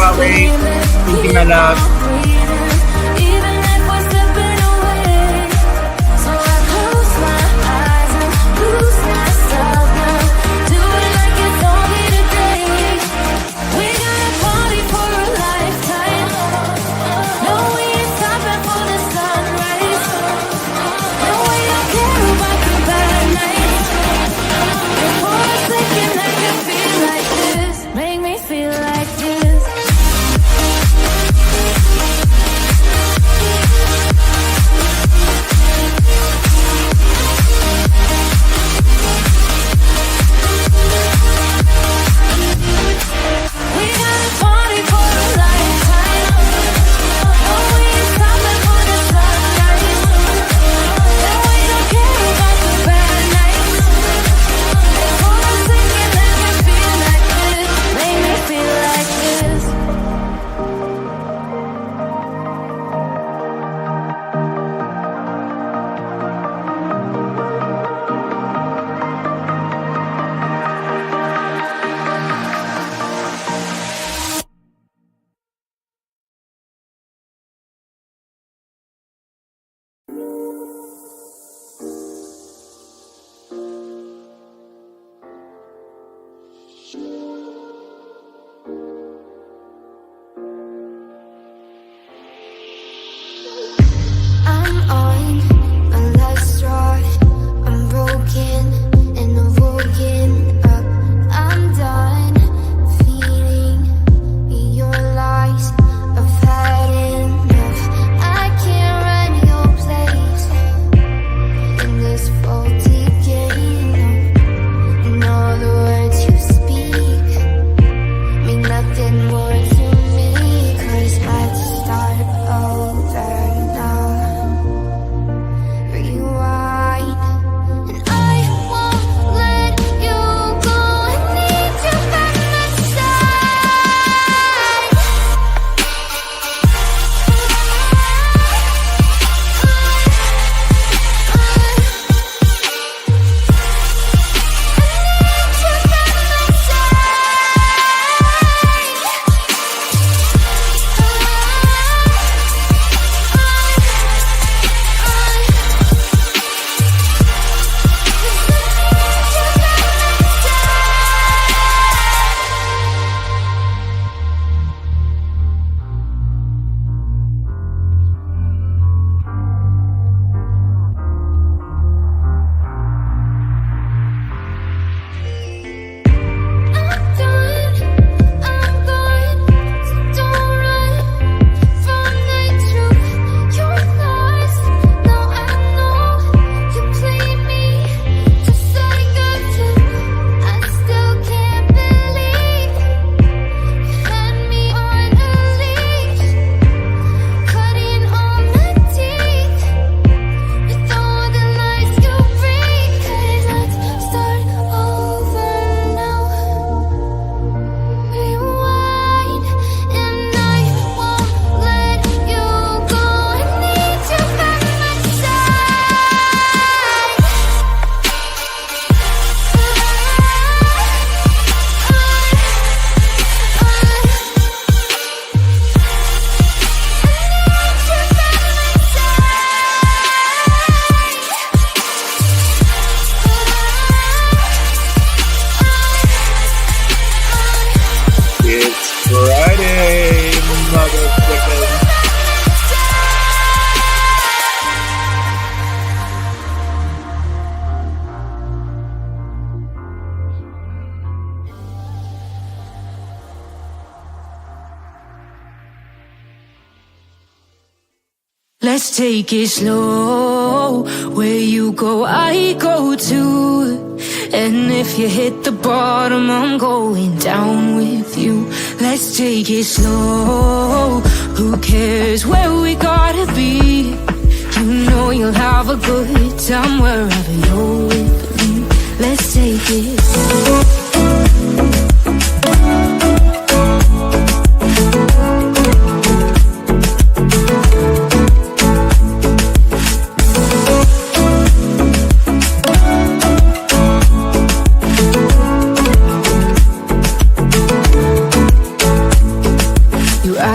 Bye-bye. Thank you, my love. Let's take it slow. Where you go, I go too. And if you hit the bottom, I'm going down with you. Let's take it slow. Who cares where we gotta be? You know you'll have a good time wherever you're with me. Let's take it slow.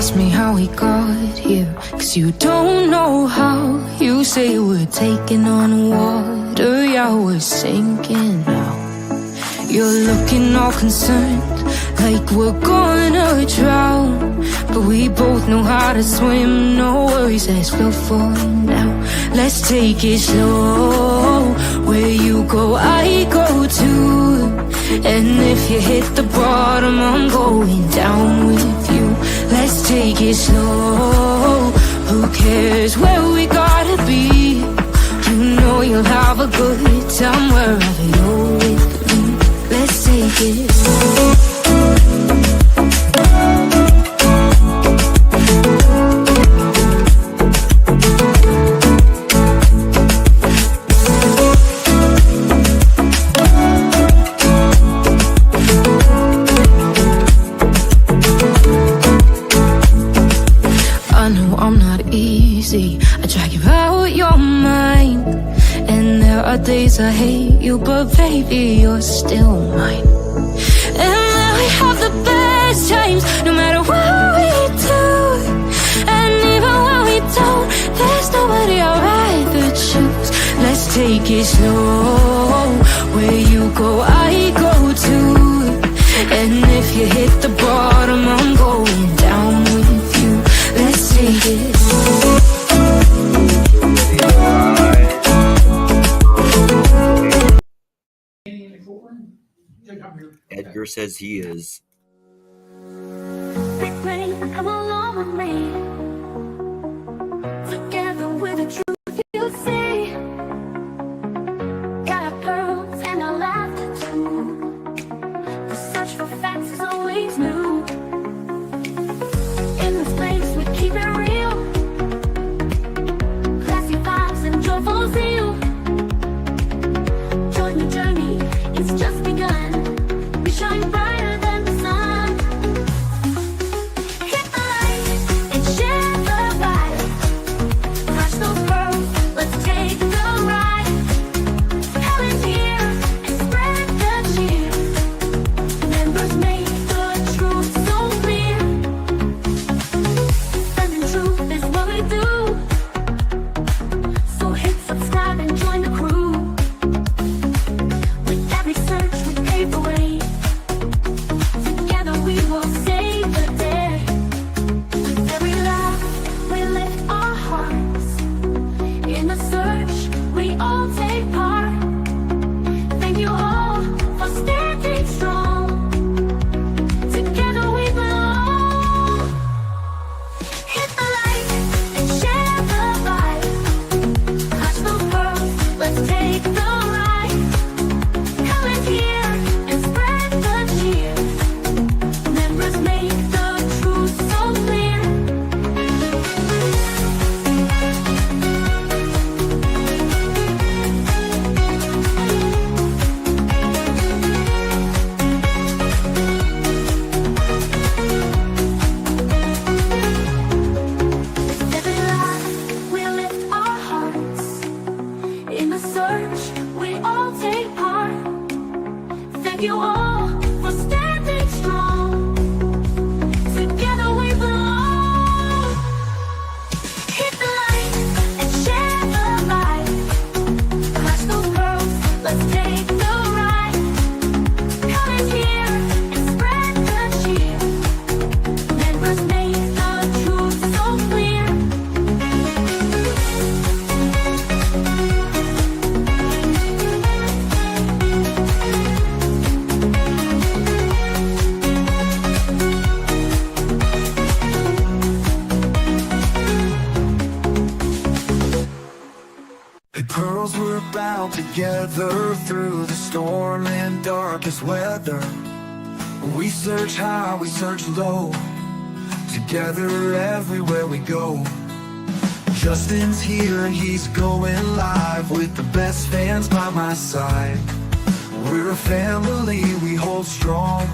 ask me how we got here, 'cause you don't know how. You say we're taking on water, yeah, we're sinking now. You're looking all concerned, like we're gonna drown, but we both know how to swim, no worries, let's flow for now. Let's take it slow, where you go, I go too. And if you hit the bottom, I'm going down with you. Let's take it slow, who cares where we gotta be? You know you'll have a good time wherever you're with me. Let's take it slow. I drag you out your mind, and there are days I hate you, but baby, you're still mine. And then we have the best times, no matter what we do. And even when we don't, there's nobody I'd rather choose. Let's take it slow, where you go, I go too. And if you hit the bottom, I'm going down with you. Let's take it slow. Edgar says he is. Big rain, come along with me. Together with the truth you see. Got our pearls and our laughter too. The search for facts is always new. In this place we keep it real. Classy vibes and joyful zeal. Join the journey, it's just begun. We shine brighter than the sun. Hit the light and share the vibe. Crush those pearls, let's take the ride. Helen's here and spread the cheer. Members make the truth so clear. Spreading truth is what we do. So hit subscribe and join the crew. With every search we pave the way. Together we will save the day. With every laugh we lift our hearts. In the search we all take part. Thank you all for standing strong. Together we belong. Hit the light and share the vibe. Clutch those pearls, let's take the ride. Come in here and spread the cheer. Members make the truth so clear. With every laugh we lift our hearts. In the search we all take part. Thank you all for standing strong. Together we belong. Hit the light and share the vibe. Clutch those pearls, let's take the ride. Come in here and spread the cheer. Members make the truth so clear. The pearls were bound together through the storm and darkest weather. We search high, we search low, together everywhere we go. Justin's here and he's going live with the best fans by my side. We're a family, we hold strong.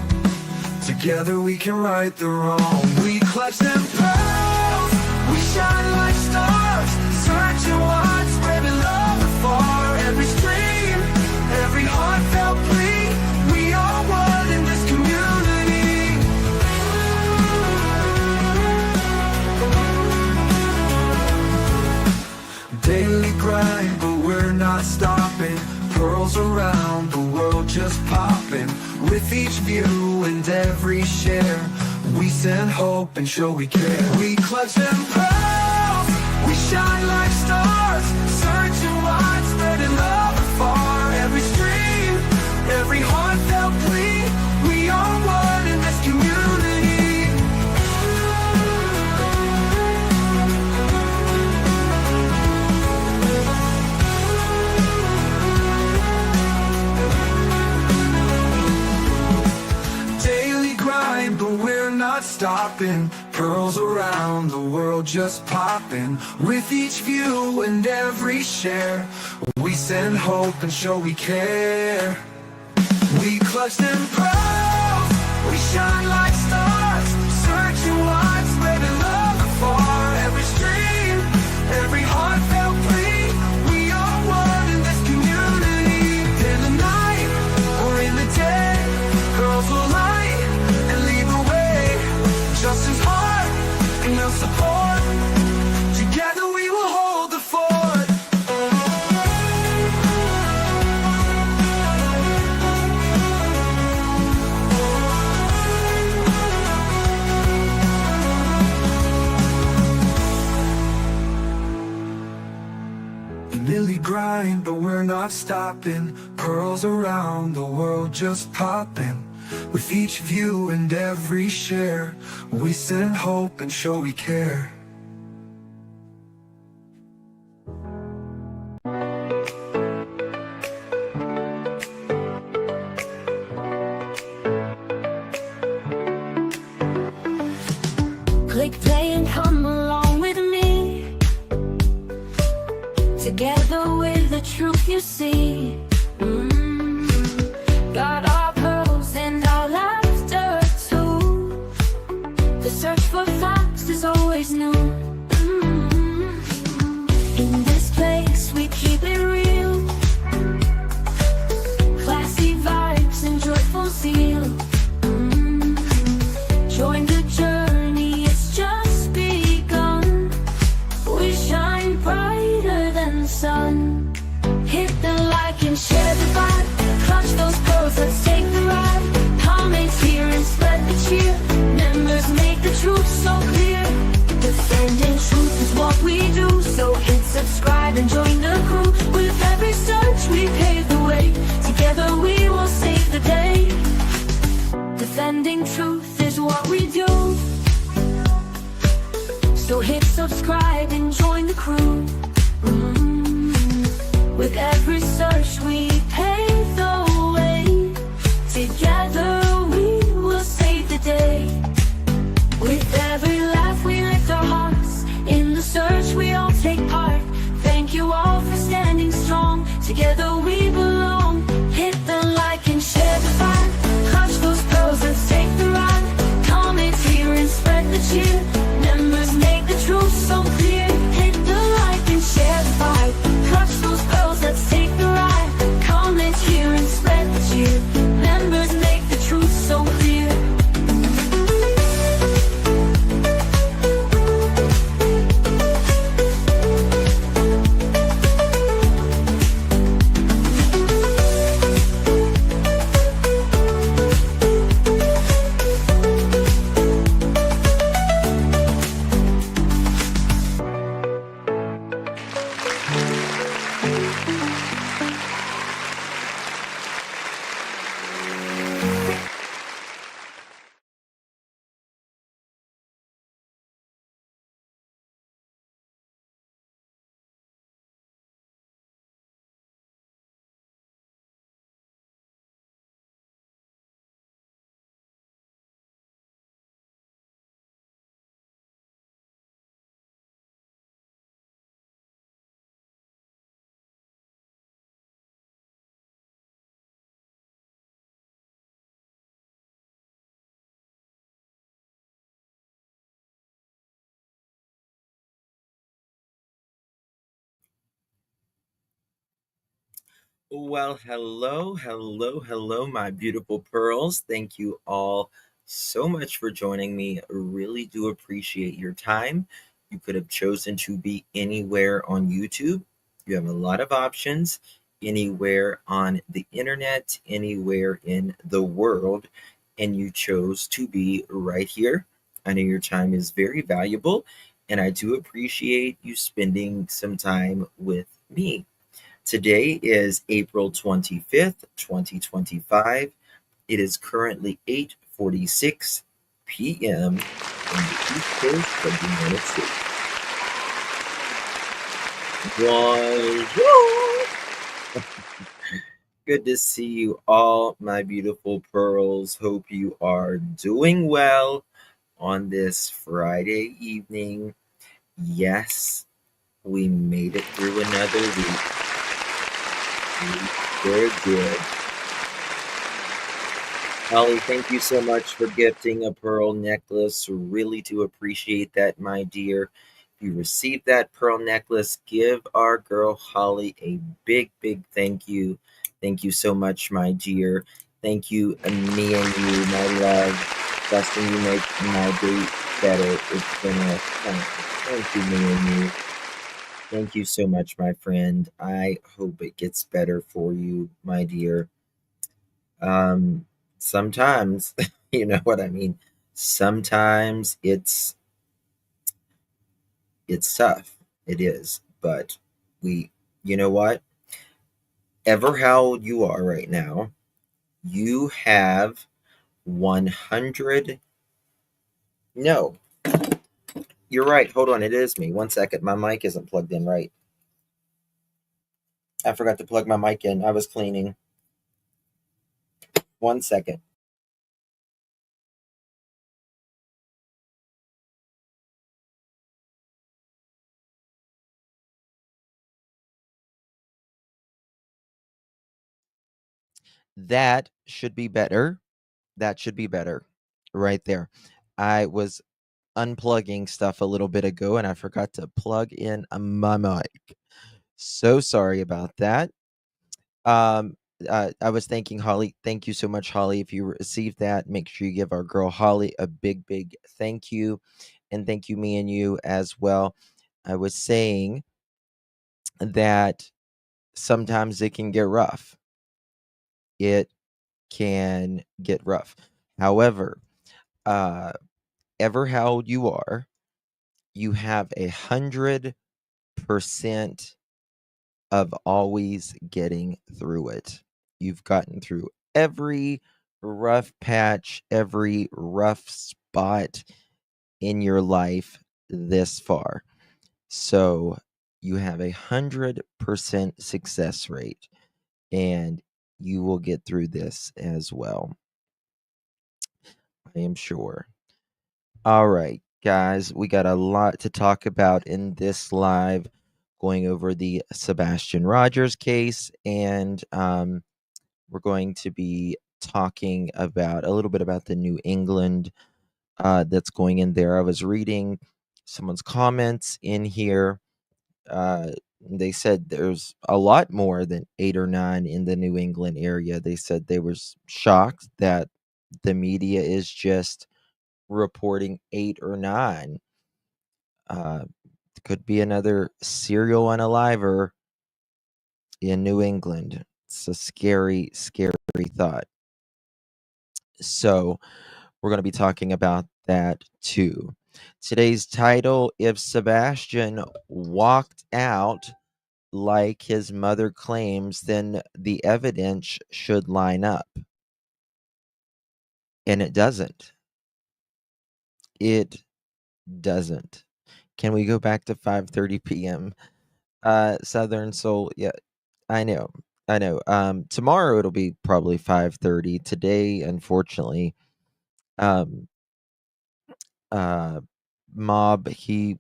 Together we can right the wrong. We clutch them pearls, we shine like stars. Searching wide, spreading love afar. Every stream, every heartfelt plea. We are one in this community. Pearls around the world just popping. With each view and every share, we send hope and show we care. We clutch them pearls, we shine like stars, searching wide, spreading love afar. Every stream, every heartfelt plea, we are one in this community. Daily grind, but we're not stopping. Pearls around the world just popping. With each view and every share, we send hope and show we care. We clutch them pearls, we shine like stars, searching wide, spreading love afar. Every stream, every heartfelt plea, we are one in this community. In the night or in the day, girls will light and lead the way. Just as hard and they'll support. Together we will hold the fort. Daily grind, but we're not stopping. Pearls around the world just popping. With each view and every share, we send hope and show we care. Click play and come along with me. Together with the truth you see. Got our pearls and our laughter too. The search for facts is always new. In this place we keep it real. Classy vibes and joyful zeal. Join the journey, it's just begun. We shine brighter than the sun. Hit the like and share the vibe. Clutch those pearls, let's take the ride. Comments here and spread the cheer. Members make the truth so clear. Defending truth is what we do. So hit subscribe and join the crew. With every search we pave the way. Together we will save the day. Defending truth is what we do. So hit subscribe and join the crew. With every search we pave the way. Together we will save the day. With every laugh we lift our hearts. In the search we all take part. Thank you all for standing strong. Together we belong. Hit the like and share the vibe. Clutch those pearls, let's take the ride. Comment here and spread the cheer. Members make the truth so clear. Hit the like and share the vibe. Clutch those pearls, let's take the ride. Comment here and spread the cheer. Members make the truth so clear. Well, hello, my beautiful pearls. Thank you all so much for joining me. Really do appreciate your time. You could have chosen to be anywhere on YouTube. You have a lot of options. anywhere on the internet, anywhere in the world, and you chose to be right here. I know your time is very valuable, and I do appreciate you spending some time with me. Today is April 25th, 2025. It is currently 8:46 p.m. on the East Coast of the United States. Bonjour! Good to see you all, my beautiful pearls. Hope you are doing well on this Friday evening. Yes, we made it through another week. We sure did. Holly, thank you so much for gifting a pearl necklace. Really do appreciate that, my dear. If you received that pearl necklace, give our girl Holly a big, big thank you. Thank you so much, my dear. Thank you, me and you, my love. Dustin, you make my day better. It's been a time. Thank you, me and you. Thank you so much, my friend. I hope it gets better for you, my dear. Um, Sometimes, you know what I mean? Sometimes it's tough. It is, but we, you know what? Ever how you are right now, you have 100. No, you're right. Hold on, it is me. 1 second. My mic isn't plugged in right. I forgot to plug my mic in. I was cleaning. 1 second. That should be better. That should be better. Right there. I was unplugging stuff a little bit ago and I forgot to plug in my mic. So sorry about that. Um, I was thanking Holly. Thank you so much, Holly. If you received that, make sure you give our girl Holly a big, big thank you. And thank you, me and you as well. I was saying that sometimes it can get rough. It can get rough. However, uh, ever how old you are, you have 100% of always getting through it. You've gotten through every rough patch, every rough spot in your life this far. So you have 100% success rate, and you will get through this as well. I am sure. All right, guys, we got a lot to talk about in this live, going over the Sebastian Rogers case, and we're going to be talking about a little bit about the New England that's going in there. I was reading someone's comments in here. They said there's a lot more than 8 or 9 in the New England area. They said they were shocked that the media is just reporting 8 or 9. Uh, could be another serial unaliver in New England. It's a scary, scary thought. So, we're going to be talking about that too. Today's title: If Sebastian walked out like his mother claims, then the evidence should line up. And it doesn't. It doesn't. Can we go back to 5:30 p.m. Southern Soul? Yeah, I know. I know. Tomorrow it'll be probably 5:30. Today, unfortunately, um uh Mob, he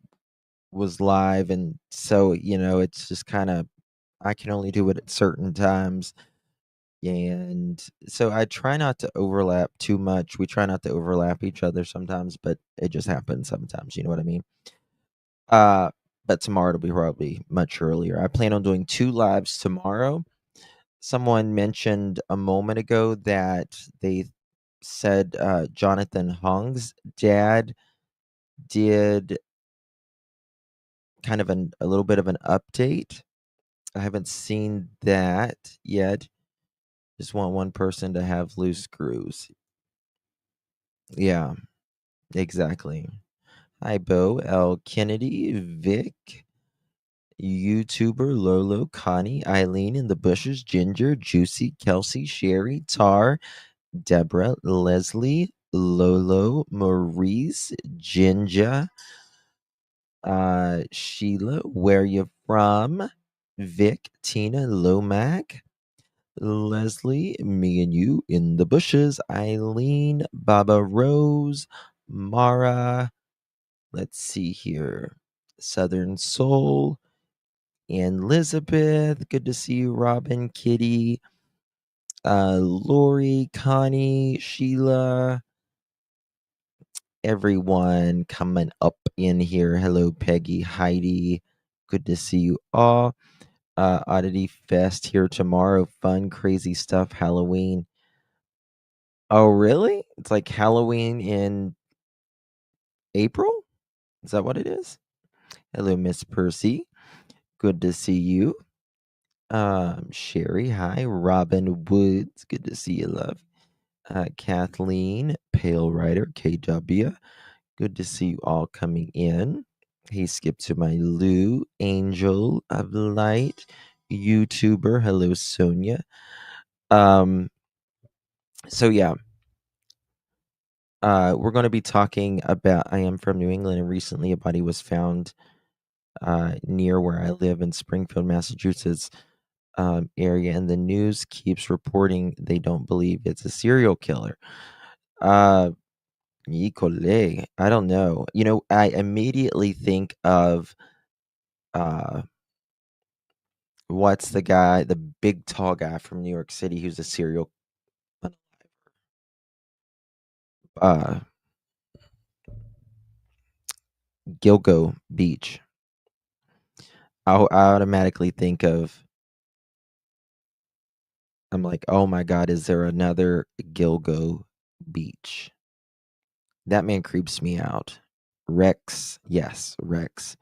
was live, and so, it's just kind of, I can only do it at certain times, and so I try not to overlap too much. We try not to overlap each other sometimes, but it just happens sometimes, you know what I mean? Uh, but tomorrow it'll be probably much earlier. I plan on doing 2 lives tomorrow. Someone mentioned a moment ago that they said, Jonathan Hong's dad did kind of a little bit of an update I haven't seen that yet. Just want one person to have loose screws. Yeah, exactly. Hi, Bo, L. Kennedy, Vic, YouTuber, Lolo, Connie, Eileen in the bushes, Ginger, Juicy, Kelsey, Sherry, Tar, Deborah, Leslie, Lolo, Maurice, Ginger, Sheila, where you from? Vic, Tina, Lomac, Leslie, me and you in the bushes, Eileen, Baba Rose, Mara, let's see here, Southern Soul, and Elizabeth, good to see you, Robin, Kitty, Lori, Connie, Sheila, everyone coming up in here. Hello, Peggy, Heidi, good to see you all. Oddity Fest here tomorrow. Fun, crazy stuff. Halloween. Oh, really? It's like Halloween in April? Is that what it is? Hello, Miss Percy. Good to see you. Sherry, hi. Robin Woods, good to see you, love. Kathleen, Pale Rider, KW, good to see you all coming in. Hey, skip to my Lou, Angel of Light, YouTuber. Hello, Sonia. Um, so yeah, we're going to be talking about. I am from New England, and recently a body was found near where I live in Springfield, Massachusetts area, and the news keeps reporting they don't believe it's a serial killer. Uh, Híjole, I don't know. You know, I immediately think of uh, what's the guy, the big tall guy from New York City who's a serial uh Gilgo Beach. I automatically think of I'm like, oh my God, is there another Gilgo Beach? That man creeps me out. Rex, yes, Rex.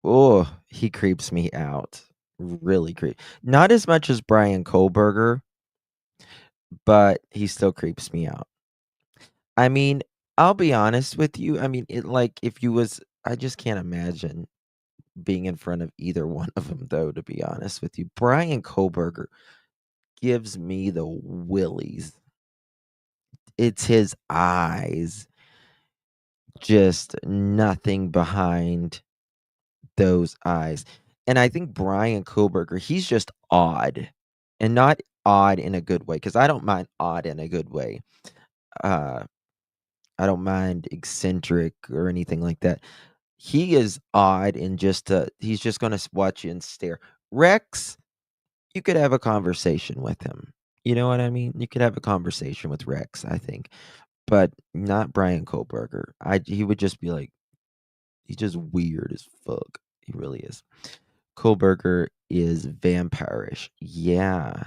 Oh, he creeps me out. Really creep. Not as much as Brian Kohlberger, but he still creeps me out. I mean, I'll be honest with you. I mean, it like if you was I just can't imagine being in front of either one of them though, to be honest with you. Brian Kohlberger gives me the willies. It's his eyes. Just nothing behind those eyes. And I think Brian Kohlberger, he's just odd. And not odd in a good way, because I don't mind odd in a good way. Uh, I don't mind eccentric or anything like that. He is odd and just he's just gonna watch you and stare. Rex, you could have a conversation with him. You know what I mean? You could have a conversation with Rex, I think, but not Brian Kohlberger. He would just be like, he's just weird as fuck. He really is. Kohlberger is vampirish. Yeah,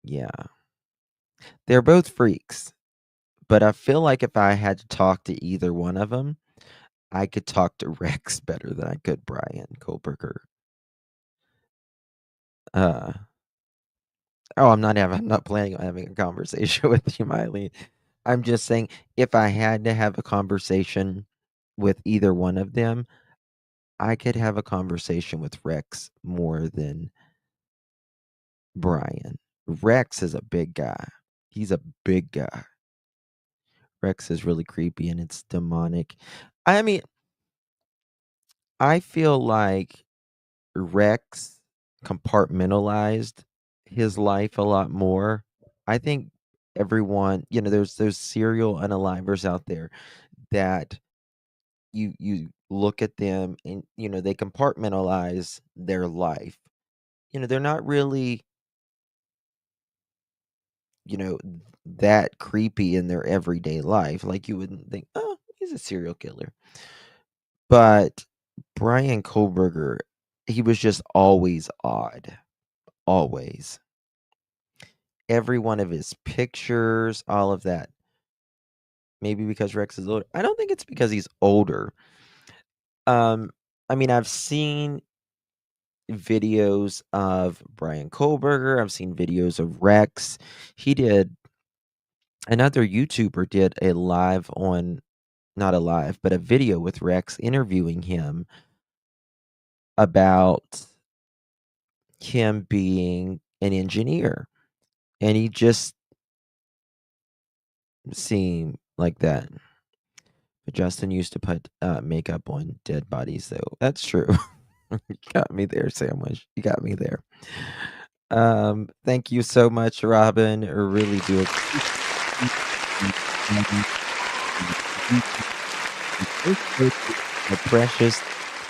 yeah. They're both freaks, but I feel like if I had to talk to either one of them, I could talk to Rex better than I could Brian Kohlberger. Uh, I'm not planning on having a conversation with you, Miley. I'm just saying if I had to have a conversation with either one of them, I could have a conversation with Rex more than Brian. Rex is a big guy. He's a big guy. Rex is really creepy and it's demonic. I mean, I feel like Rex compartmentalized his life a lot more. I think everyone, there's those serial unalivers out there that you look at them and they compartmentalize their life. They're not really, you know, that creepy in their everyday life. Like you wouldn't think, oh, he's a serial killer. But Brian Kohlberger, he was just always odd. Always. Every one of his pictures, all of that. Maybe because Rex is older. I don't think it's because he's older. Um, I mean, I've seen videos of Brian Kohlberger, I've seen videos of Rex. He did Another YouTuber did a live on not a live, but a video with Rex interviewing him about him being an engineer, and he just seemed like that. But Justin used to put, makeup on dead bodies, though. That's true. You got me there, Sandwich. You got me there. Thank you so much, Robin. I really do appreciate my precious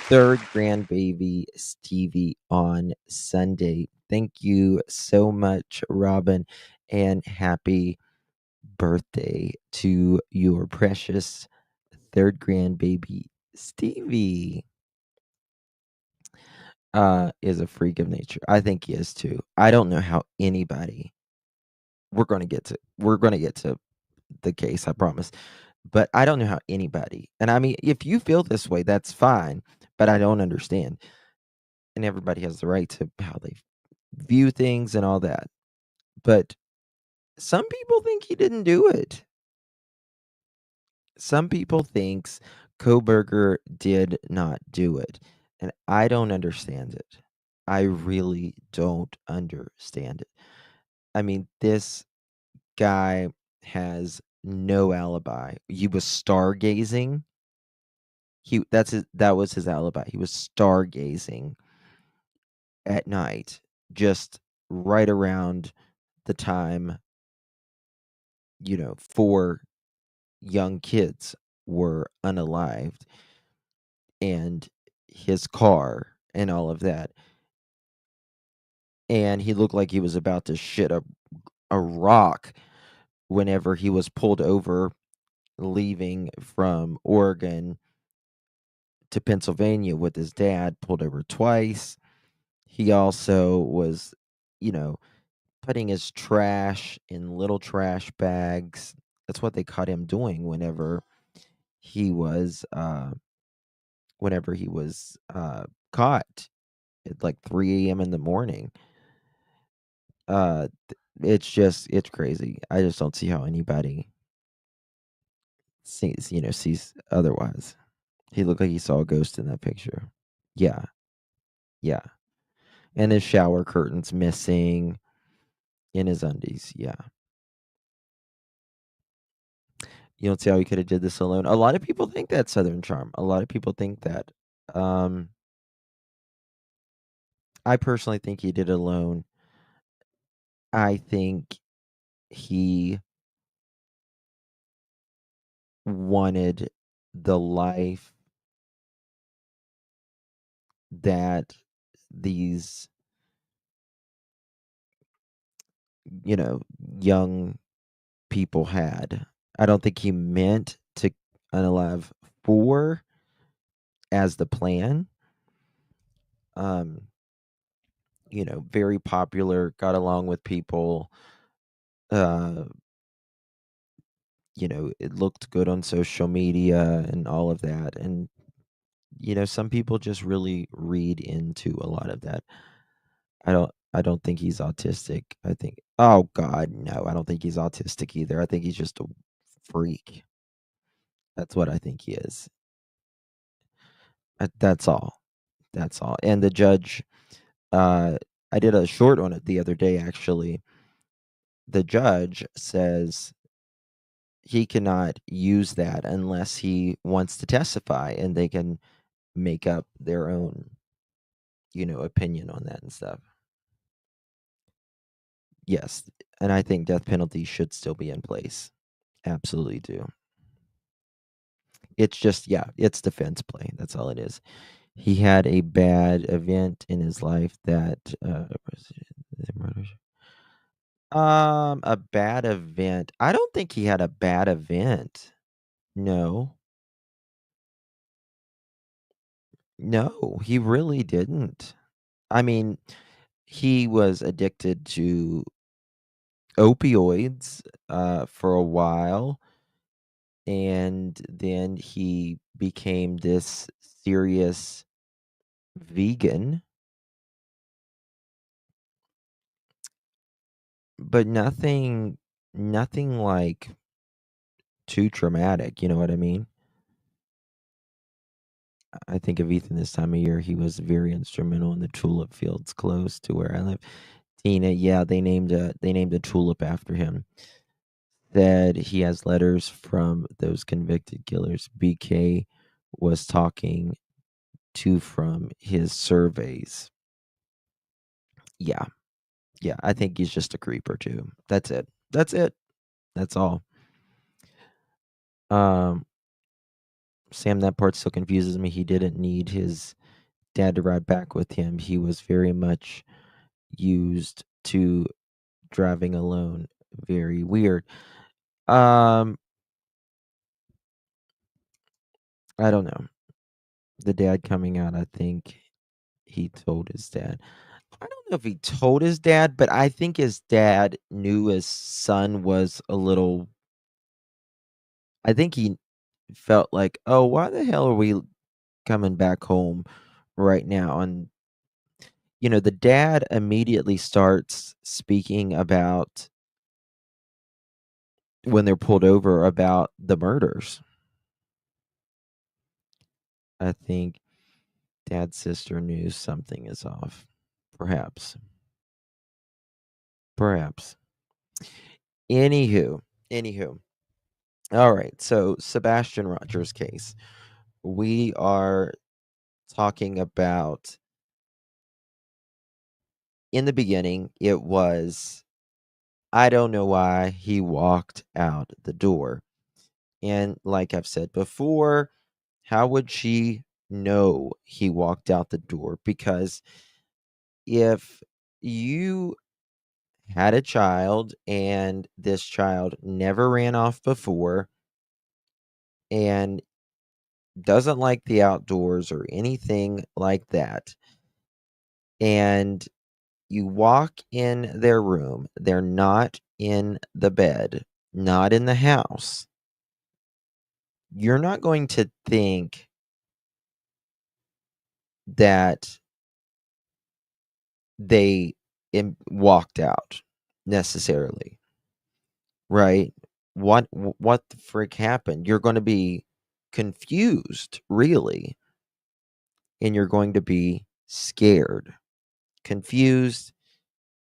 third grandbaby, Stevie, on Sunday. Thank you so much, Robin, and happy birthday to your precious third grandbaby, Stevie. Is a freak of nature. I think he is too. I don't know how anybody we're gonna get to the case, I promise. But I don't know how anybody, and I mean, if you feel this way, that's fine, but I don't understand. And everybody has the right to how they view things and all that. But some people think he didn't do it. Some people thinks Koberger did not do it, and I don't understand it. I really don't understand it. I mean, this guy has no alibi. He was stargazing. That was his alibi. He was stargazing at night, just right around the time, 4 young kids were unalived, and his car and all of that. And he looked like he was about to shit a rock whenever he was pulled over leaving from Oregon to Pennsylvania with his dad, pulled over twice. He also was, you know, putting his trash in little trash bags. That's what they caught him doing he was uh whenever he was caught at like 3 a.m. in the morning. It's crazy. I just don't see how anybody sees otherwise. He looked like he saw a ghost in that picture. Yeah, yeah. And his shower curtains missing in his undies. Yeah. You don't see how he could have did this alone. A lot of people think that's Southern Charm. A lot of people think that. Um, I personally think he did it alone. I think he wanted the life that these, you know, young people had. I don't think he meant to unalive 4 as the plan. Um, very popular, got along with people. Uh, it looked good on social media and all of that. And, some people just really read into a lot of that. I don't think he's autistic. I think oh god, no, I don't think he's autistic either. I think he's just a freak. That's what I think he is. That's all. That's all. And the judge, uh, I did a short on it the other day actually. The judge says he cannot use that unless he wants to testify and they can make up their own, opinion on that and stuff. Yes, and I think death penalty should still be in place. Absolutely do. It's just yeah, it's defense play. That's all it is. He had a bad event in his life that a bad event. I don't think he had a bad event. No. No, he really didn't. I mean, he was addicted to opioids for a while, and then he became this serious vegan. but nothing like too traumatic, you know what I mean? I think of Ethan this time of year, he was very instrumental in the tulip fields close to where I live. Tina, yeah, they named a tulip after him. Said he has letters from those convicted killers. BK was talking to from his surveys. Yeah. Yeah, I think he's just a creeper too. That's it. That's it. That's all. Um Sam, that part still confuses me. He didn't need his dad to ride back with him. He was very much used to driving alone. Very weird. Um, I don't know. The dad coming out, I think he told his dad. I don't know if he told his dad, but I think his dad knew his son was a little. I think he felt like, oh, why the hell are we coming back home right now? And, the dad immediately starts speaking about when they're pulled over about the murders. I think dad's sister knew something is off. Perhaps. Perhaps. Anywho. Anywho. All right. So, Sebastian Rogers case. We are talking about in the beginning, it was, I don't know why he walked out the door. And like I've said before, how would she know he walked out the door? Because if you had a child and this child never ran off before and doesn't like the outdoors or anything like that, and you walk in their room, they're not in the bed, not in the house, you're not going to think that they walked out necessarily, right? What the frick happened? You're going to be confused, really, and you're going to be scared, confused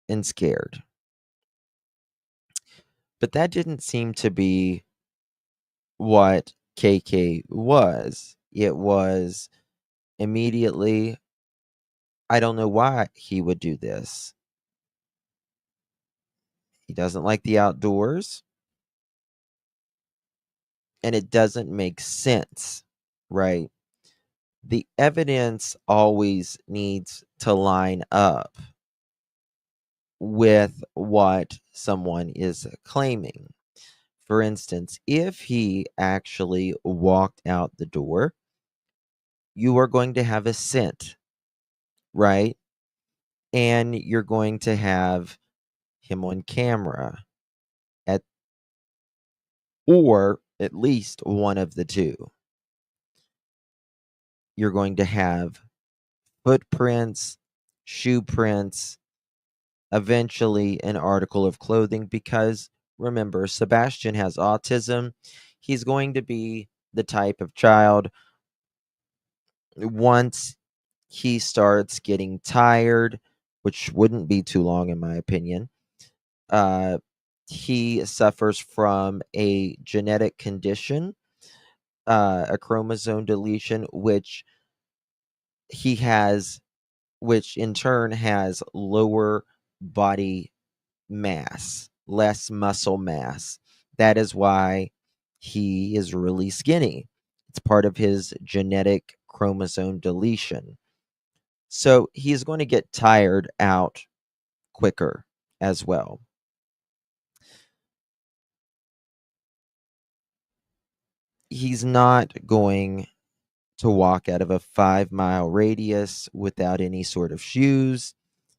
and scared. But that didn't seem to be what KK was. It was immediately, I don't know why he would do this. He doesn't like the outdoors, and it doesn't make sense, right? The evidence always needs to line up with what someone is claiming. For instance, if he actually walked out the door, you are going to have a scent, right? And you're going to have him on camera at or at least one of the two. You're going to have footprints, shoe prints, eventually an article of clothing because remember, Sebastian has autism. He's going to be the type of child once he starts getting tired, which wouldn't be too long in my opinion. Uh he suffers from a genetic condition, a chromosome deletion, he has, which in turn has lower body mass, less muscle mass. That is why he is really skinny. It's part of his genetic chromosome deletion. So he's going to get tired out quicker as well. He's not going to walk out of a 5-mile radius without any sort of shoes.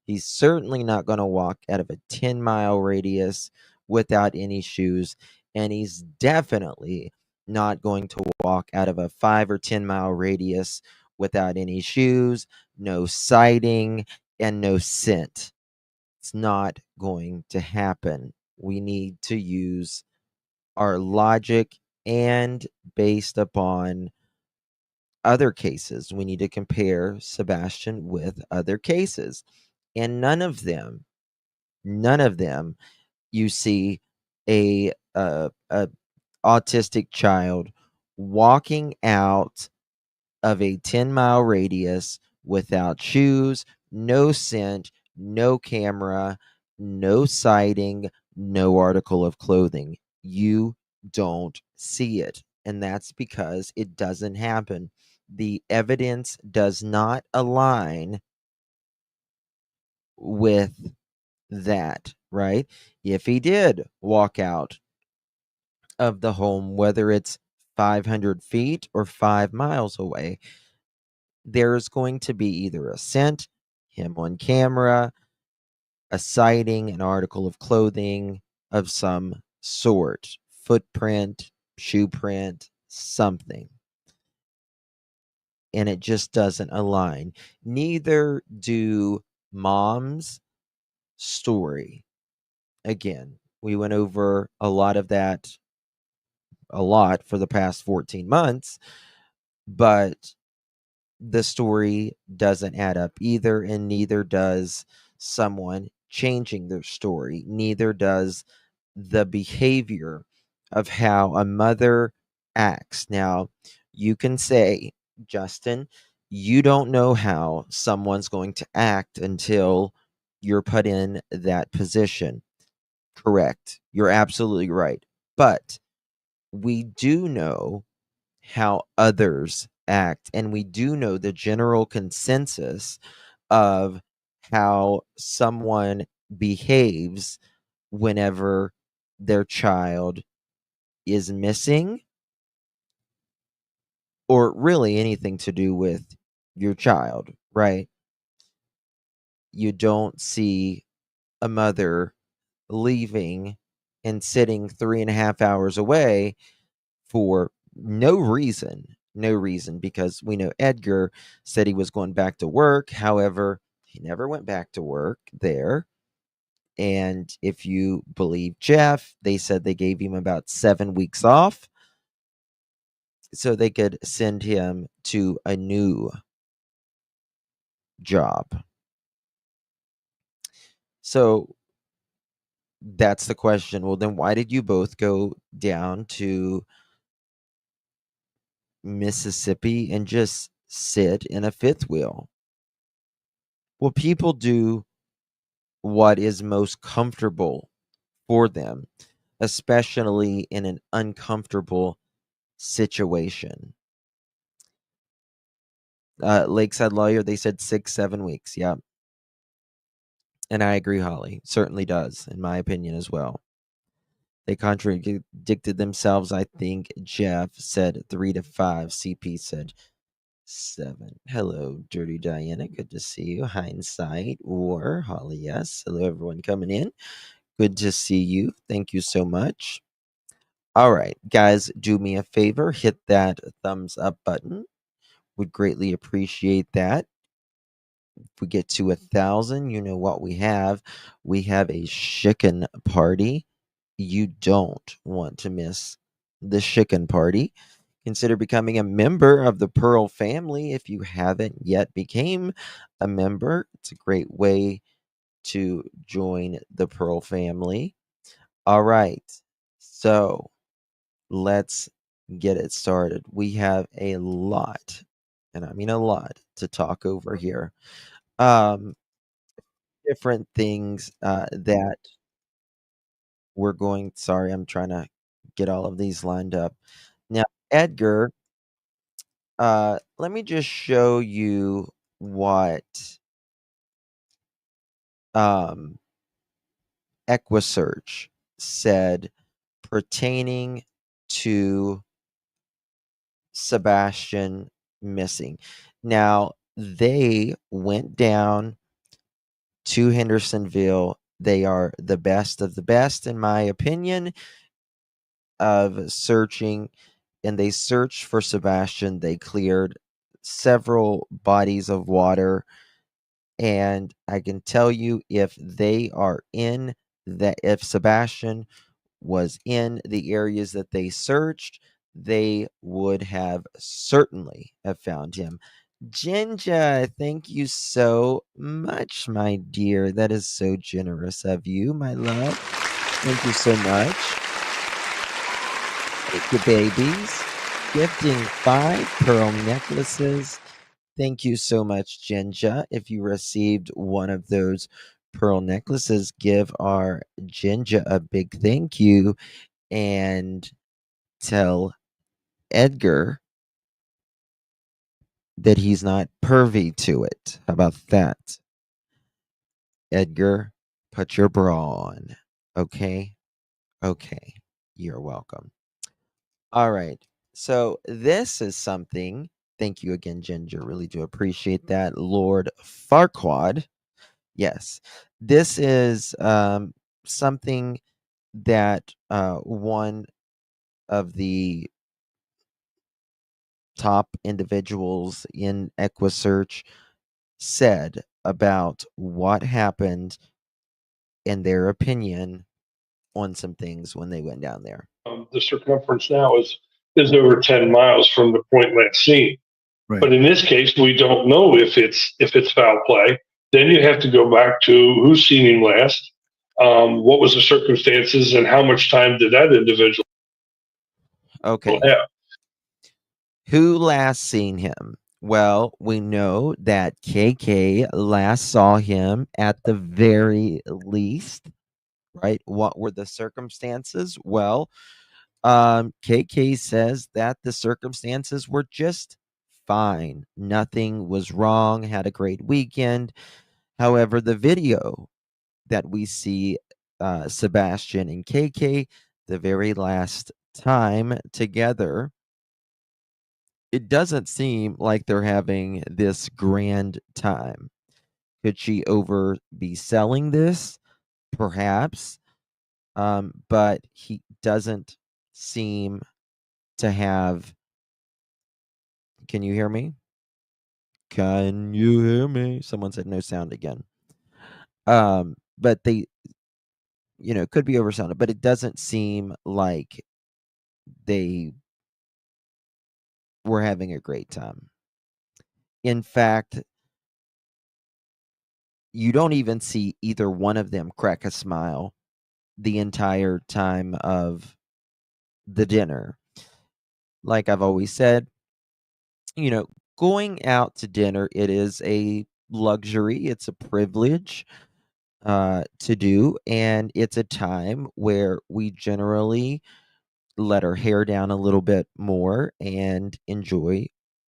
He's certainly not going to walk out of a 10-mile radius without any shoes. And he's definitely not going to walk out of a 5 or 10-mile radius without any shoes, no sighting, and no scent. It's not going to happen. We need to use our logic, and based upon other cases, we need to compare Sebastian with other cases. And none of them, you see a autistic child walking out of a 10-mile radius without shoes, no scent, no camera, no sighting, no article of clothing. You don't see it. And that's because it doesn't happen. The evidence does not align with that, right? If he did walk out of the home, whether it's 500 feet or 5 miles away, there's going to be either a scent, him on camera, a sighting, an article of clothing of some sort, footprint, shoe print, something. And it just doesn't align. Neither do mom's story. Again, we went over a lot of that a lot for the past 14 months, but the story doesn't add up either, and neither does someone changing their story. Neither does the behavior of how a mother acts. Now, you can say, Justin, you don't know how someone's going to act until you're put in that position. Correct. You're absolutely right. But we do know how others act, and we do know the general consensus of how someone behaves whenever their child is missing, or really anything to do with your child, right? You don't see a mother leaving and sitting 3.5 hours away for no reason. No reason, because we know Edgar said he was going back to work. However, he never went back to work there. And if you believe Jeff, they said they gave him about 7 weeks off so they could send him to a new job. So that's the question. Well, then why did you both go down to Mississippi and just sit in a fifth wheel? Well, people do what is most comfortable for them, especially in an uncomfortable situation. Lakeside Lawyer, they said 6, 7 weeks. Yeah. And I agree, Holly. Certainly does, in my opinion, as well. They contradicted themselves. I think Jeff said 3 to 5. CP said 7. Hello, Dirty Diana. Good to see you. Hindsight or Holly, yes. Hello, everyone coming in. Good to see you. Thank you so much. All right, guys, do me a favor, hit that thumbs up button. Would greatly appreciate that. If we get to 1,000, you know what we have. We have a chicken party. You don't want to miss the chicken party. Consider becoming a member of the Pearl family if you haven't yet became a member. It's a great way to join the Pearl family. All right. So, let's get it started. We have a lot, and I mean a lot, to talk over here. Um, Different things that we're going. Sorry, I'm trying to get all of these lined up. Now, Edgar, let me just show you what um, Equisearch said pertaining to Sebastian missing. Now, they went down to Hendersonville. They are the best of the best, in my opinion, of searching. And they searched for Sebastian. They cleared several bodies of water. And I can tell you, if they are in that, if Sebastian was in the areas that they searched, they would have certainly have found him. Jinja, thank you so much, my dear. That is so generous of you, my love. Thank you so much. Thank you, babies. Gifting 5 pearl necklaces. Thank you so much, Jinja. If you received one of those pearl necklaces, give our Jinja a big thank you and tell Edgar that he's not pervy to it. How about that? Edgar, put your bra on. Okay? Okay. You're welcome. All right. So this is something. Thank you again, Ginger. Really do appreciate that. Lord Farquaad. Yes. This is something that one of the top individuals in EquiSearch said about what happened in their opinion on some things when they went down there. The circumference now is over 10 miles from the point last seen. Right. But in this case, we don't know if it's foul play. Then you have to go back to who's seen him last, what was the circumstances, and how much time did that individual Okay. have? Who last seen him? Well, we know that KK last saw him at the very least, right? What were the circumstances? Well, KK says that the circumstances were just fine. Nothing was wrong, had a great weekend. However, the video that we see Sebastian and KK the very last time together, it doesn't seem like they're having this grand time. Could she over be selling this? Perhaps. But he doesn't seem to have. Can you hear me? Can you hear me? Someone said no sound again. But they, could be oversounded, but it doesn't seem like they were having a great time. In fact, you don't even see either one of them crack a smile the entire time of the dinner. Like I've always said, going out to dinner, it is a luxury, it's a privilege to do, and it's a time where we generally let our hair down a little bit more and enjoy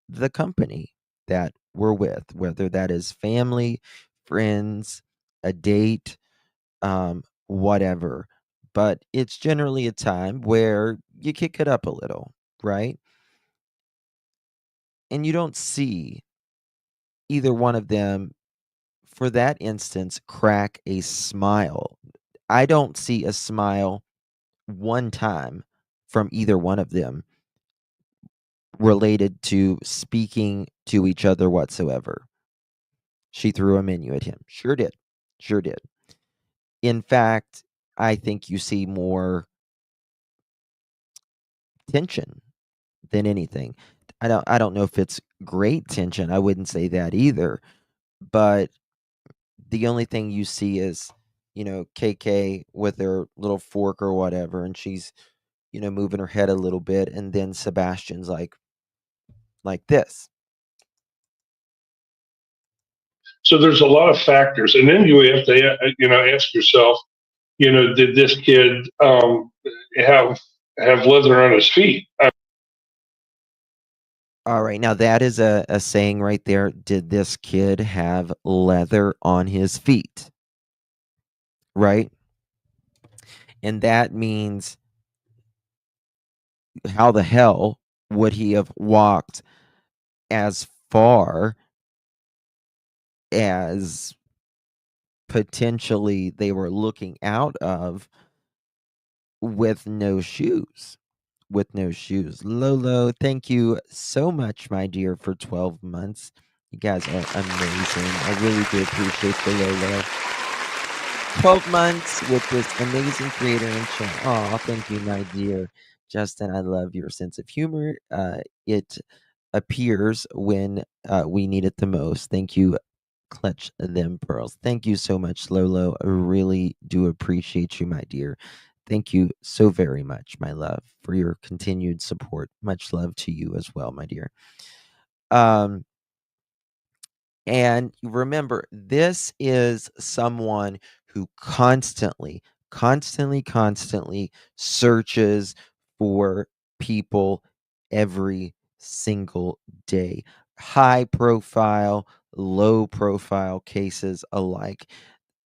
the company that we're with, whether that is family, friends, a date, whatever. But it's generally a time where you kick it up a little, right? And you don't see either one of them, for that instance, crack a smile. I don't see a smile one time from either one of them related to speaking to each other whatsoever. She threw a menu at him. Sure did. Sure did. In fact, I think you see more tension than anything. I don't know if it's great tension. I wouldn't say that either. But the only thing you see is, KK with her little fork or whatever, and she's, moving her head a little bit, and then Sebastian's like this. So there's a lot of factors, and then you have to ask yourself, did this kid have leather on his feet? All right, now that is a saying right there. Did this kid have leather on his feet? Right? And that means, how the hell would he have walked as far as potentially they were looking out of with no shoes? With no shoes. Lolo, thank you so much, my dear, for 12 months. You guys are amazing. I really do appreciate the Lolo. 12 months with this amazing creator and channel. Oh, thank you, my dear Justin. I love your sense of humor. It appears when we need it the most. Thank you, Clutch Them Pearls. Thank you so much, Lolo. I really do appreciate you, my dear. Thank you so very much, my love, for your continued support. Much love to you as well, my dear. Um, and remember, this is someone who constantly searches for people every single day. High profile, low profile cases alike.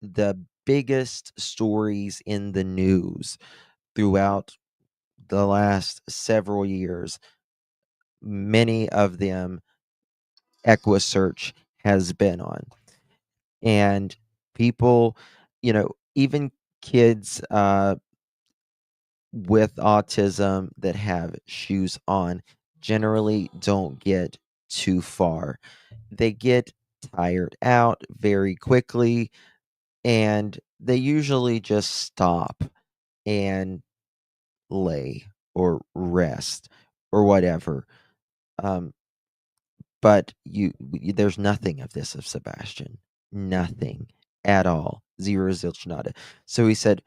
The biggest stories in the news throughout the last several years, many of them EquiSearch has been on. And people, even kids with autism that have shoes on generally don't get too far. They get tired out very quickly, and they usually just stop and lay or rest or whatever. Um, but there's nothing of this of Sebastian. Nothing at all. Zero zilch nada. So he said,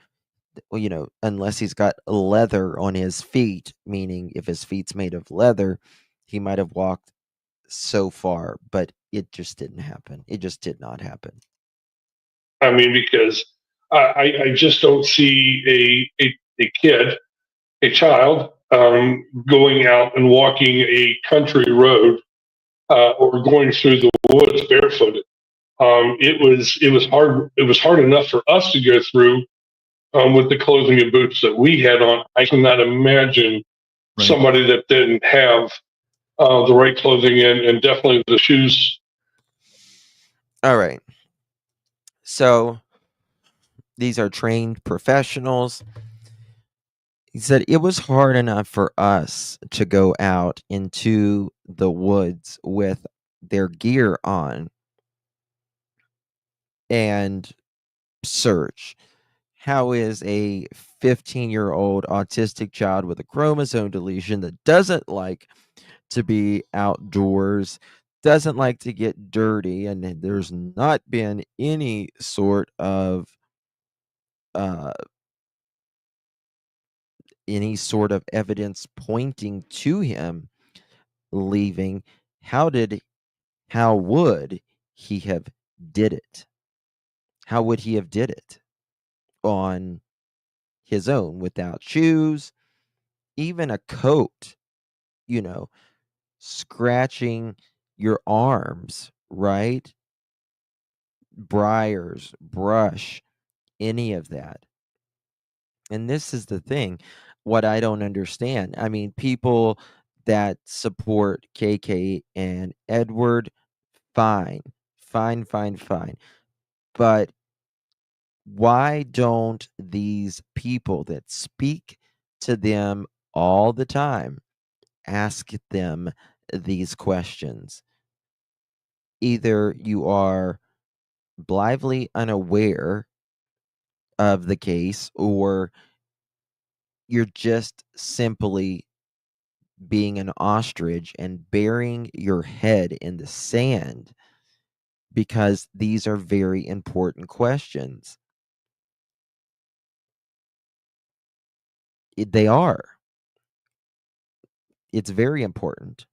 well, unless he's got leather on his feet, meaning if his feet's made of leather, he might have walked so far, but it just didn't happen. It just did not happen. I mean, because I just don't see a kid, a child, going out and walking a country road or going through the woods barefooted. It was hard. It was hard enough for us to go through with the clothing and boots that we had on. I cannot imagine Right. somebody that didn't have the right clothing and definitely the shoes. All right. So these are trained professionals. He said it was hard enough for us to go out into the woods with their gear on and search. How is a 15-year-old autistic child with a chromosome deletion that doesn't like to be outdoors, doesn't like to get dirty, and there's not been any sort of uh evidence pointing to him leaving, how would he have did it? How would he have did it on his own without shoes, even a coat, you know, scratching your arms, right? Briars, brush, any of that. And this is the thing, what I don't understand. I mean, people that support KK and Edward, fine, fine. But why don't these people that speak to them all the time ask them these questions? Either you are blithely unaware of the case, or you're just simply being an ostrich and burying your head in the sand, because these are very important questions. They are. It's very important.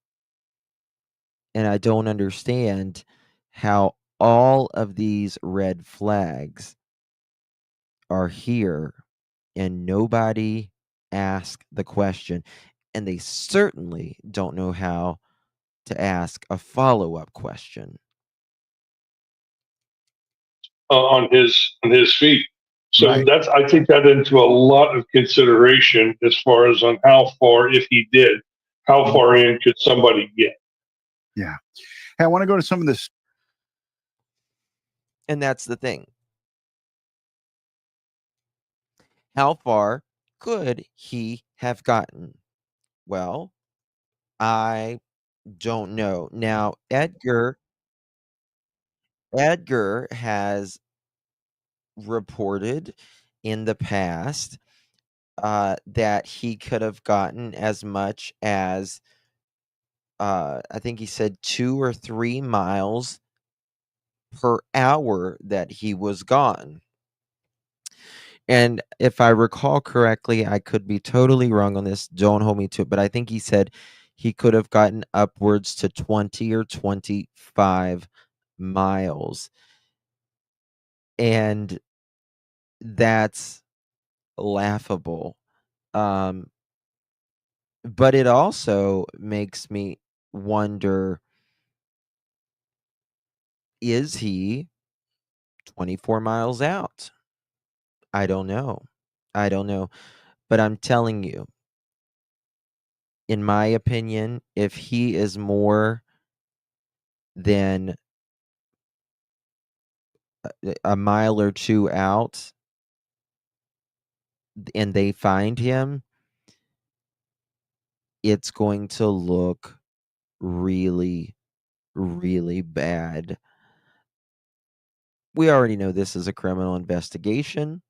And I don't understand how all of these red flags are here and nobody asked the question. And they certainly don't know how to ask a follow-up question. On his feet. So Right. that's I take that into a lot of consideration as far as on how far, if he did, how far in could somebody get? Yeah. Hey, I want to go to some of this. And that's the thing. How far could he have gotten? Well, I don't know. Now, Edgar Edgar has reported in the past that he could have gotten as much as I think he said 2 or 3 miles per hour that he was gone. And if I recall correctly, I could be totally wrong on this. Don't hold me to it, but I think he said he could have gotten upwards to 20 or 25 miles. And that's laughable. Um, but it also makes me wonder, is he 24 miles out? I don't know. I don't know. But I'm telling you, in my opinion, if he is more than a mile or two out and they find him, it's going to look really, really bad. We already know this is a criminal investigation.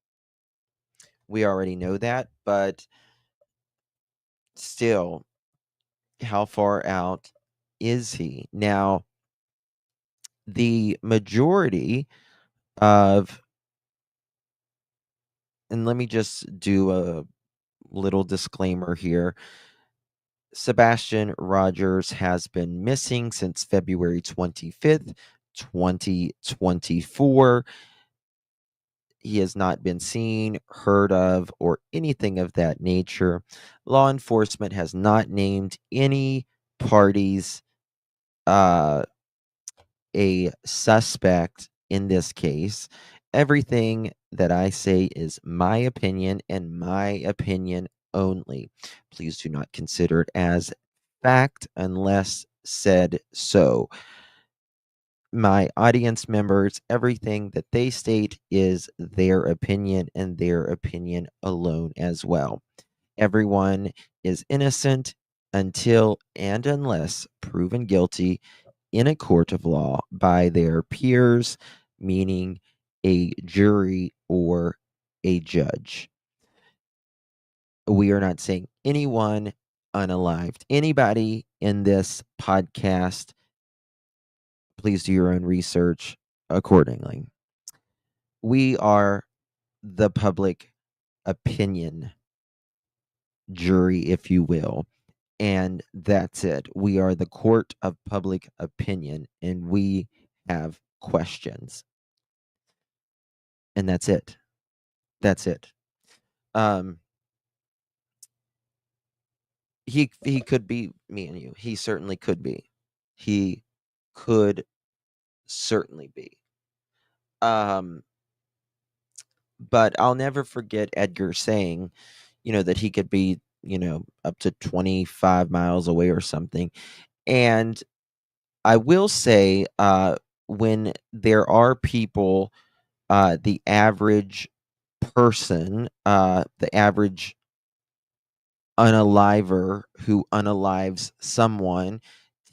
We already know that, but still, how far out is he? Now, the majority of, and let me just do a little disclaimer here. Sebastian Rogers has been missing since February 25th, 2024. He has not been seen, heard of, or anything of that nature. Law enforcement has not named any parties uh, a suspect in this case. Everything that I say is my opinion and my opinion only. Please do not consider it as fact unless said so. My audience members, everything that they state is their opinion and their opinion alone as well. Everyone is innocent until and unless proven guilty in a court of law by their peers, meaning a jury or a judge. We are not saying anyone unalived. Anybody in this podcast, please do your own research accordingly. We are the public opinion jury, if you will. And that's it. We are the court of public opinion, and we have questions. And that's it. That's it. Um, he could be me and you. He certainly could be. He could certainly be. Um, but I'll never forget Edgar saying, that he could be, up to 25 miles away or something. And I will say, when there are people, the average person, the average unaliver who unalives someone,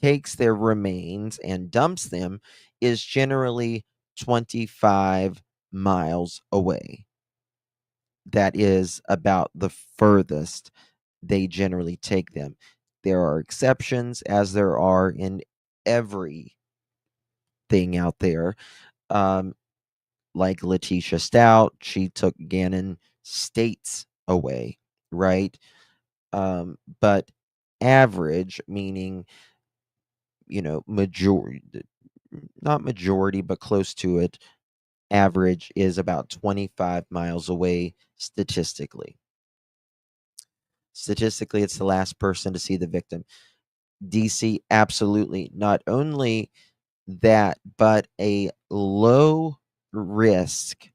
takes their remains and dumps them, is generally 25 miles away. That is about the furthest they generally take them. There are exceptions, as there are in everything out there. Um, like Letitia Stout, she took Gannon states away, right? But average, meaning, majority, not majority, but close to it, average is about 25 miles away statistically. Statistically, it's the last person to see the victim. DC, absolutely. Not only that, but a low risk,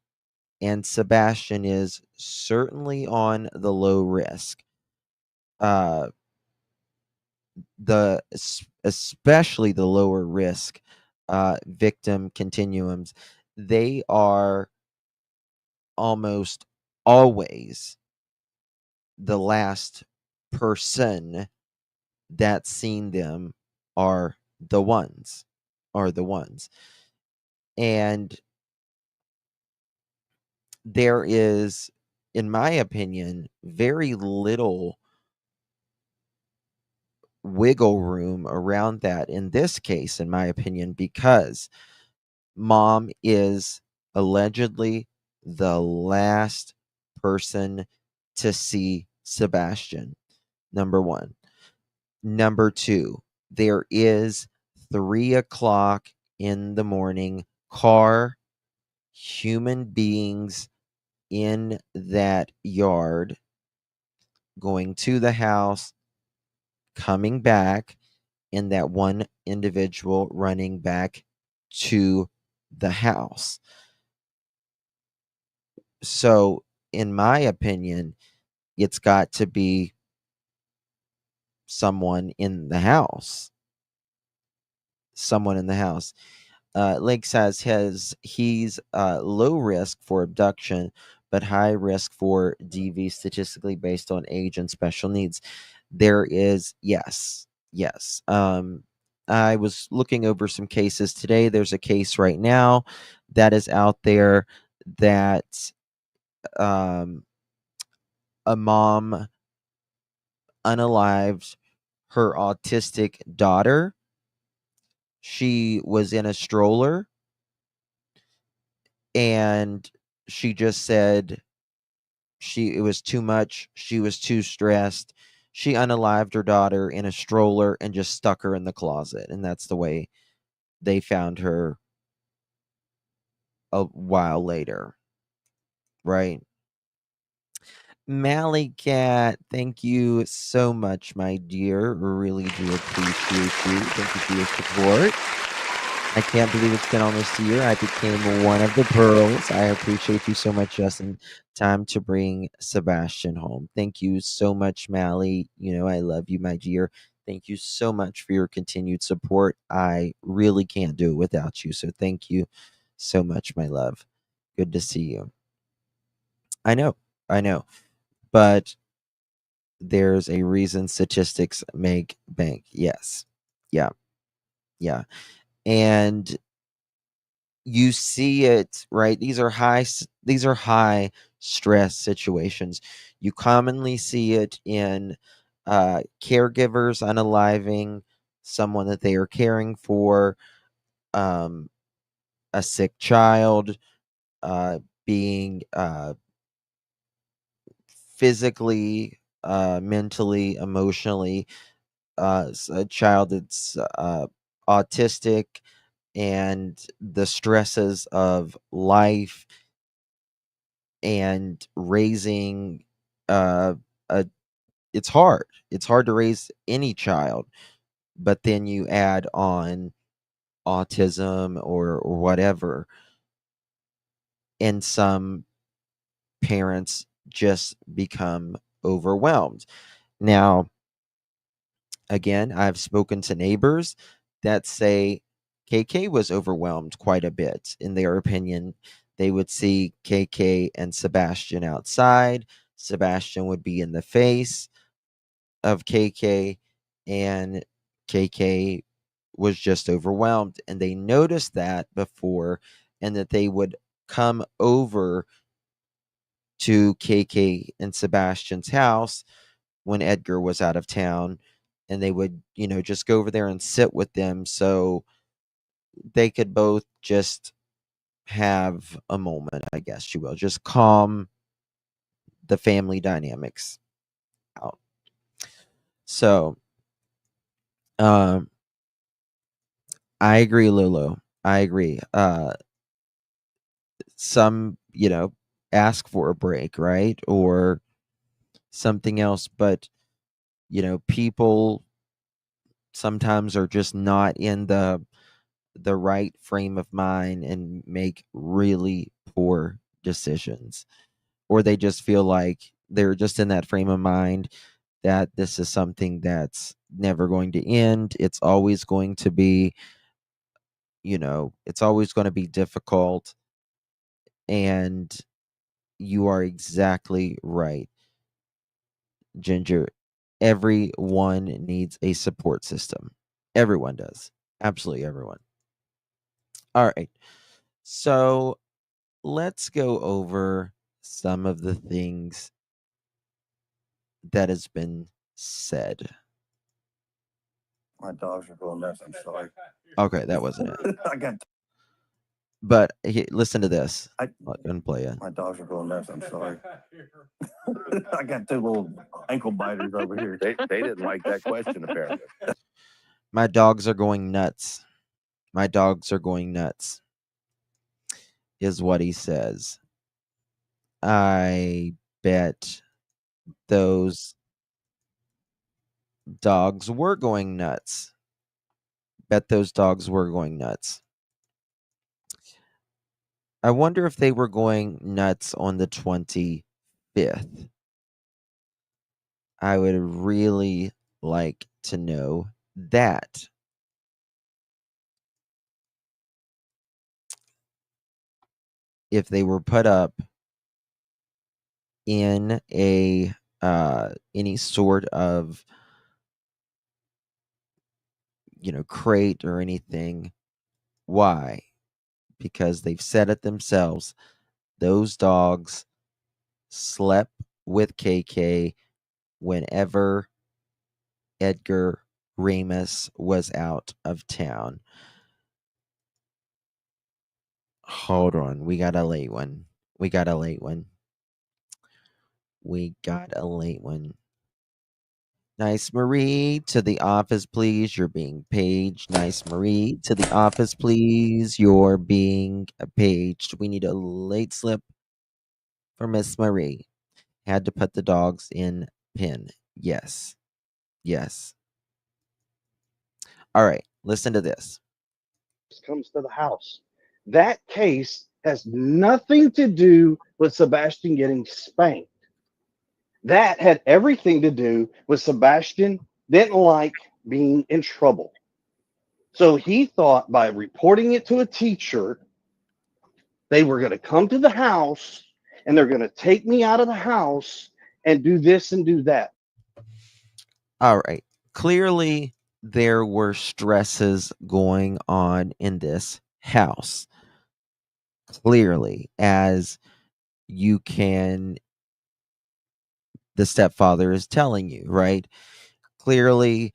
and Sebastian is certainly on the low risk. Uh, especially the lower risk victim continuums, they are almost always the last person that's seen them are the ones. And there is, in my opinion, very little wiggle room around that in this case, in my opinion, because mom is allegedly the last person to see Sebastian. Number one. Number two, there is 3 o'clock in the morning car, human beings in that yard, going to the house, coming back, and that one individual running back to the house. So, in my opinion, it's got to be someone in the house. Someone in the house. Lake says he's low risk for abduction, but high risk for DV statistically based on age and special needs. There is, yes, yes. I was looking over some cases today. There's a case right now that is out there that um, a mom unalived her autistic daughter. She was in a stroller and she just said it was too much. She was too stressed. She unalived her daughter in a stroller and just stuck her in the closet. And that's the way they found her a while later. Right. Mally Cat, thank you so much, my dear. Really do appreciate you. Thank you for your support. I can't believe it's been almost a year. I became one of the pearls. I appreciate you so much, Justin. Time to bring Sebastian home. Thank you so much, Mally. You know, I love you, my dear. Thank you so much for your continued support. I really can't do it without you. So thank you so much, my love. Good to see you. I know. But there's a reason statistics make bank. Yes. Yeah. Yeah. And you see it, right? These are high stress situations. You commonly see it in caregivers unaliving someone that they are caring for, um, a sick child, being physically, mentally, emotionally, a child that's autistic, and the stresses of life and raising a it's hard. It's hard to raise any child, but then you add on autism or whatever, and some parents just become overwhelmed. Now, again, I've spoken to neighbors that say KK was overwhelmed quite a bit. In their opinion, they would see KK and Sebastian outside. Sebastian would be in the face of KK, and KK was just overwhelmed. And they noticed that before, and that they would come over to KK and Sebastian's house when Edgar was out of town, and they would, just go over there and sit with them so they could both just have a moment, I guess you will, just calm the family dynamics out. So, um, I agree, Lulu. I agree. Some, ask for a break, right? Or something else, but people sometimes are just not in the right frame of mind and make really poor decisions, or they just feel like they're just in that frame of mind that this is something that's never going to end. It's always going to be, it's always going to be difficult. And you are exactly right, Ginger. Everyone needs a support system. Everyone does. Absolutely everyone. All right. So let's go over some of the things that has been said. My dogs are going nuts. I'm sorry. Okay, that wasn't it. I got But listen to this. I- I'm gonna play it. my dogs are going nuts. I'm sorry. I got two little ankle biters over here. They didn't like that question apparently. My dogs are going nuts. My dogs are going nuts, is what he says. I bet those dogs were going nuts. Bet those dogs were going nuts. I wonder if they were going nuts on the 25th. I would really like to know that. If they were put up in a any sort of crate or anything. Why? Because they've said it themselves. Those dogs slept with KK whenever Edgar Remus was out of town. Hold on, we got a late one. We got a late one. We got a late one. Nice Marie, to the office, please. You're being paged. Nice Marie, to the office, please. You're being paged. We need a late slip for Miss Marie. Had to put the dogs in pen. Yes. Yes. All right, listen to this. Comes to the house. That case has nothing to do with Sebastian getting spanked. That had everything to do with Sebastian didn't like being in trouble. So he thought by reporting it to a teacher, they were going to come to the house and they're going to take me out of the house and do this and do that. All right. Clearly, there were stresses going on in this house. Clearly, as you can, the stepfather is telling you, right? Clearly,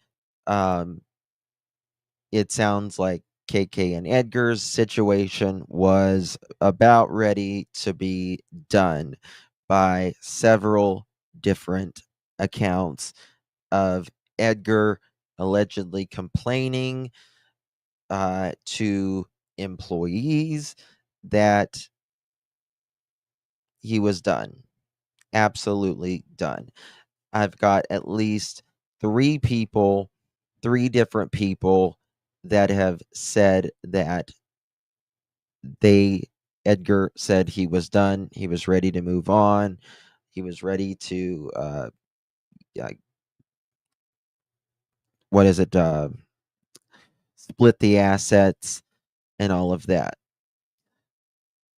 it sounds like KK and Edgar's situation was about ready to be done by several different accounts of Edgar allegedly complaining to employees that he was done. Absolutely done. I've got at least three different people that have said that Edgar said he was done. He was ready to move on. He was ready to what is it? Split the assets and all of that.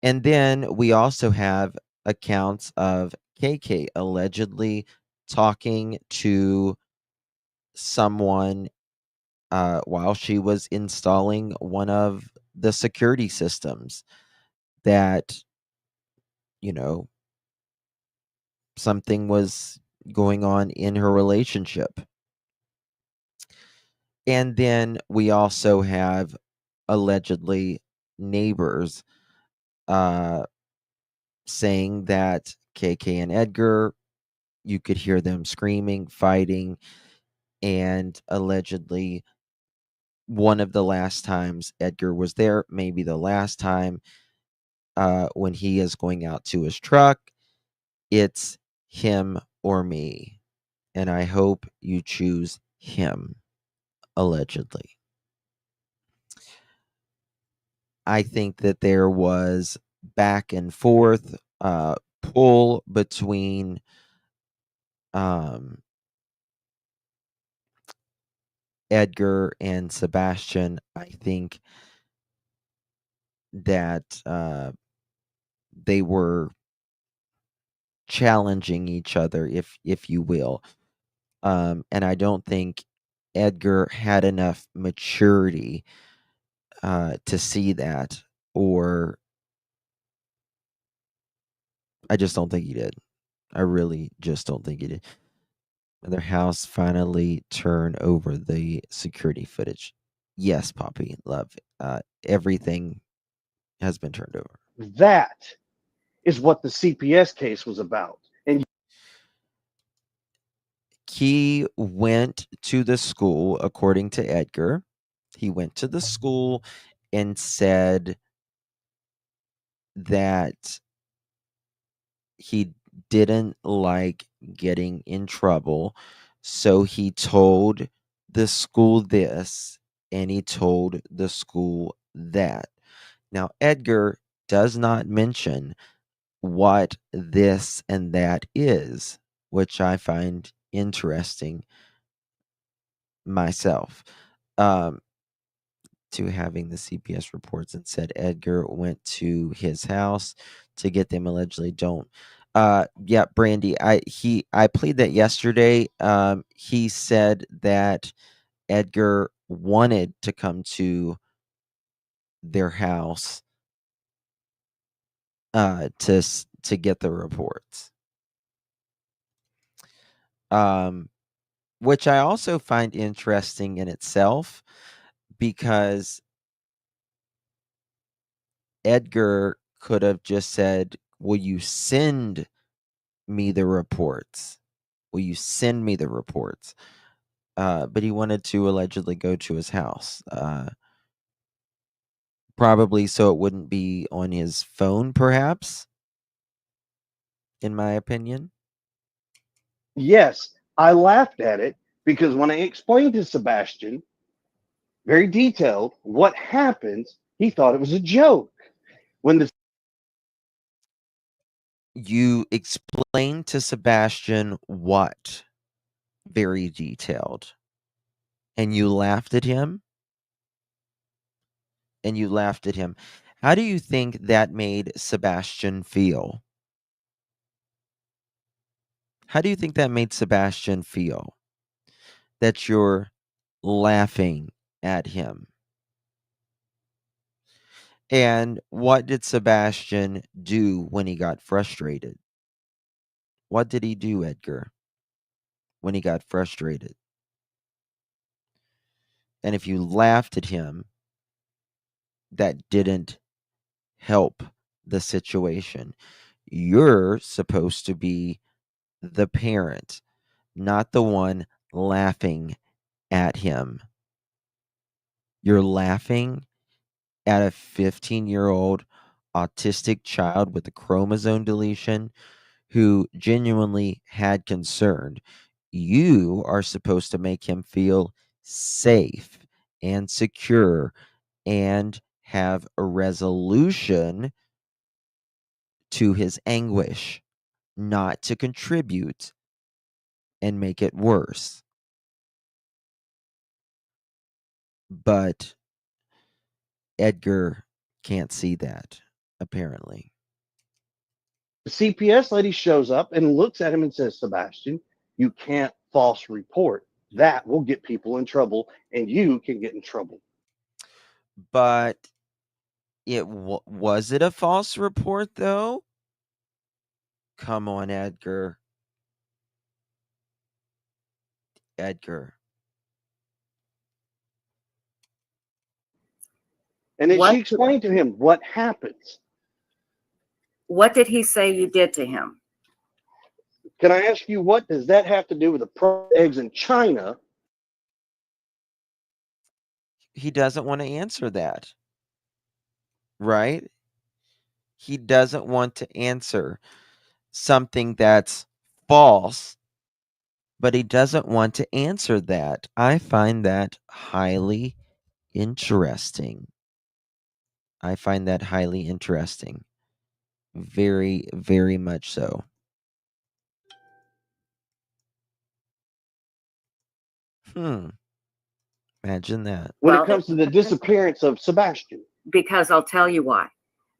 And then we also have accounts of KK allegedly talking to someone while she was installing one of the security systems that, something was going on in her relationship. And then we also have allegedly neighbors saying that KK and Edgar, you could hear them screaming, fighting, and allegedly one of the last times Edgar was there, maybe the last time, when he is going out to his truck, it's him or me. And I hope you choose him, allegedly. I think that there was back and forth pull between Edgar and Sebastian. I think that they were challenging each other, if you will. And I don't think Edgar had enough maturity to see that. or I just don't think he did. I really just don't think he did. Their house finally turn over the security footage. Yes, Poppy, love. Everything has been turned over. That is what the CPS case was about. And He went to the school, according to Edgar. He went to the school and said that he didn't like getting in trouble. So he told the school this and he told the school that. Now, Edgar does not mention what this and that is, which I find interesting myself. To having the CPS reports and said Edgar went to his house to get them allegedly don't. Yeah, Brandy, I played that yesterday. He said that Edgar wanted to come to their house to get the reports. Which I also find interesting in itself because Edgar could have just said, "Will you send me the reports? Will you send me the reports?" But he wanted to allegedly go to his house, probably so it wouldn't be on his phone, perhaps, in my opinion. yes, I laughed at it because when I explained to Sebastian, very detailed, what happens, he thought it was a joke. When the You explained to Sebastian what? Very detailed. And you laughed at him? And you laughed at him. How do you think that made Sebastian feel? How do you think that made Sebastian feel? That you're laughing at him? And what did Sebastian do when he got frustrated? What did he do, Edgar, when he got frustrated? And if you laughed at him, that didn't help the situation. You're supposed to be the parent, not the one laughing at him. You're laughing at a 15-year-old autistic child with a chromosome deletion who genuinely had concern. You are supposed to make him feel safe and secure and have a resolution to his anguish, not to contribute and make it worse. But Edgar can't see that, apparently. CPS lady shows up and looks at him and says, Sebastian, you can't false report. That will get people in trouble and you can get in trouble. But was it a false report, though? Come on, Edgar. Edgar. And then What? she explained to him what happens. What did he say you did to him? Can I ask you, what does that have to do with the eggs in China? He doesn't want to answer that. Right? He doesn't want to answer something that's false, but he doesn't want to answer that. I find that highly interesting. I find that highly interesting. Very, very much so. Imagine that. When Well, it comes to the disappearance of Sebastian. because I'll tell you why.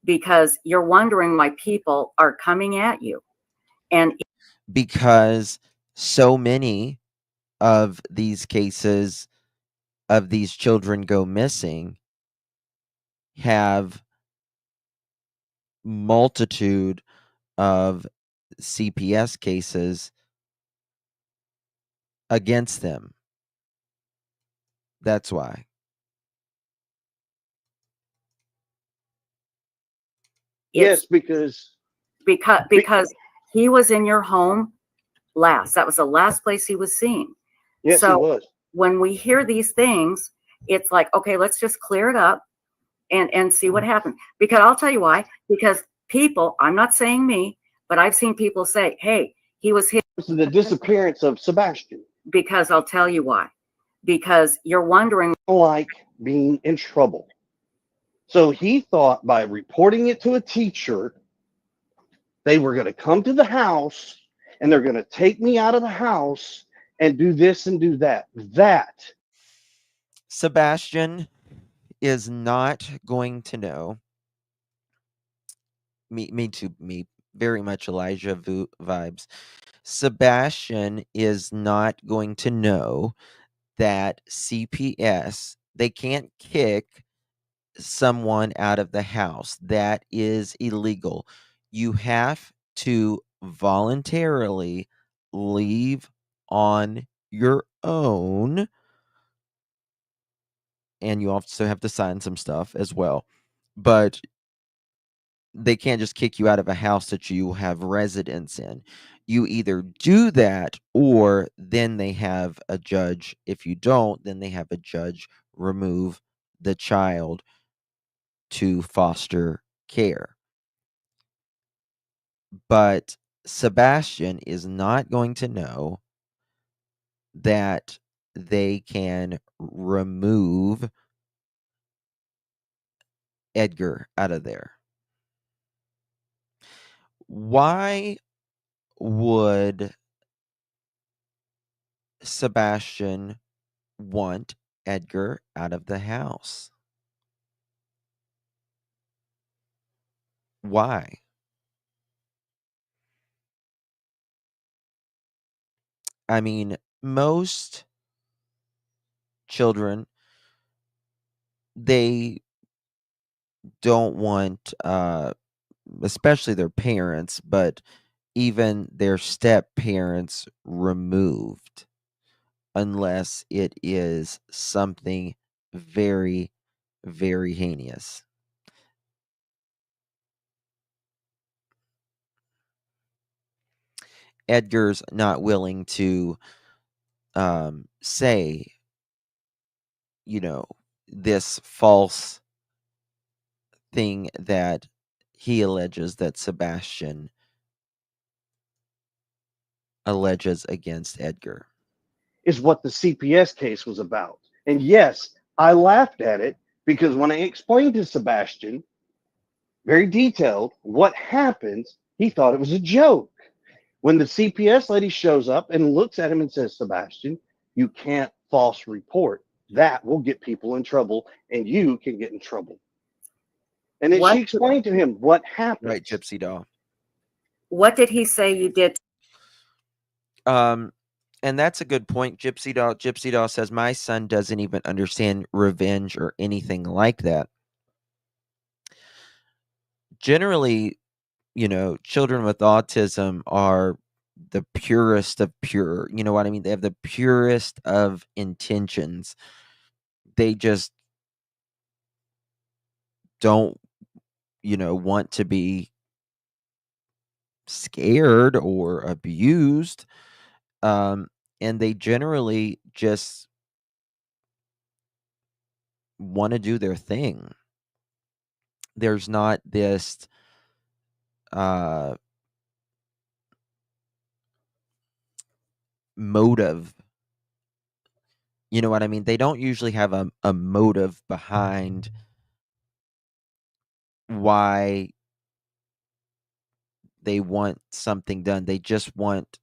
Because you're wondering why people are coming at you. And Because so many of these cases of these children go missing have multitude of CPS cases against them. That's why. Yes, It's because because he was in your home last. That was the last place he was seen. yes, he So was. when we hear these things, it's like, okay, let's just clear it up and see what happens. Because I'll tell you why. Because people, I'm not saying me, but I've seen people say, hey, he was hit. This is the disappearance of Sebastian. Because I'll tell you why. Because you're wondering, Like being in trouble. So he thought by reporting it to a teacher, they were going to come to the house and they're going to take me out of the house and do this and do that. That Sebastian is not going to know. Me too. Me very much Elijah vibes. Sebastian is not going to know that CPS, they can't kick someone out of the house. That is illegal. You have to voluntarily leave on your own, and you also have to sign some stuff as well. But they can't just kick you out of a house that you have residence in. You either do that, or then they have a judge. If you don't, then they have a judge remove the child to foster care. But Sebastian is not going to know that they can remove Edgar out of there. Why would Sebastian want Edgar out of the house? Why? I mean, most children, they don't want, especially their parents, but even their step parents removed, unless it is something very, very heinous. Edgar's not willing to say, this false thing that he alleges that Sebastian alleges against Edgar. is what the CPS case was about. And yes, I laughed at it because when I explained to Sebastian, very detailed, what happens, he thought it was a joke. When the CPS lady shows up and looks at him and says, Sebastian, you can't false report. That will get people in trouble and you can get in trouble. And then what she explained to him what happens. Right, Gypsy Doll. what did he say you did? And that's a good point. Gypsy Doll. Gypsy Doll says, my son doesn't even understand revenge or anything like that. Generally, children with autism are the purest of pure. You know what I mean? They have the purest of intentions. They just don't, want to be scared or abused. And they generally just want to do their thing. There's not this motive. You know what I mean? They don't usually have a motive behind why they want something done. They just want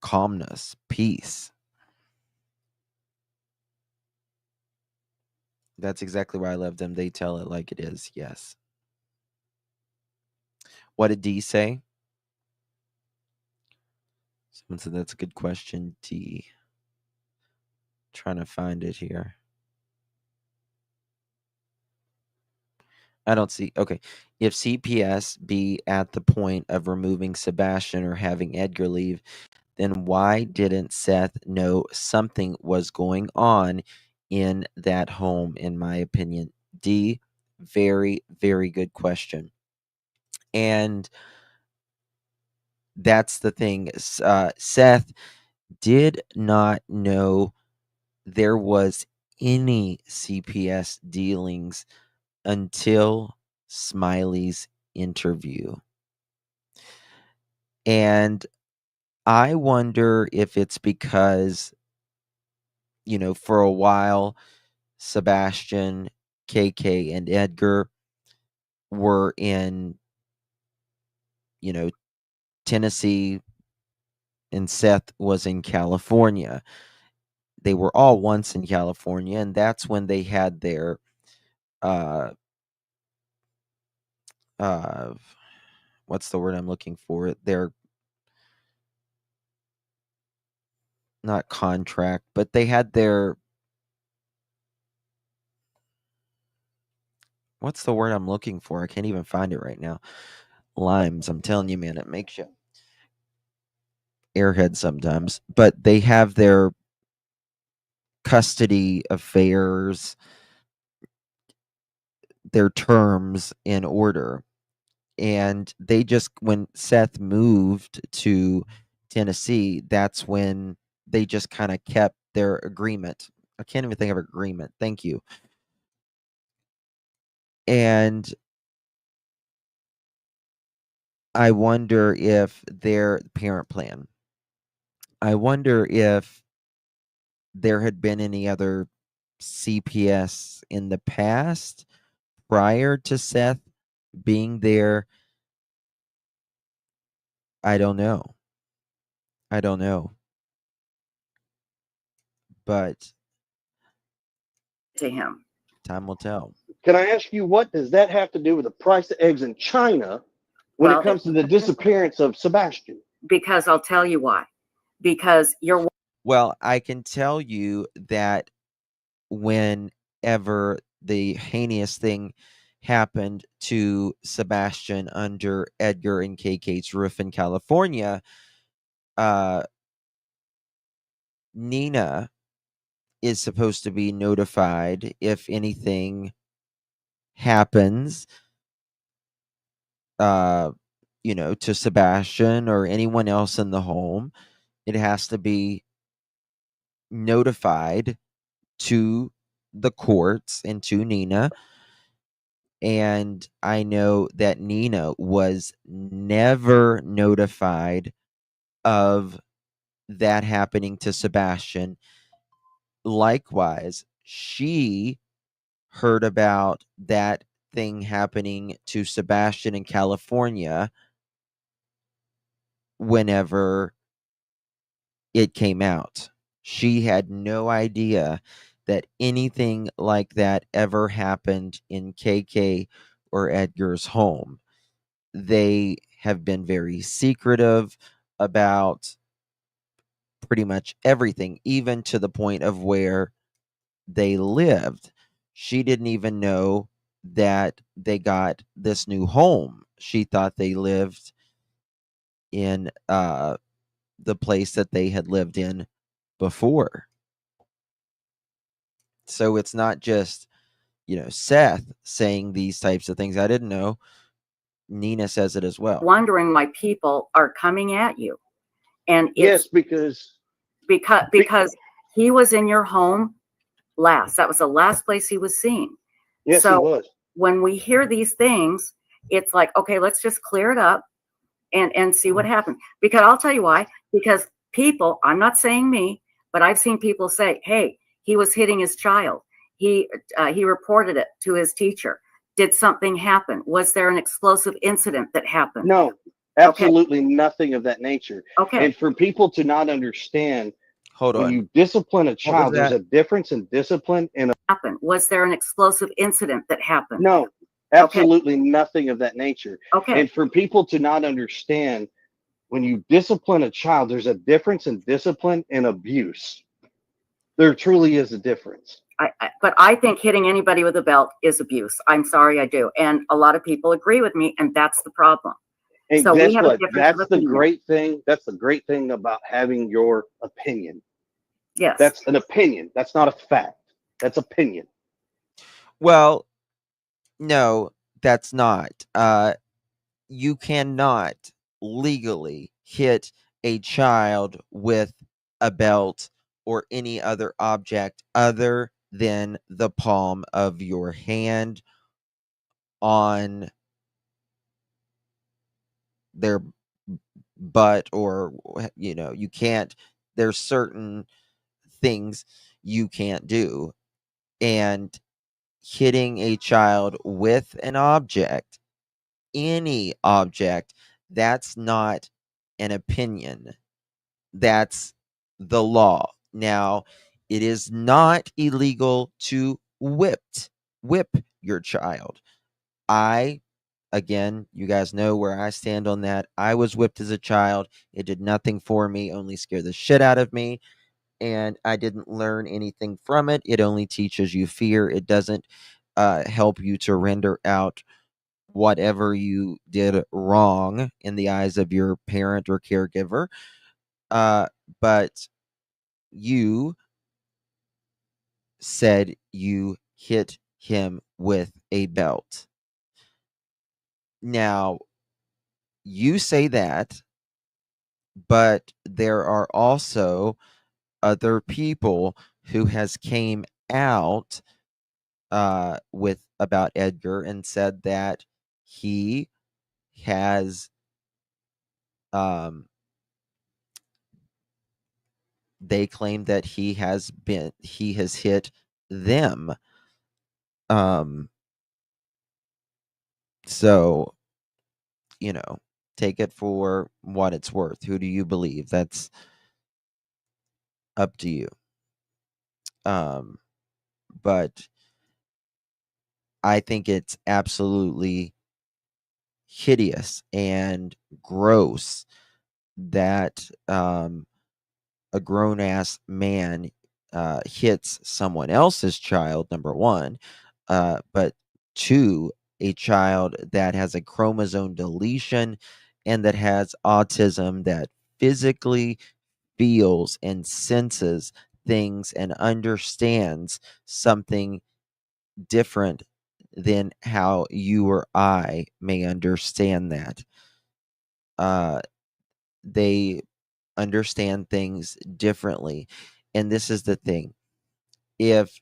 calmness, peace. That's exactly why I love them. They tell it like it is. Yes. What did D say? Someone said that's a good question. D. Trying to find it here. I don't see. Okay. If CPS be at the point of removing Sebastian or having Edgar leave, then why didn't Seth know something was going on in that home, in my opinion? D, very, very good question. And that's the thing. Seth did not know there was any CPS dealings until Smiley's interview. And I wonder if it's because, for a while, Sebastian, KK, and Edgar were in, Tennessee, and Seth was in California. They were all once in California, and that's when they had their uh uh what's the word I'm looking for? Their, not contract, but they had their, what's the word I'm looking for? I can't even find it right now. Limes, I'm telling you, man, it makes you airhead sometimes. But they have their custody affairs, their terms in order. And they just, when Seth moved to Tennessee, that's when they just kind of kept their agreement. I can't even think of agreement. Thank you. And I wonder if their parent plan, I wonder if there had been any other CPS in the past prior to Seth being there. I don't know. I don't know. But To him. time will tell. Can I ask you, what does that have to do with the price of eggs in China when Well, it comes to the disappearance of Sebastian? because I'll tell you why. Because you're Well, I can tell you that whenever the heinous thing happened to Sebastian under Edgar and KK's roof in California, uh, Nina is supposed to be notified if anything happens, uh, to Sebastian or anyone else in the home. It has to be notified to the courts and to Nina. And I know that Nina was never notified of that happening to Sebastian. Likewise, she heard about that thing happening to Sebastian in California whenever it came out. She had no idea that anything like that ever happened in KK or Edgar's home. They have been very secretive about pretty much everything, even to the point of where they lived. She didn't even know that they got this new home. She thought they lived in the place that they had lived in before. So it's not just, Seth saying these types of things. I didn't know. Nina says it as well. wondering why people are coming at you. And Yes, it's because he was in your home last. That was the last place he was seen. yes, he So was. when we hear these things, it's like, okay, let's just clear it up and see what happens. Because I'll tell you why. Because people, I'm not saying me, but I've seen people say, hey, he was hitting his child. He reported it to his teacher. Did something happen? Was there an explosive incident that happened? No, absolutely nothing of that nature. Okay. And for people to not understand, Hold when on. you discipline a was child, there's that? a difference in discipline and Happened? Was there an explosive incident that happened? no, absolutely nothing of that nature. Okay. And for people to not understand, when you discipline a child, there's a difference in discipline and abuse. There truly is a difference. But I think hitting anybody with a belt is abuse. I'm sorry, I do. And a lot of people agree with me, and that's the problem. And So we guess have a what? difference of That's the opinion. great thing. That's the great thing about having your opinion. Yes. That's an opinion. That's not a fact. That's opinion. Well, no, that's not. You cannot legally hit a child with a belt or any other object other than the palm of your hand on their butt, or you can't. There's certain things you can't do, and hitting a child with an object, any object, that's not an opinion. That's the law. Now, it is not illegal to whip your child. Again, you guys know where I stand on that. I was whipped as a child. It did nothing for me, only scared the shit out of me. And I didn't learn anything from it. It only teaches you fear. It doesn't help you to render out whatever you did wrong in the eyes of your parent or caregiver. But you said you hit him with a belt. Now, you say that, but there are also other people who has came out with about Edgar and said that he has they claim that he has hit them. So, take it for what it's worth. Who do you believe? That's up to you. But I think it's absolutely hideous and gross that a grown ass man hits someone else's child, number one, but two, a child that has a chromosome deletion and that has autism, that physically feels and senses things and understands something different than how you or I may understand that. They understand things differently. And this is the thing. If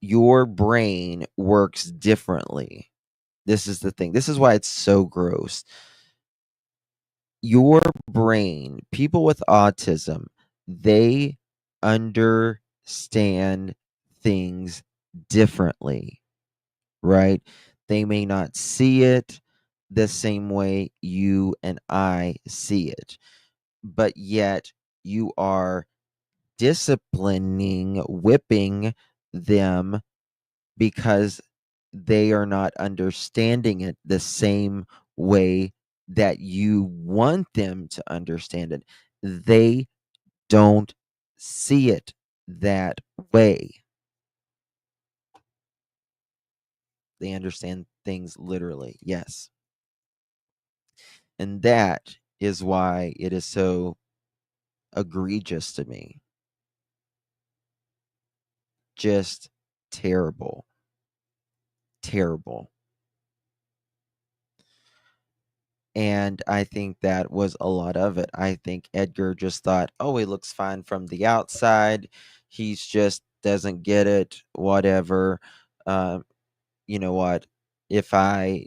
your brain works differently, this is the thing. This is why it's so gross. Your brain, people with autism, they understand things differently, right? They may not see it the same way you and I see it, but yet you are disciplining, whipping them because they are not understanding it the same way that you want them to understand it. They don't see it that way. They understand things literally, yes. And that is why it is so egregious to me. Just terrible. Terrible. And I think that was a lot of it. I think Edgar just thought, oh, he looks fine from the outside. He's just doesn't get it, whatever. You know what? If I,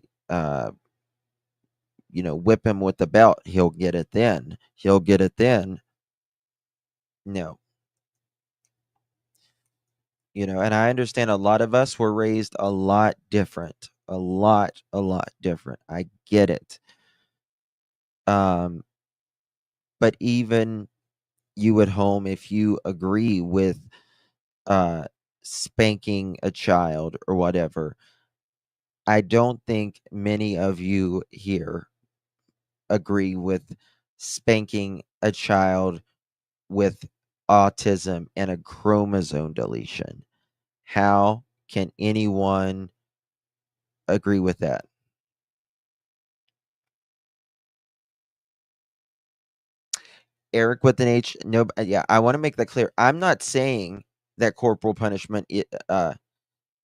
whip him with the belt, he'll get it then. He'll get it then. No. And I understand a lot of us were raised a lot different. A lot different. I get it. But even you at home, if you agree with spanking a child or whatever, I don't think many of you here agree with spanking a child with autism and a chromosome deletion. How can anyone agree with that? Eric with an H. No, yeah, I want to make that clear. I'm not saying that corporal punishment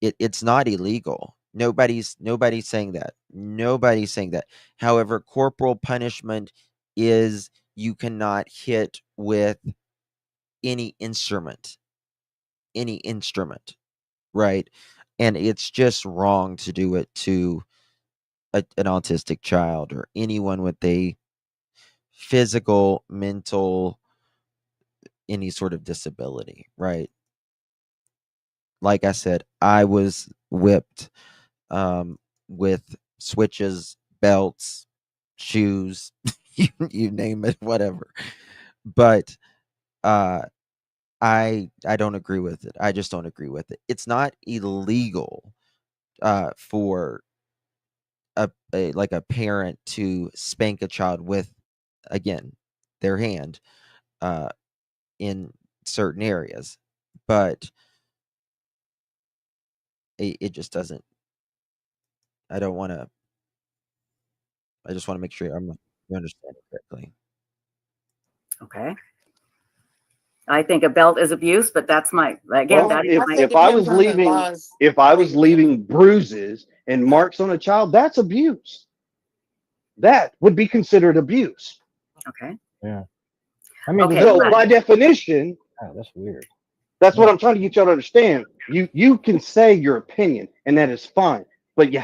it's not illegal. Nobody's saying that. Nobody's saying that. However, corporal punishment is you cannot hit with any instrument. Any instrument, right? And it's just wrong to do it to an autistic child or anyone with a physical, mental, any sort of disability, right? Like I said, I was whipped with switches, belts, shoes, you name it, whatever. But I don't agree with it. I just don't agree with it. It's not illegal for like a parent to spank a child with, again, their hand in certain areas, but it just doesn't. I don't want to. I just want to make sure you understand it correctly. Okay. I think a belt is abuse, but that's my again. Well, That's if, my, if I was leaving, if I was leaving bruises and marks on a child, that's abuse. That would be considered abuse. okay. Yeah. I mean, Okay, does So but- by definition, oh, that's weird. that's what I'm trying to get y'all to understand. You can say your opinion, and that is fine, but you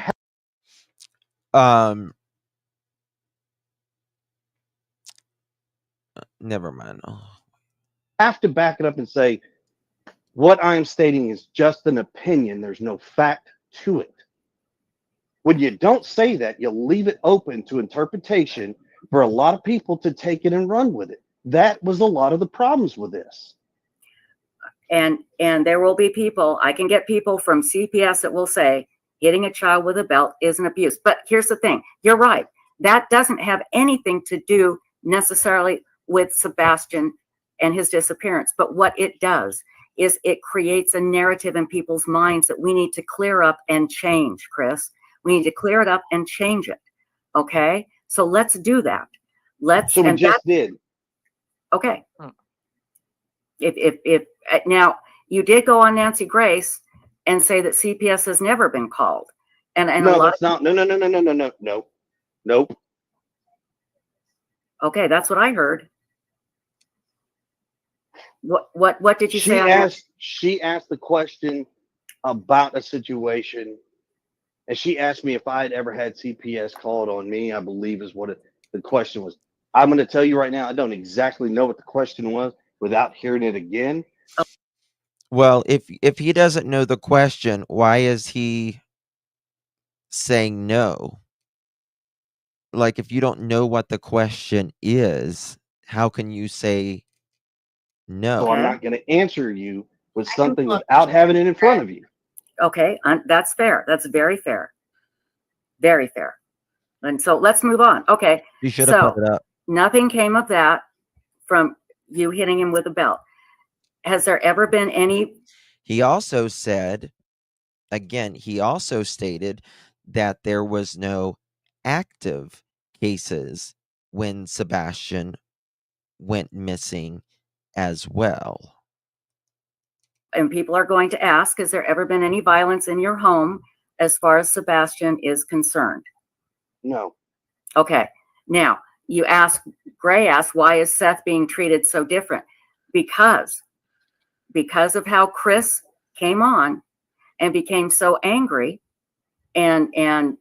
Never mind. have to back it up and say what I'm stating is just an opinion. There's no fact to it. When you don't say that, you leave it open to interpretation for a lot of people to take it and run with it. That was a lot of the problems with this. and there will be people, I can get people from CPS that will say hitting a child with a belt is an abuse. But here's the thing, you're right. That doesn't have anything to do necessarily with Sebastian and his disappearance. But what it does is it creates a narrative in people's minds that we need to clear up and change, Chris. We need to clear it up and change it. Okay? So let's do that. So we just did. Okay. If now you did go on Nancy Grace and say that CPS has never been called, and No, a lot that's not. No. Nope. Okay, that's what I heard. What did you say? She asked the question about a situation, and she asked me if I had ever had CPS called on me. I believe is what the question was. I'm going to tell you right now, I don't exactly know what the question was without hearing it again. Well, if he doesn't know the question, why is he saying no? Like, if you don't know what the question is, how can you say no? So I'm not going to answer you with something without having it in front of you. Okay, that's fair. That's very fair. Very fair. And so let's move on. Okay. You should have put it up. Nothing came of that from you hitting him with a belt. Has there ever been any? He also said, again, he also stated that there was no active cases when Sebastian went missing as well. And people are going to ask, has there ever been any violence in your home as far as Sebastian is concerned? No. Okay. Now, Gray asked, why is Seth being treated so different? Because of how Chris came on and became so angry and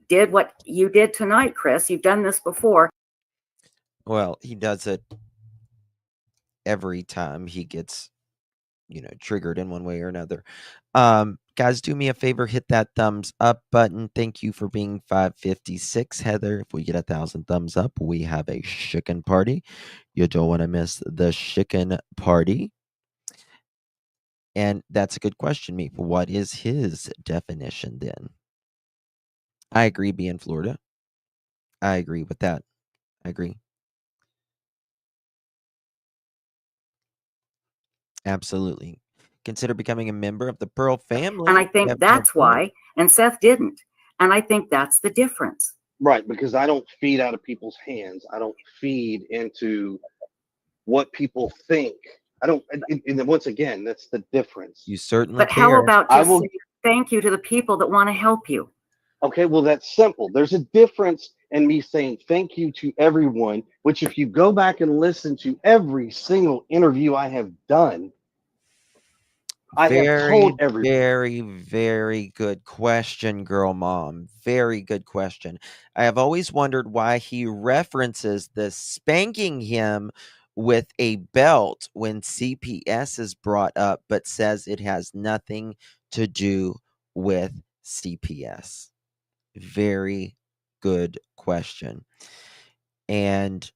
did what you did tonight, Chris. You've done this before. Well, he does it every time he gets, triggered in one way or another. Guys, do me a favor, hit that thumbs up button. Thank you for being 556, Heather. If we get 1,000 thumbs up, we have a chicken party. You don't want to miss the chicken party. And that's a good question, Meep. What is his definition then? I agree, be in Florida. I agree with that. I agree. Absolutely. Consider becoming a member of the Pearl family. And I We think have no that's point. why, and Seth didn't. And I think that's the difference. Right, because I don't feed out of people's hands. I don't feed into what people think. I don't. And then once again, that's the difference. You certainly But how care. about I just will. saying thank you to the people that want to help you? Okay, well, that's simple. There's a difference in me saying thank you to everyone, which, if you go back and listen to every single interview I have done, I have Very, told everyone. very, very good question, girl mom. Very good question. I have always wondered why he references the spanking him with a belt when CPS is brought up, but says it has nothing to do with CPS. Very good question. And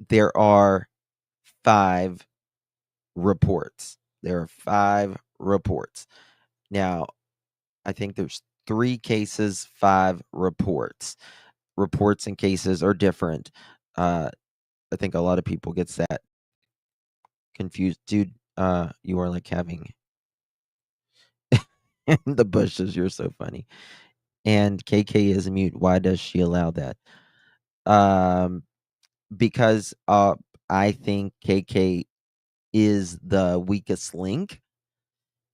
there are 5 reports. There are 5 reports. Now, I think there's 3 cases, 5 reports. Reports and cases are different. I think a lot of people gets that confused. Dude, you are like having in the bushes. You're so funny. And KK is mute. Why does she allow that? Because I think KK is the weakest link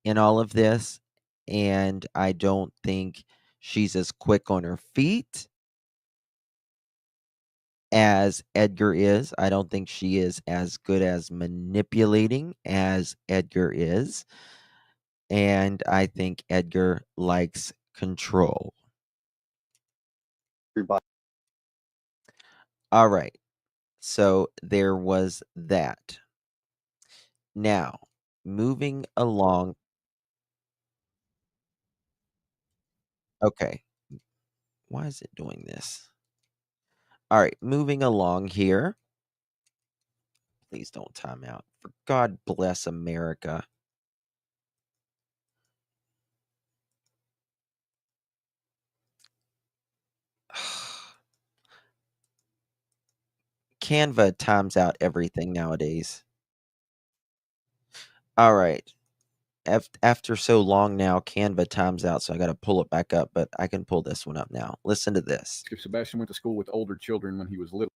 in all of this, and I don't think she's as quick on her feet as Edgar is. I don't think she is as good as manipulating as Edgar is. And I think Edgar likes control. Everybody. All right. So there was that. Now, moving along. Okay. Why is it doing this? All right. Moving along here. Please don't time out. For God bless America. Canva times out everything nowadays. All right. After so long now, Canva times out, so I got to pull it back up, but I can pull this one up now. Listen to this. If Sebastian went to school with older children when he was little.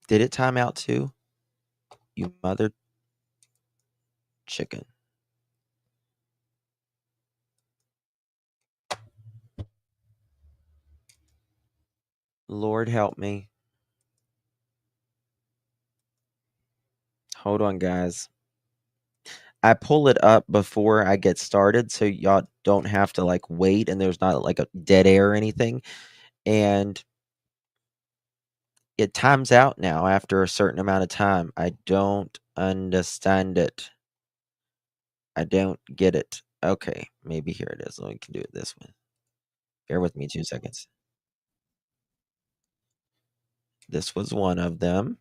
Did it time out too? You mother chicken. Lord help me. Hold on, guys. I pull it up before I get started so y'all don't have to like wait and there's not like a dead air or anything. And it times out now after a certain amount of time. I don't understand it. I don't get it. Okay, maybe here it is. We can do it this way. Bear with me 2 seconds. This was one of them.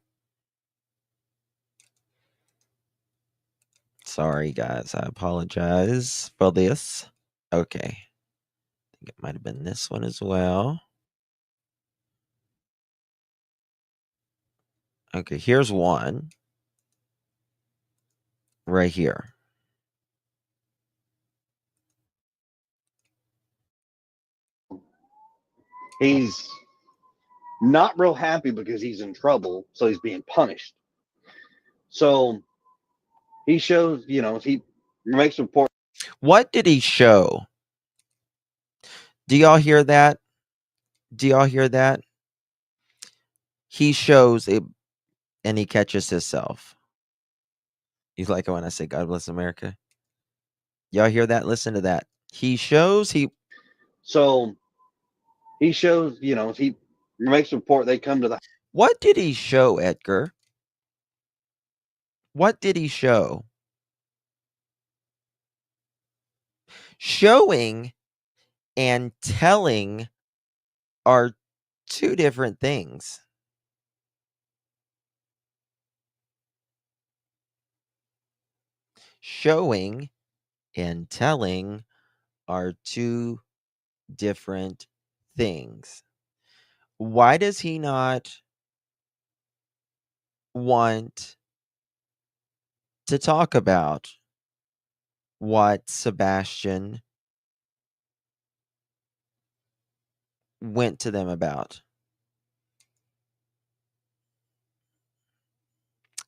Sorry, guys. I apologize for this. Okay. I think it might have been this one as well. Okay, here's one. Right here. He's not real happy because he's in trouble, so he's being punished. So he shows, he makes a report. What did he show? Do y'all hear that? Do y'all hear that? He shows it and he catches himself. You like it when I say God bless America? Y'all hear that? Listen to that. He shows he So he shows, he makes a report. They come to the. What did he show, Edgar? What did he show? Showing and telling are 2 different things. Showing and telling are 2 different things. Why does he not want to talk about what Sebastian went to them about.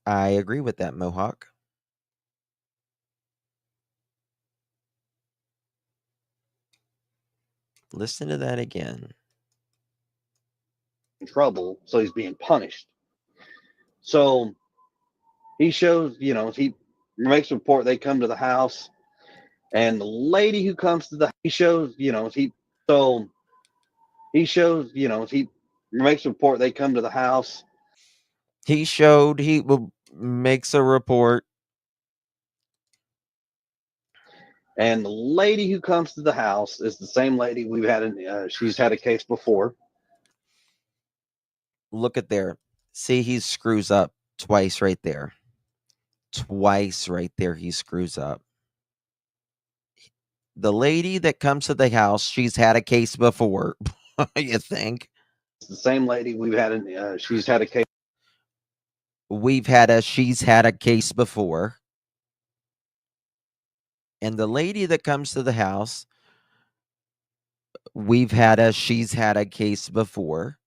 I agree with that, Mohawk. Listen to that again. In trouble, so he's being punished. So he shows, he makes a report. They come to the house, and the lady who comes to he shows, he makes a report. They come to the house. He makes a report. And the lady who comes to the house is the same lady we've had. She's had a case before. Look at there. See, he screws up twice right there. Twice right there, he screws up. The lady that comes to the house, she's had a case before. You think? It's the same lady we've had. She's had a case. She's had a case before. And the lady that comes to the house, she's had a case before.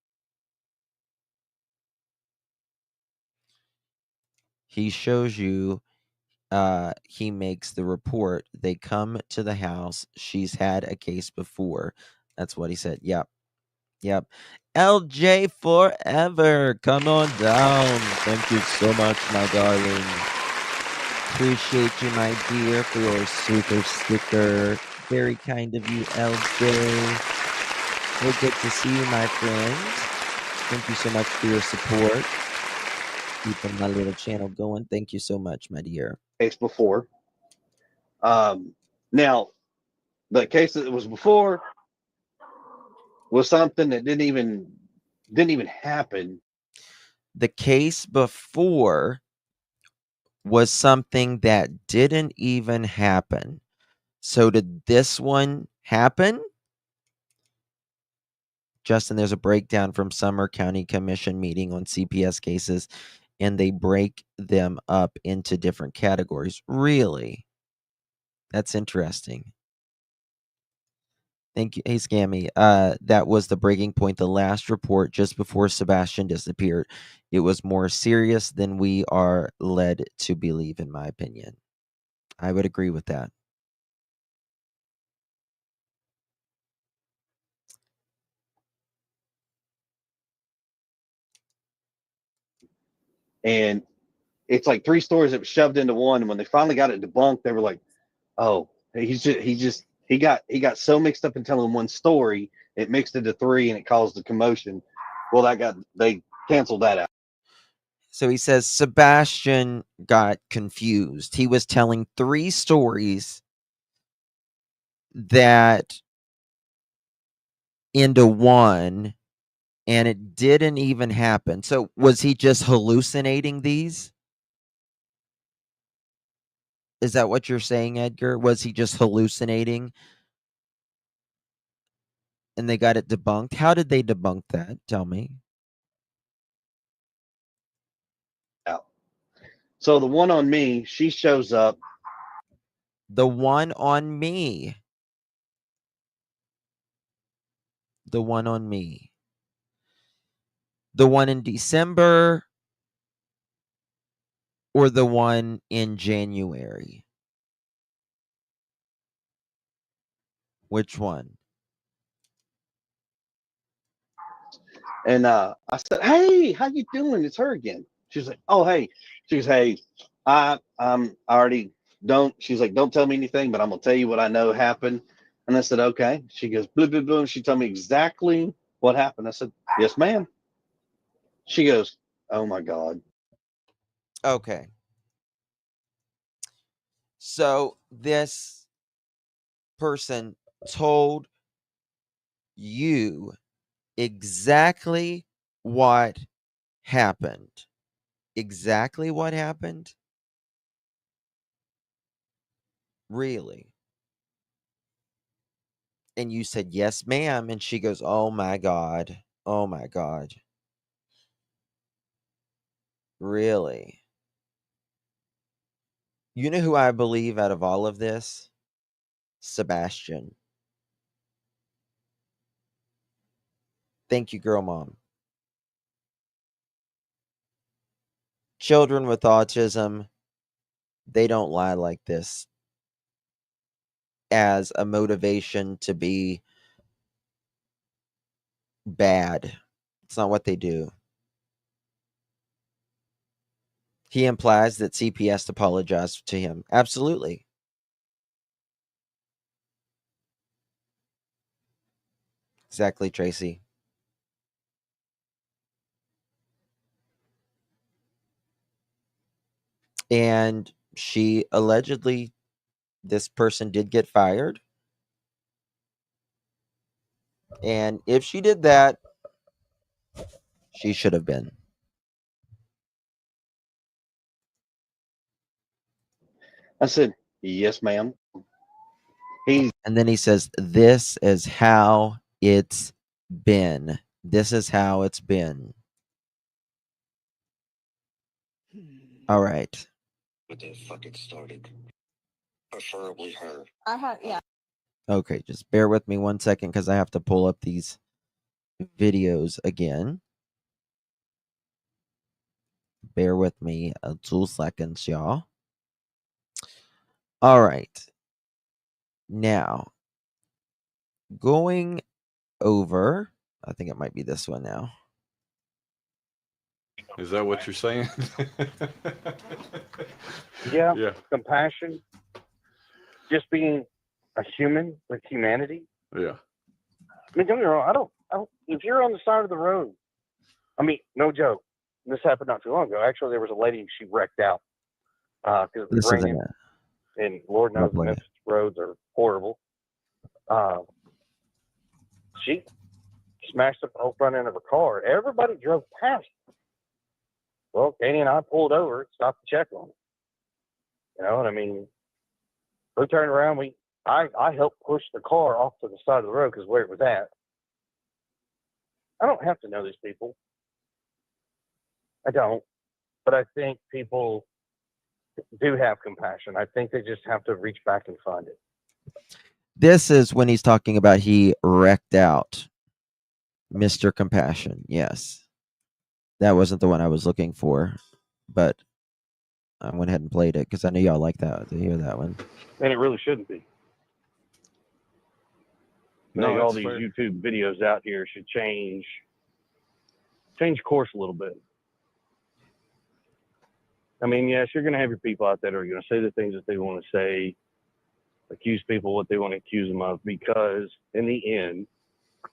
He shows you, he makes the report. They come to the house. She's had a case before. That's what he said. Yep. Yep. LJ forever. Come on down. Thank you so much, my darling. Appreciate you, my dear, for your super sticker. Very kind of you, LJ. We'll good to see you, my friend. Thank you so much for your support. Keeping my little channel going. Thank you so much, my dear. Case before. Now, the case that was before was something that didn't even happen. The case before was something that didn't even happen. So did this one happen? Justin, there's a breakdown from Summer County Commission meeting on CPS cases, and they break them up into different categories. Really? That's interesting. Thank you. Hey, Scammy. That was the breaking point, the last report just before Sebastian disappeared. It was more serious than we are led to believe, in my opinion. I would agree with that. And it's like three stories that were shoved into one. And when they finally got it debunked, they were like, "Oh, he got so mixed up in telling one story, it mixed into three, and it caused a commotion." Well, they canceled that out. So he says Sebastian got confused. He was telling three stories that into one, and it didn't even happen. So was he just hallucinating these? Is that what you're saying, Edgar? Was he just hallucinating? And they got it debunked? How did they debunk that? Tell me. So the one on me, she shows up. The one on me. The one on me. The one in December or the one in January? Which one? And I said, "Hey, how you doing?" It's her again. She's like, "Oh, hey." She goes, "Hey, I already don't." She's like, "Don't tell me anything, but I'm gonna tell you what I know happened." And I said, "Okay." She goes, "Blue, blue, blue." She told me exactly what happened. I said, "Yes, ma'am." She goes, "Oh my God." Okay. So this person told you exactly what happened. Exactly what happened? Really? And you said, "Yes, ma'am." And she goes, "Oh my God. Oh my God." Really? You know who I believe out of all of this? Sebastian. Thank you, girl mom. Children with autism, they don't lie like this as a motivation to be bad. It's not what they do. He implies that CPS apologized to him. Absolutely. Exactly, Tracy. And she allegedly, this person did get fired. And if she did that, she should have been. I said, yes, ma'am. He's And then he says, this is how it's been. This is how it's been. All right. What the fuck it started. Preferably her. Okay, just bear with me 1 second because I have to pull up these videos again. Bear with me 2 seconds, y'all. All right. Now, going over, I think it might be this one now. Is that what you're saying? Yeah, Yeah. compassion, just being a human with humanity. Yeah. I mean, don't get me wrong. I don't. If you're on the side of the road, I mean, no joke. This happened not too long ago. Actually, there was a lady, she wrecked out because it was This isn't raining, it. and Lord knows the Lovely. Memphis roads are horrible. She smashed up the whole front end of her car. Everybody drove past. Well, Katie and I pulled over, stopped to check on her. You know, and I mean, we turned around. I helped push the car off to the side of the road because where it was at. I don't have to know these people. I don't. But I think people do have compassion. I think they just have to reach back and find it. This is when he's talking about he wrecked out Mr. Compassion. Yes. That wasn't the one I was looking for, but I went ahead and played it because I knew y'all like that to hear that one. And it really shouldn't be. I No, think all that's these fair. YouTube videos out here should change course a little bit. I mean, yes, you're going to have your people out there that are going to say the things that they want to say, accuse people what they want to accuse them of, because in the end,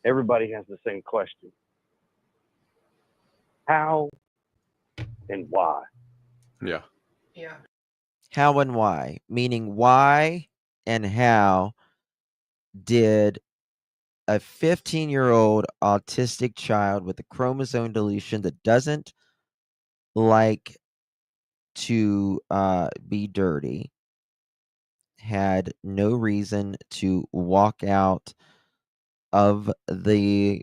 everybody has the same question. How and why? Yeah. How and why? Meaning, why and how did a 15-year-old autistic child with a chromosome deletion that doesn't like to be dirty had no reason to walk out of the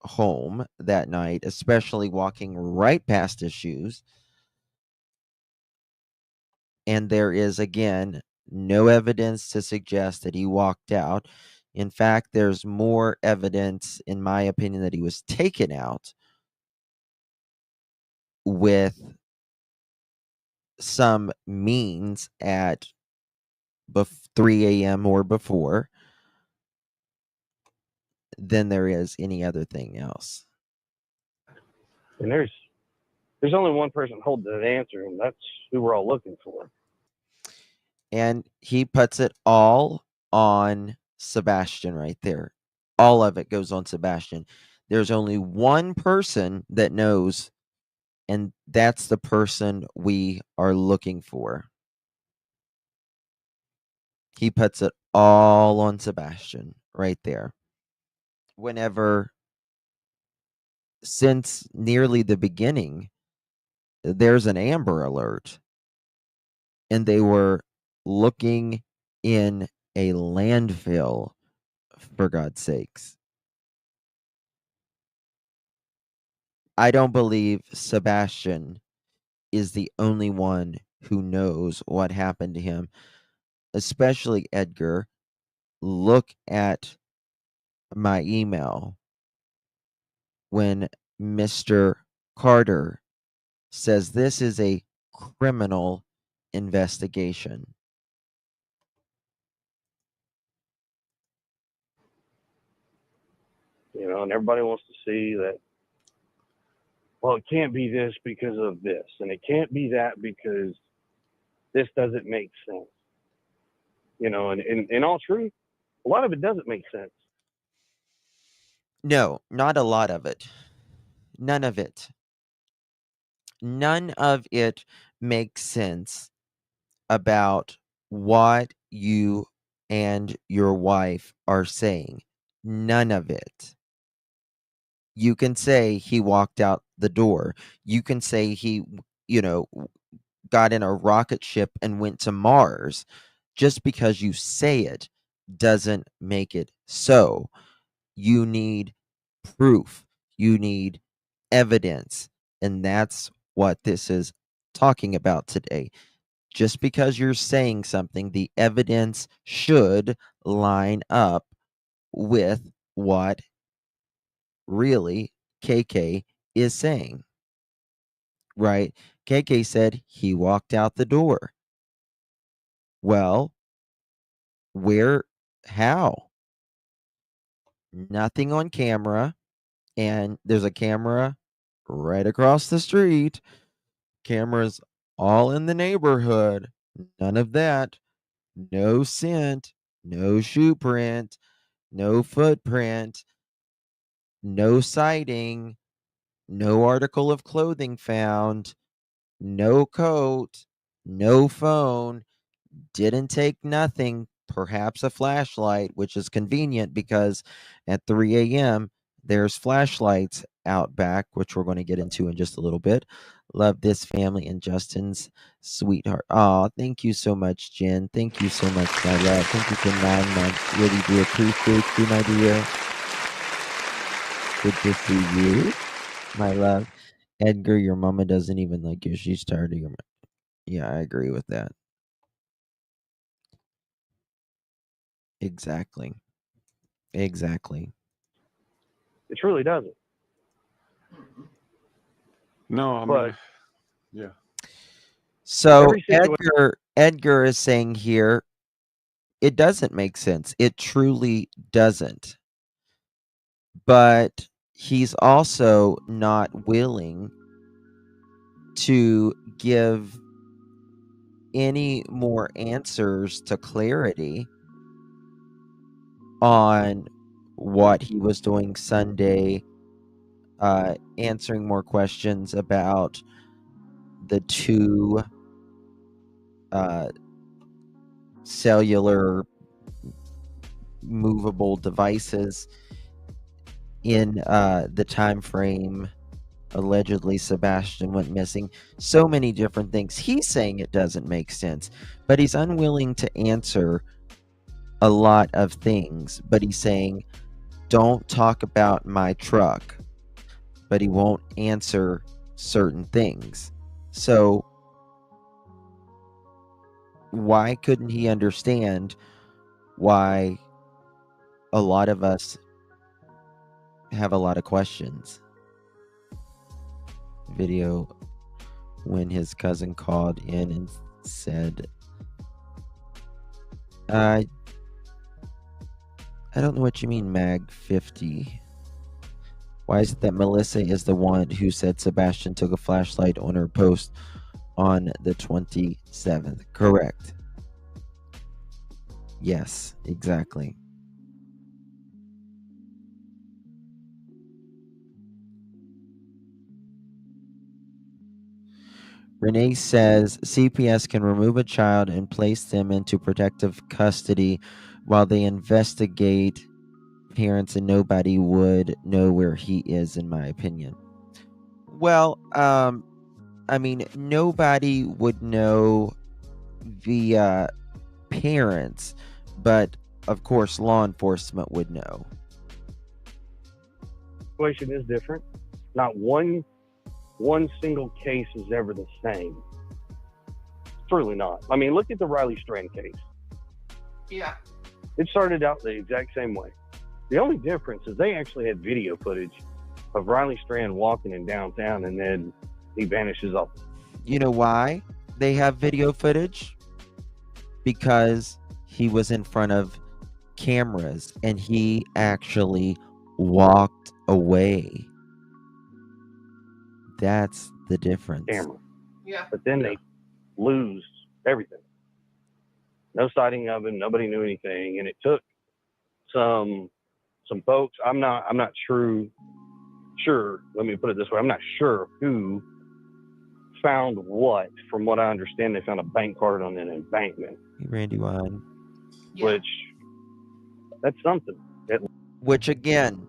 home that night, especially walking right past his shoes? And there is, again, no evidence to suggest that he walked out. In fact, there's more evidence, in my opinion, that he was taken out with some means at 3 a.m. or before than there is any other thing else. And there's only one person holding that answer, and that's who we're all looking for. And he puts it all on Sebastian right there. All of it goes on Sebastian. There's only one person that knows, and that's the person we are looking for. He puts it all on Sebastian right there. Whenever, since nearly the beginning, there's an Amber Alert, and they were looking in a landfill, for God's sakes. I don't believe Sebastian is the only one who knows what happened to him, especially Edgar. Look at my email when Mr. Carter says this is a criminal investigation. You know, and everybody wants to see that, well, it can't be this because of this, and it can't be that because this doesn't make sense. You know, and in all truth, a lot of it doesn't make sense. No, not a lot of it. None of it. None of it makes sense about what you and your wife are saying. None of it. You can say he walked out the door. You can say he, got in a rocket ship and went to Mars. Just because you say it doesn't make it so. You need proof. You need evidence. And that's what this is talking about today. Just because you're saying something, the evidence should line up with what really KK is saying. Right? KK said he walked out the door. Well, where, how? Nothing on camera. And there's a camera right across the street. Cameras all in the neighborhood. None of that. No scent, no shoe print, no footprint, no sighting, no article of clothing found, no coat, no phone, didn't take nothing, perhaps a flashlight, which is convenient because at 3 a.m. there's flashlights out back, which we're going to get into in just a little bit. Love this family and Justin's sweetheart. Oh, thank you so much, Jen. Thank you so much, my love. Thank you for 9 months. Really do appreciate you, my dear. Good to see you, my love. Edgar, your mama doesn't even like you. She's tired of your. Yeah, I agree with that. Exactly. Exactly. It truly doesn't. No, I But mean, yeah. So every situation, Edgar is saying here, it doesn't make sense. It truly doesn't. But he's also not willing to give any more answers to clarity on what he was doing Sunday, answering more questions about the two cellular movable devices in the time frame allegedly Sebastian went missing. So many different things. He's saying it doesn't make sense, but he's unwilling to answer a lot of things. But he's saying, don't talk about my truck, but he won't answer certain things. So why couldn't he understand why a lot of us have a lot of questions? Video when his cousin called in and said, I don't know what you mean, Mag 50. Why is it that Melissa is the one who said Sebastian took a flashlight on her post on the 27th? Correct. Yes, exactly. Renee says CPS can remove a child and place them into protective custody while they investigate parents, and nobody would know where he is, in my opinion. Well, I mean, nobody would know via parents, but of course, law enforcement would know. is different. Not one one single case is ever the same. It's truly not. I mean, look at the Riley Strand case. Yeah. It started out the exact same way. The only difference is they actually had video footage of Riley Strand walking in downtown, and then he vanishes off. You know why they have video footage? Because he was in front of cameras and he actually walked away. That's the difference. Camera. Yeah. But then they lose everything. No sighting of him. Nobody knew anything, and it took some folks. I'm not sure. Let me put it this way: I'm not sure who found what. From what I understand, they found a bank card on an embankment. Hey, Randy Wine. Yeah. Which that's something. Which again,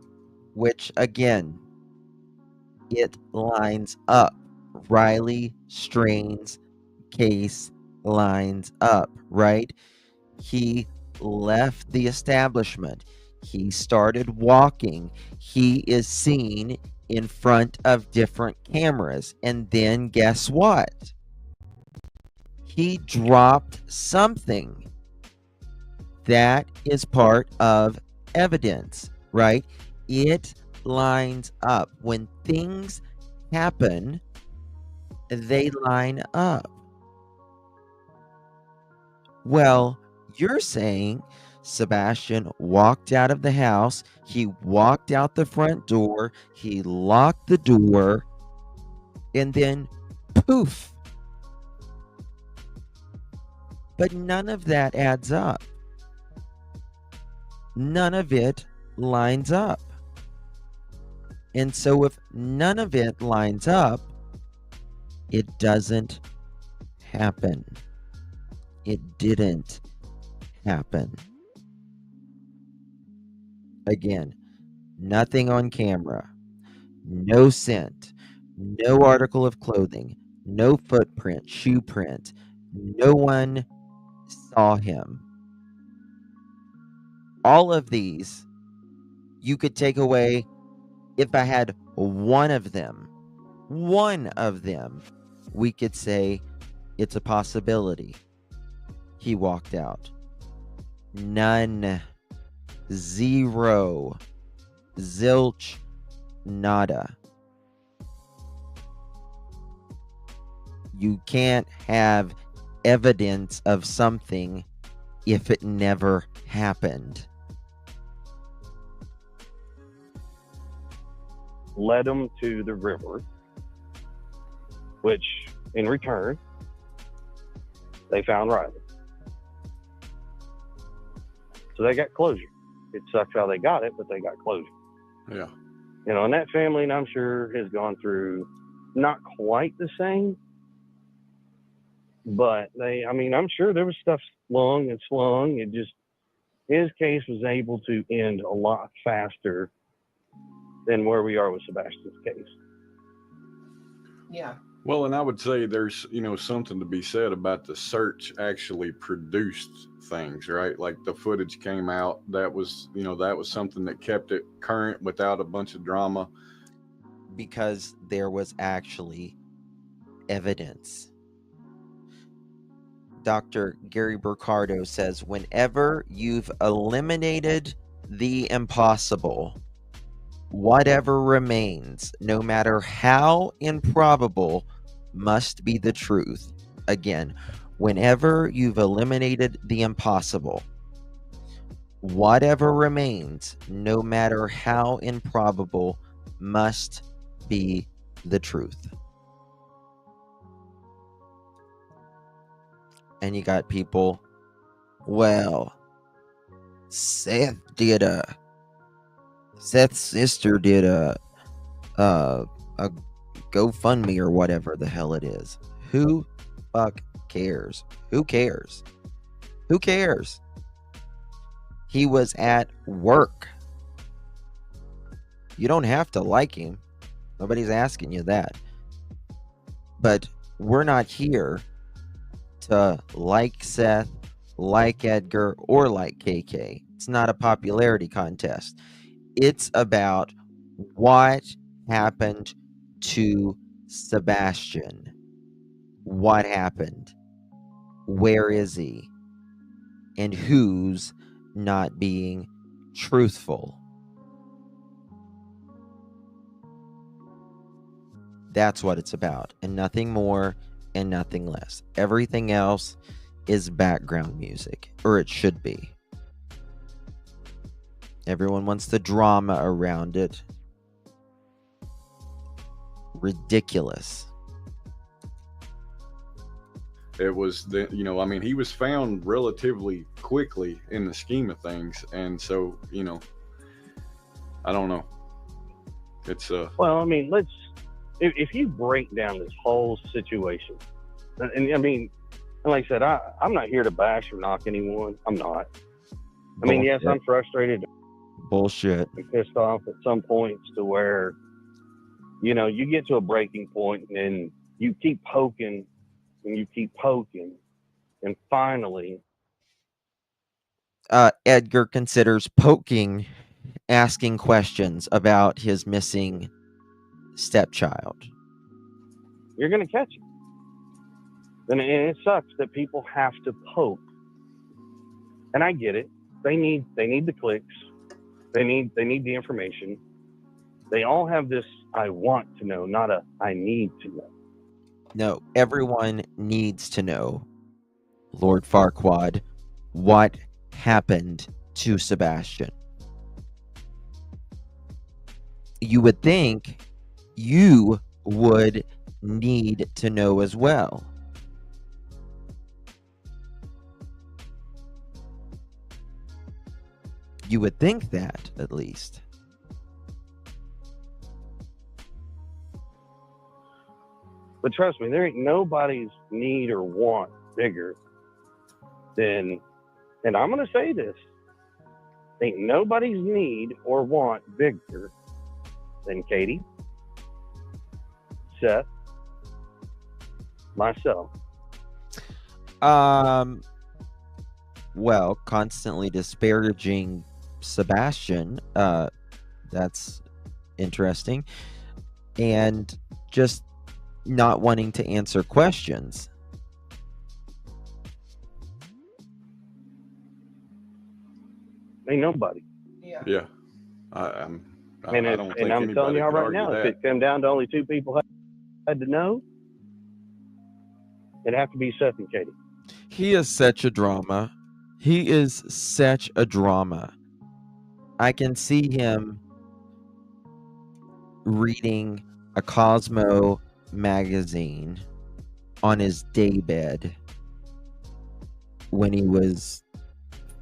it lines up. Riley Strain's case lines up, right? He left the establishment. He started walking. He is seen in front of different cameras. And then guess what? He dropped something. That is part of evidence, right? It lines up. When things happen, they line up. Well, you're saying Sebastian walked out of the house, he walked out the front door, he locked the door, and then poof. But none of that adds up. None of it lines up. And so if none of it lines up, it doesn't happen. It didn't happen. Again, nothing on camera, no scent, no article of clothing, no footprint, shoe print. No one saw him. All of these you could take away if I had one of them, we could say it's a possibility. He walked out. None. Zero. Zilch. Nada. You can't have evidence of something if it never happened. Led them to the river, which in return, they found Riley. So they got closure. It sucks how they got it, but they got closure. Yeah. You know, and that family, and I'm sure, has gone through not quite the same, but I'm sure there was stuff slung and slung. It just, his case was able to end a lot faster than where we are with Sebastian's case. Yeah. Well, and I would say there's, something to be said about the search actually produced things, right? Like the footage came out. That was something that kept it current without a bunch of drama. Because there was actually evidence. Dr. Gary Burcardo says, whenever you've eliminated the impossible, whatever remains, no matter how improbable, must be the truth. Again, whenever you've eliminated the impossible, whatever remains, no matter how improbable, must be the truth. And you got people, well, Seth's sister did a GoFundMe or whatever the hell it is. Who fuck cares? Who cares? Who cares? He was at work. You don't have to like him. Nobody's asking you that. But we're not here to like Seth, like Edgar, or like KK. It's not a popularity contest. It's about what happened to Sebastian. What happened? Where is he? And who's not being truthful? That's what it's about, and nothing more and nothing less. Everything else is background music, or it should be. Everyone wants the drama around it. Ridiculous. It was the, I mean, he was found relatively quickly in the scheme of things, and so I don't know. It's Well, I mean, if you break down this whole situation, and I mean, and like I said, I'm not here to bash or knock anyone. I'm not. I mean, yes, I'm frustrated Bullshit. and pissed off at some points to where, you get to a breaking point and you keep poking and you keep poking, and finally, Edgar considers poking, asking questions about his missing stepchild. you're going to catch it. And it sucks that people have to poke. And I get it. They need the clicks. They need the information. They all have this I want to know, not a I need to know. No, everyone needs to know, Lord Farquaad, what happened to Sebastian. You would think you would need to know as well. You would think that, at least. But trust me, there ain't nobody's need or want bigger than, and I'm going to say this, ain't nobody's need or want bigger than Katie, Seth, myself. Well, constantly disparaging Sebastian, that's interesting. And just not wanting to answer questions. Ain't nobody. yeah. I don't think And I'm anybody telling y'all could right argue now, that. if it came down to only two people had to know, it'd have to be Seth and Katie. He is such a drama. He is such a drama. I can see him reading a Cosmo magazine on his daybed when he was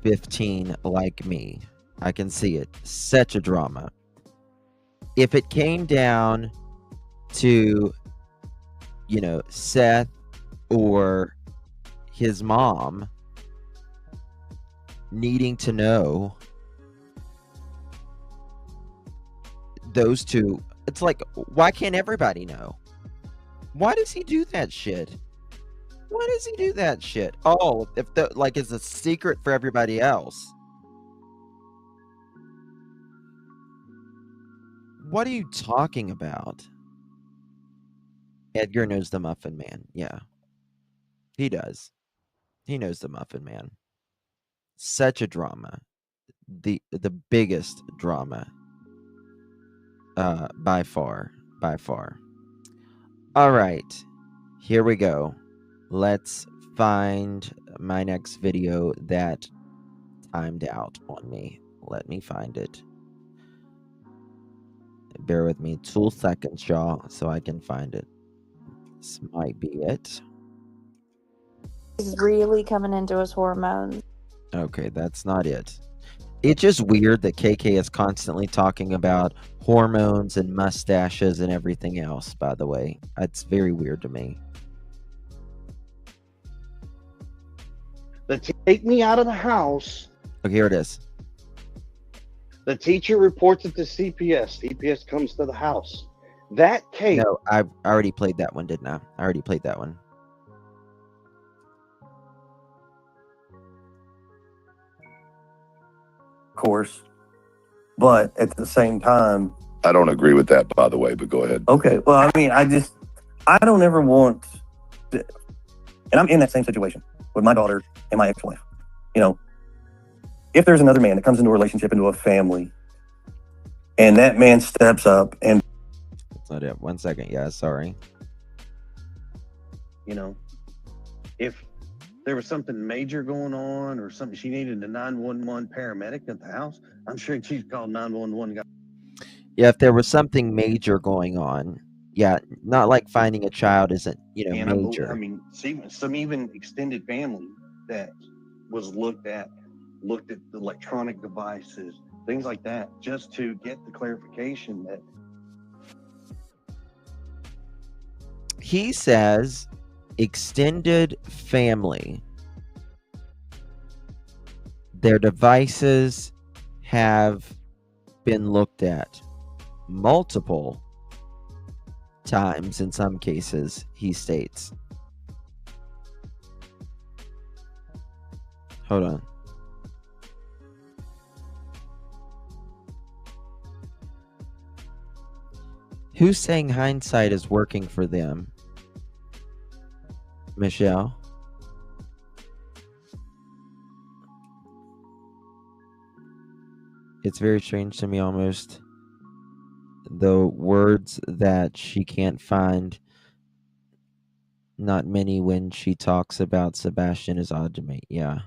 15, like me. I can see it. Such a drama. If it came down to, Seth or his mom needing to know, those two, it's like, why can't everybody know? Why does he do that shit? Why does he do that shit? Oh, if it's a secret for everybody else. What are you talking about? Edgar knows the Muffin Man. Yeah. He does. He knows the Muffin Man. Such a drama. The biggest drama. By far. All right. Here we go. Let's find my next video that timed out on me. Let me find it. Bear with me 2 seconds, y'all, so I can find it. This might be it. He's really coming into his hormones. Okay, that's not it. It's just weird that KK is constantly talking about hormones and mustaches and everything else, by the way. It's very weird to me. They take me out of the house. Okay, here it is. The teacher reports it to CPS. CPS comes to the house. That case. No, I already played that one, didn't I? I already played that one. Course, but at the same time, I don't agree with that, by the way, but go ahead. okay. Well, I mean, I don't ever want, and I'm in that same situation with my daughter and my ex-wife. You know, if there's another man that comes into a relationship, into a family, and that man steps up and That's not it. 1 second. Yeah, sorry. You know, if there was something major going on or something, she needed a 911 paramedic at the house, I'm sure she'd call 911 guy. Yeah, if there was something major going on, yeah, not like finding a child isn't, And I major. mean, see, some even extended family that was looked at the electronic devices, things like that, just to get the clarification that He says extended family, their devices have been looked at multiple times in some cases, he states. Hold on. Who's saying hindsight is working for them? Michelle? It's very strange to me almost. The words that she can't find, not many when she talks about Sebastian is odd to me. Yeah.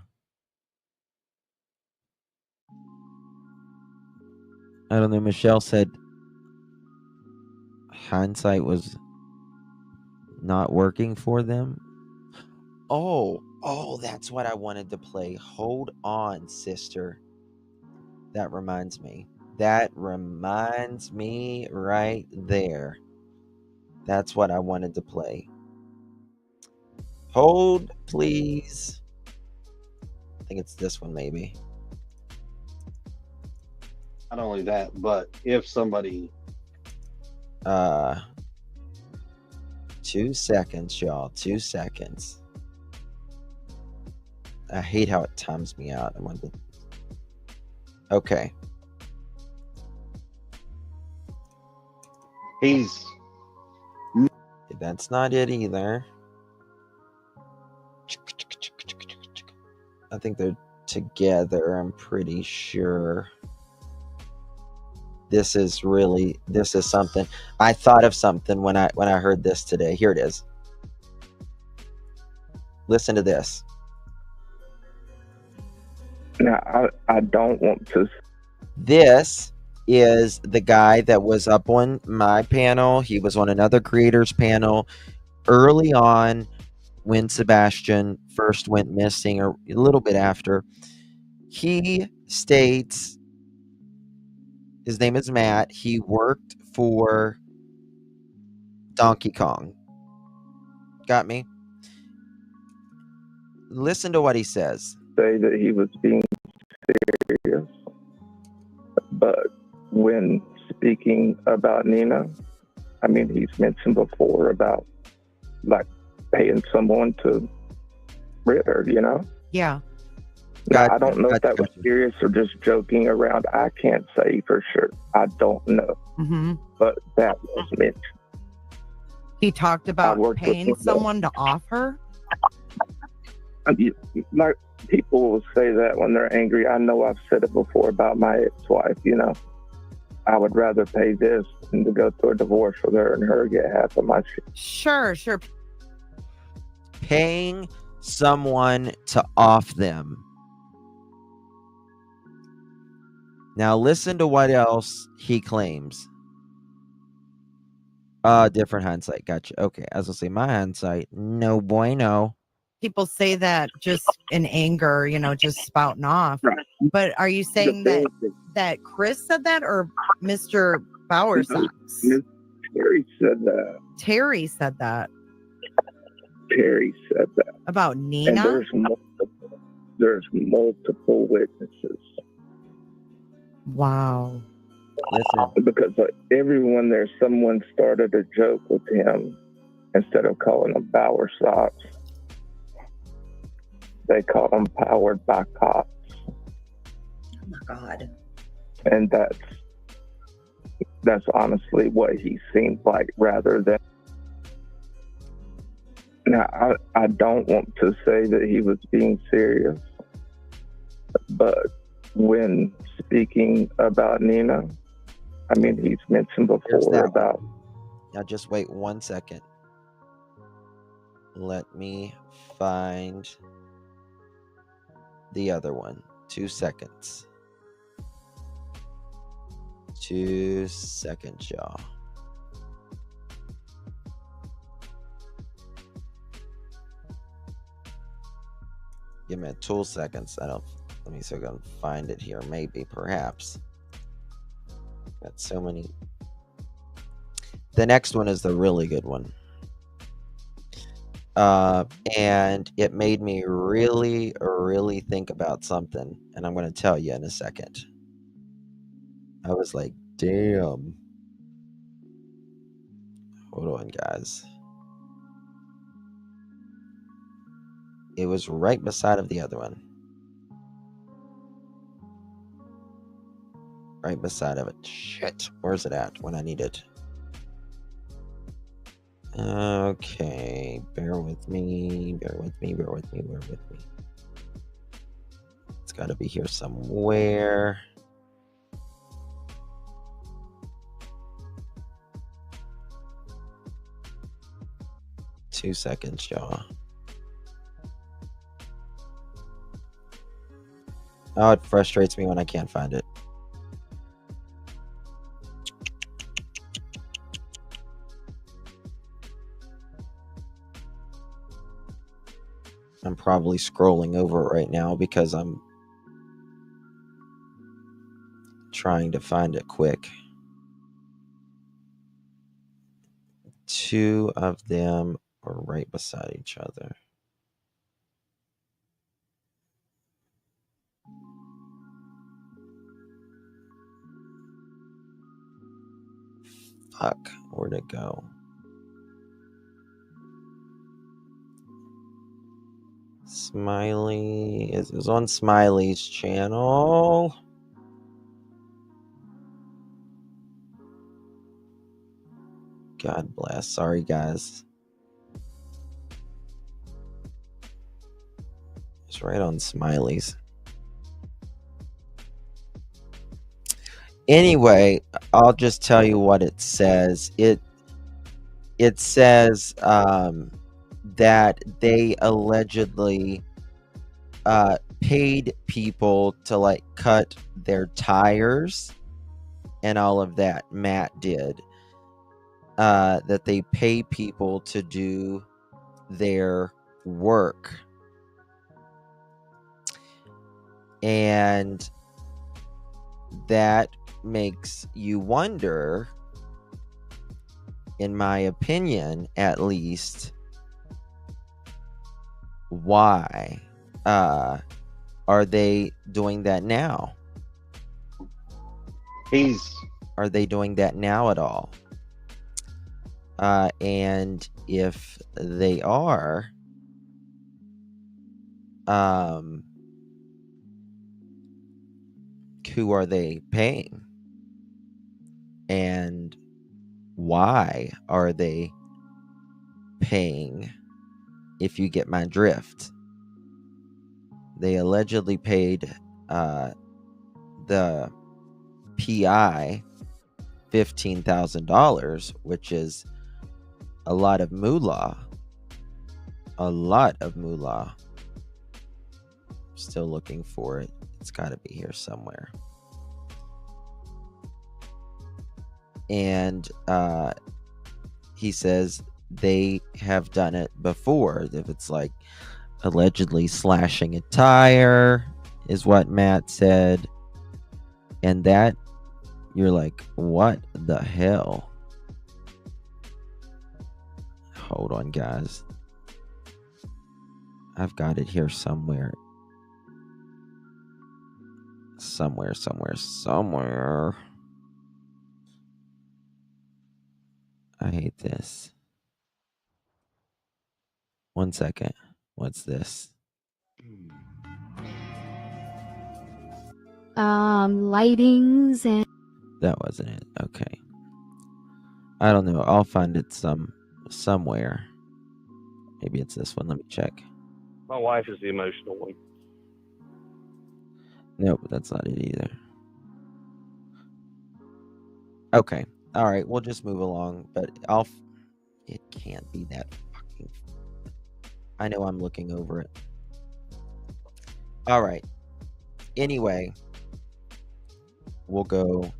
I don't know. Michelle said hindsight was not working for them. Oh, that's what I wanted to play. Hold on, sister. That reminds me. That reminds me right there. That's what I wanted to play. Hold, please. I think it's this one, maybe. not only that, but if somebody 2 seconds, y'all. 2 seconds. I hate how it times me out. Okay. That's not it either. I think they're together, I'm pretty sure. This is something. I thought of something when I heard this today. Here it is. Listen to this. Now, I don't want to. This is the guy that was up on my panel. He was on another creator's panel early on when Sebastian first went missing, or a little bit after. He states, his name is Matt. He worked for Donkey Kong. Got me? Listen to what he says. Say that he was being serious, but when speaking about Nina, I mean, he's mentioned before about like paying someone to rid her, you know? Yeah. Now, I don't know if that was serious or just joking around. I can't say for sure. I don't know. Mm-hmm. But that was mentioned. He talked about paying someone to off her? Like, people will say that when they're angry. I know I've said it before about my ex-wife, you know. I would rather pay this than to go through a divorce with her and her get half of my shit. Sure. Paying someone to off them. Now listen to what else he claims. Different hindsight. Gotcha. Okay. As I say, my hindsight, no bueno. People say that just in anger, just spouting off. Right. But are you saying that Chris said that or Mr. Bowersox? Terry said that. Terry said that. Terry said that. About Nina? And there's multiple witnesses. Wow. Listen. Because everyone there, someone started a joke with him. Instead of calling him Bowersox, they called him Powered by Cops. Oh my God. And that's honestly what he seemed like, rather than Now, I don't want to say that he was being serious, but when speaking about Nina, I mean, he's mentioned Here's before that about. one. Now just wait 1 second. Let me find the other one. 2 seconds. 2 seconds, y'all. Give me 2 seconds. Let me see if I can find it here. Maybe, perhaps. Got so many. The next one is the really good one. And it made me really, really think about something. And I'm going to tell you in a second. I was like, damn. Hold on, guys. It was right beside of the other one. Right beside of it. Shit. Where's it at when I need it? Okay. Bear with me. Bear with me. Bear with me. Bear with me. It's got to be here somewhere. Two seconds, y'all. Oh, it frustrates me when I can't find it. I'm probably scrolling over it right now because I'm trying to find it quick. Two of them are right beside each other. Fuck, where'd it go? Smiley, it was on Smiley's channel. God bless. Sorry, guys. It's right on Smiley's. Anyway, I'll just tell you what it says. It says that they allegedly paid people to like cut their tires and all of that. Matt did. That they pay people to do their work. And that makes you wonder, in my opinion at least, why are they doing that now? Are they doing that now at all? And if they are, who are they paying? And why are they paying, if you get my drift? They allegedly paid the PI $15,000, which is a lot of moolah. A lot of moolah. Still looking for it. It's got to be here somewhere. And he says they have done it before. If it's like allegedly slashing a tire, is what Matt said. And that, you're like, what the hell? Hold on, guys. I've got it here somewhere. Somewhere. I hate this. 1 second. What's this? Lightings and That wasn't it. Okay. I don't know. I'll find it somewhere. Maybe it's this one. Let me check. My wife is the emotional one. Nope, that's not it either. Okay. All right. We'll just move along, but it can't be that fucking. I know I'm looking over it. All right. Anyway, we'll go.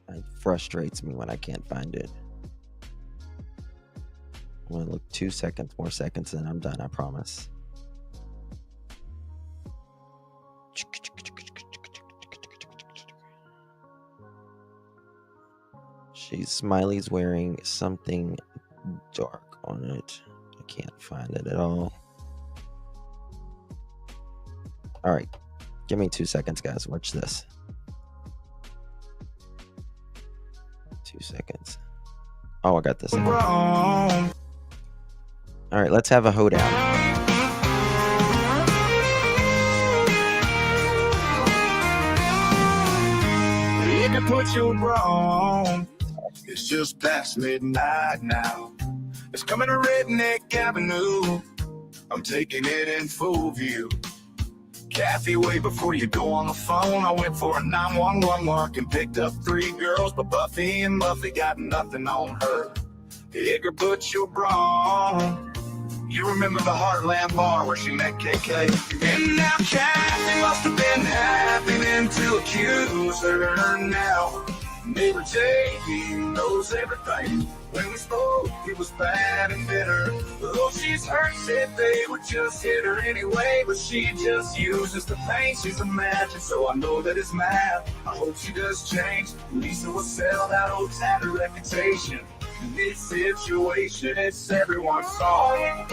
It frustrates me when I can't find it. I'm gonna look 2 seconds, more seconds, and I'm done. I promise. Smiley's wearing something dark on it. I can't find it at all. All right. Give me 2 seconds, guys. Watch this. 2 seconds. Oh, I got this. All right, let's have a hoedown. You can put your bra on. It's just past midnight now. It's coming to Redneck Avenue. I'm taking it in full view. Kathy, way before you go on the phone, I went for a 911 mark and picked up 3 girls, but Buffy and Muffy got nothing on her. Edgar, put your bra on. You remember the Heartland bar where she met KK? And now Kathy must have been happy then to accuse her now. Neighbor Davey knows everything. When we spoke, it was bad and bitter. Though she's hurt, said they would just hit her anyway. But she just uses the pain she's imagined. So I know that it's mad. I hope she does change. Lisa will sell that old tattered reputation. In this situation, it's everyone's song.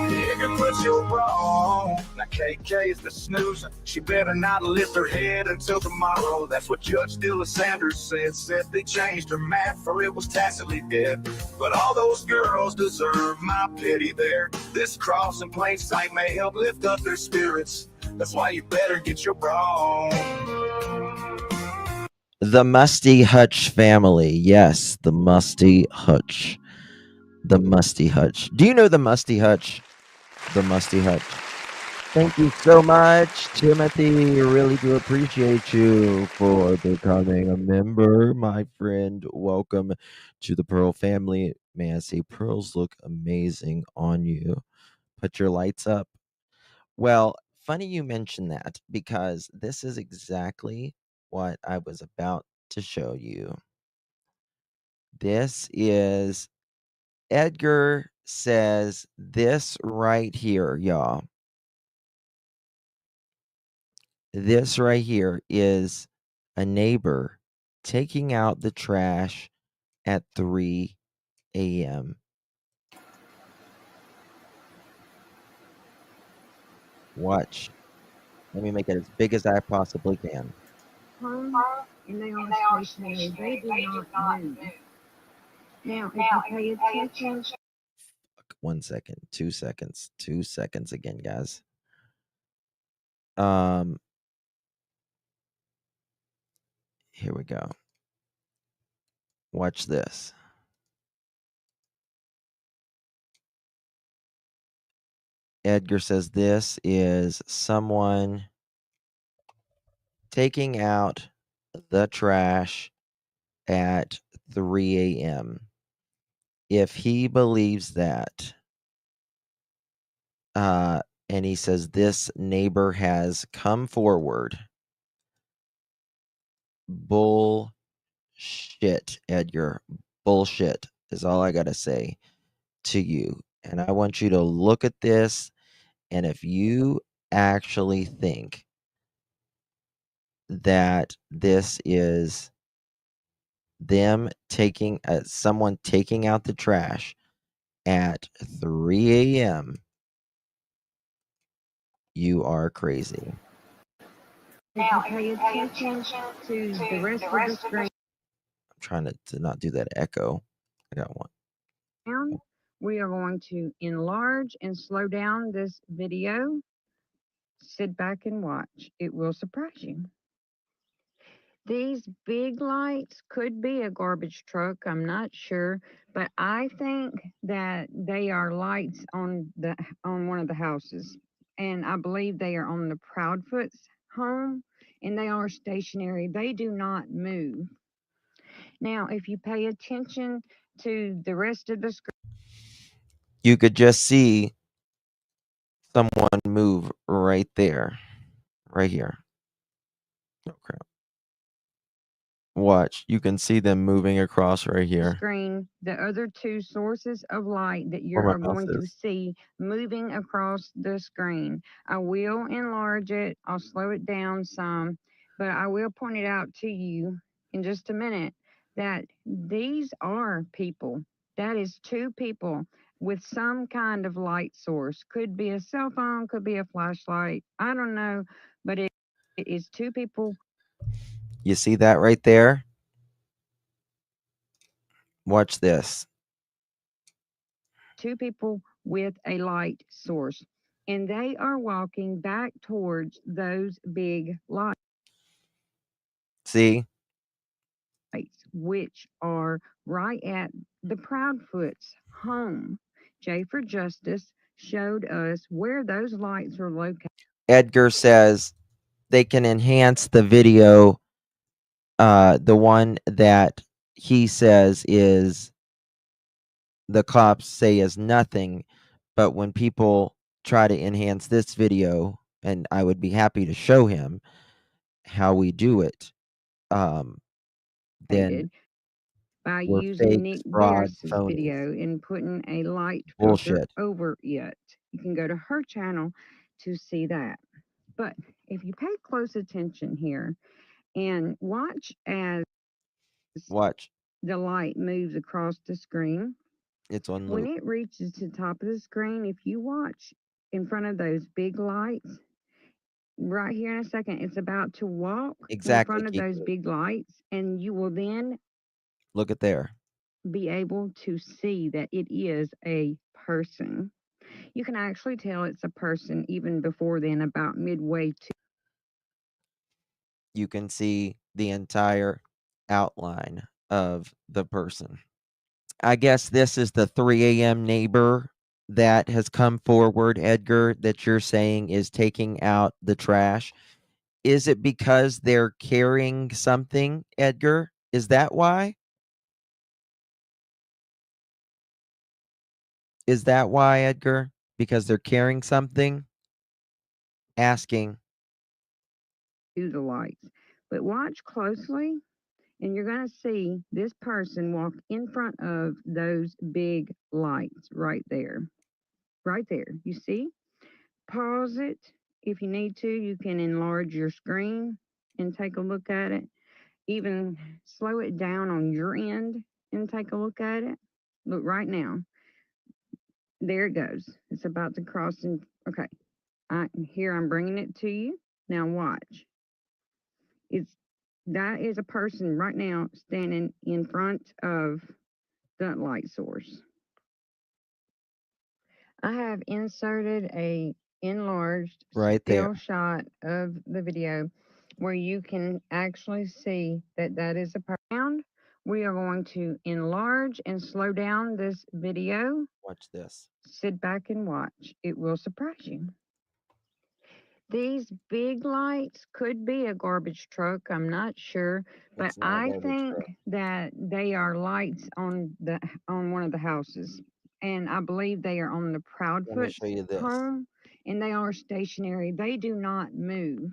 You can put your bra on. Now KK is the snoozer. She better not lift her head until tomorrow. That's what Judge Dilla Sanders said. Said they changed her math for it was tacitly dead. But all those girls deserve my pity there. This cross in plain sight may help lift up their spirits. That's why you better get your bra on. The Musty Hutch family. Yes, the Musty Hutch. The Musty Hutch. Do you know the Musty Hutch? The Musty Hutch. Thank you so much, Timothy. Really do appreciate you for becoming a member, my friend. Welcome to the Pearl family. May I say, pearls look amazing on you. Put your lights up. Well, funny you mention that because this is exactly what I was about to show you. This is Edgar says this right here, y'all. This right here is a neighbor taking out the trash at 3 a.m. Watch. Let me make it as big as I possibly can. Home and they are stationary. They do not move. Now, if you pay attention. 1 second, 2 seconds, 2 seconds again, guys. Here we go. Watch this. Edgar says this is someone taking out the trash at 3 a.m. If he believes that, and he says this neighbor has come forward, bullshit, Edgar. Bullshit is all I got to say to you. And I want you to look at this. And if you actually think that this is them taking someone taking out the trash at 3 a.m., you are crazy. Now, if you pay attention to the rest of the screen. I'm trying to not do that echo. I got one. We are going to enlarge and slow down this video. Sit back and watch. It will surprise you. These big lights could be a garbage truck, I'm not sure, but I think that they are lights on one of the houses. And I believe they are on the Proudfoot's home, and they are stationary. They do not move. Now, if you pay attention to the rest of the screen, You could just see someone move right there, right here. Oh crap! Watch, you can see them moving across right here. screen, the other two sources of light that you Where my are mouse going to is. see moving across the screen. I will enlarge it, I'll slow it down some, but I will point it out to you in just a minute that these are people. That is two people with some kind of light source. Could be a cell phone, could be a flashlight. I don't know, but it is two people. You see that right there? Watch this. Two people with a light source, and they are walking back towards those big lights, See? which are right at the Proudfoot's home. Jay for Justice showed us where those lights are located. Edgar says they can enhance the video. The one that he says is the cops say is nothing, but when people try to enhance this video, and I would be happy to show him how we do it, then By we're using fake, Nick fraud, Barris's phony, video and putting a light filter bullshit. over it. You can go to her channel to see that. But if you pay close attention here and watch as Watch. the light moves across the screen, It's on when loop. it reaches the top of the screen, if you watch in front of those big lights, right here in a second, it's about to walk in Exactly, front of those Kiki. big lights, and you will then Look at there. be able to see that it is a person. You can actually tell it's a person even before then, about midway to. You can see the entire outline of the person. I guess this is the 3 a.m. neighbor that has come forward, Edgar, that you're saying is taking out the trash. Is it because they're carrying something, Edgar? Is that why? Is that why, Edgar? Because they're carrying something? Asking. To the lights. But watch closely, and you're going to see this person walk in front of those big lights right there. Right there. You see? Pause it. If you need to, you can enlarge your screen and take a look at it. Even slow it down on your end and take a look at it. Look right now. There it goes. It's about to cross. Okay. Here I'm bringing it to you. Now watch. That is a person right now standing in front of the light source. I have inserted a enlarged Right there. still shot of the video where you can actually see that that is a pound. We are going to enlarge and slow down this video. Watch this. Sit back and watch. It will surprise you. These big lights could be a garbage truck, I'm not sure, but It's not a I garbage think truck. that they are lights on one of the houses. And I believe they are on the Let me show Proudfoot's you this. home, and they are stationary. They do not move.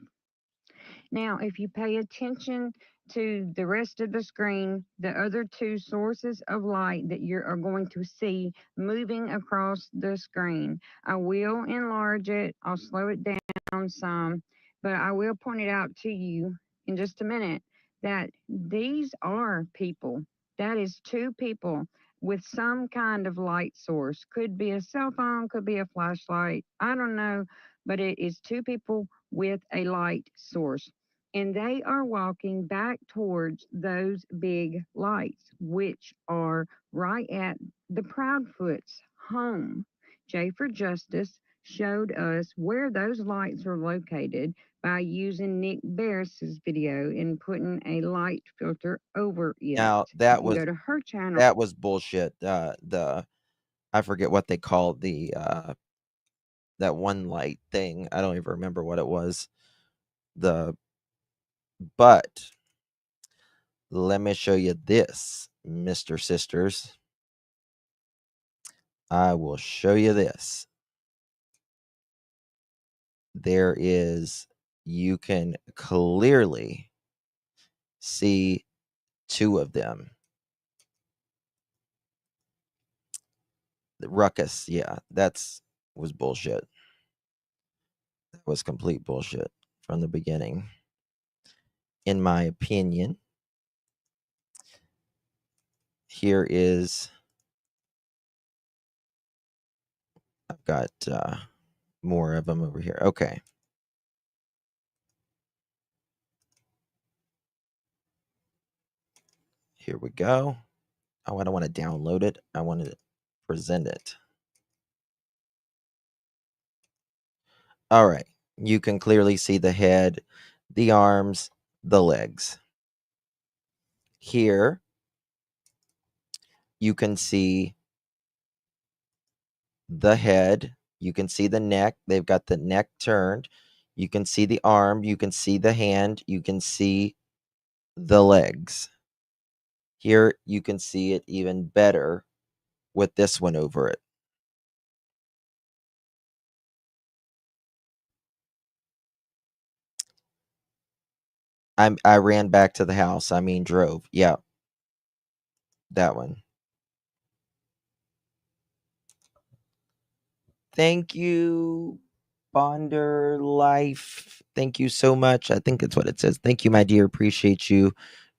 Now, if you pay attention to the rest of the screen, the other two sources of light that you are going to see moving across the screen, I will enlarge it. I'll slow it down some, but I will point it out to you in just a minute that these are people. That is two people with some kind of light source. Could be a cell phone, could be a flashlight. I don't know, but it is two people with a light source, and they are walking back towards those big lights, which are right at the Proudfoot's home. Jay for Justice showed us where those lights are located by using Nick Barris's video and putting a light filter over it. Now You can go to her channel. that was bullshit. I forget what they called that one light thing. I don't even remember what it was. But let me show you this, Mr. Sisters. I will show you this. You can clearly see two of them. The ruckus, yeah, was bullshit. That was complete bullshit from the beginning, in my opinion. Here is, I've got more of them over here. Okay. Here we go. Oh, I don't want to download it. I want to present it. All right. You can clearly see the head, the arms, the legs. Here, you can see the head. You can see the neck. They've got the neck turned. You can see the arm. You can see the hand. You can see the legs. Here, you can see it even better with this one over it. I ran back to the house. I mean, drove. Yeah. That one. Thank you, Bonder Life. Thank you so much. I think that's what it says. Thank you, my dear. Appreciate you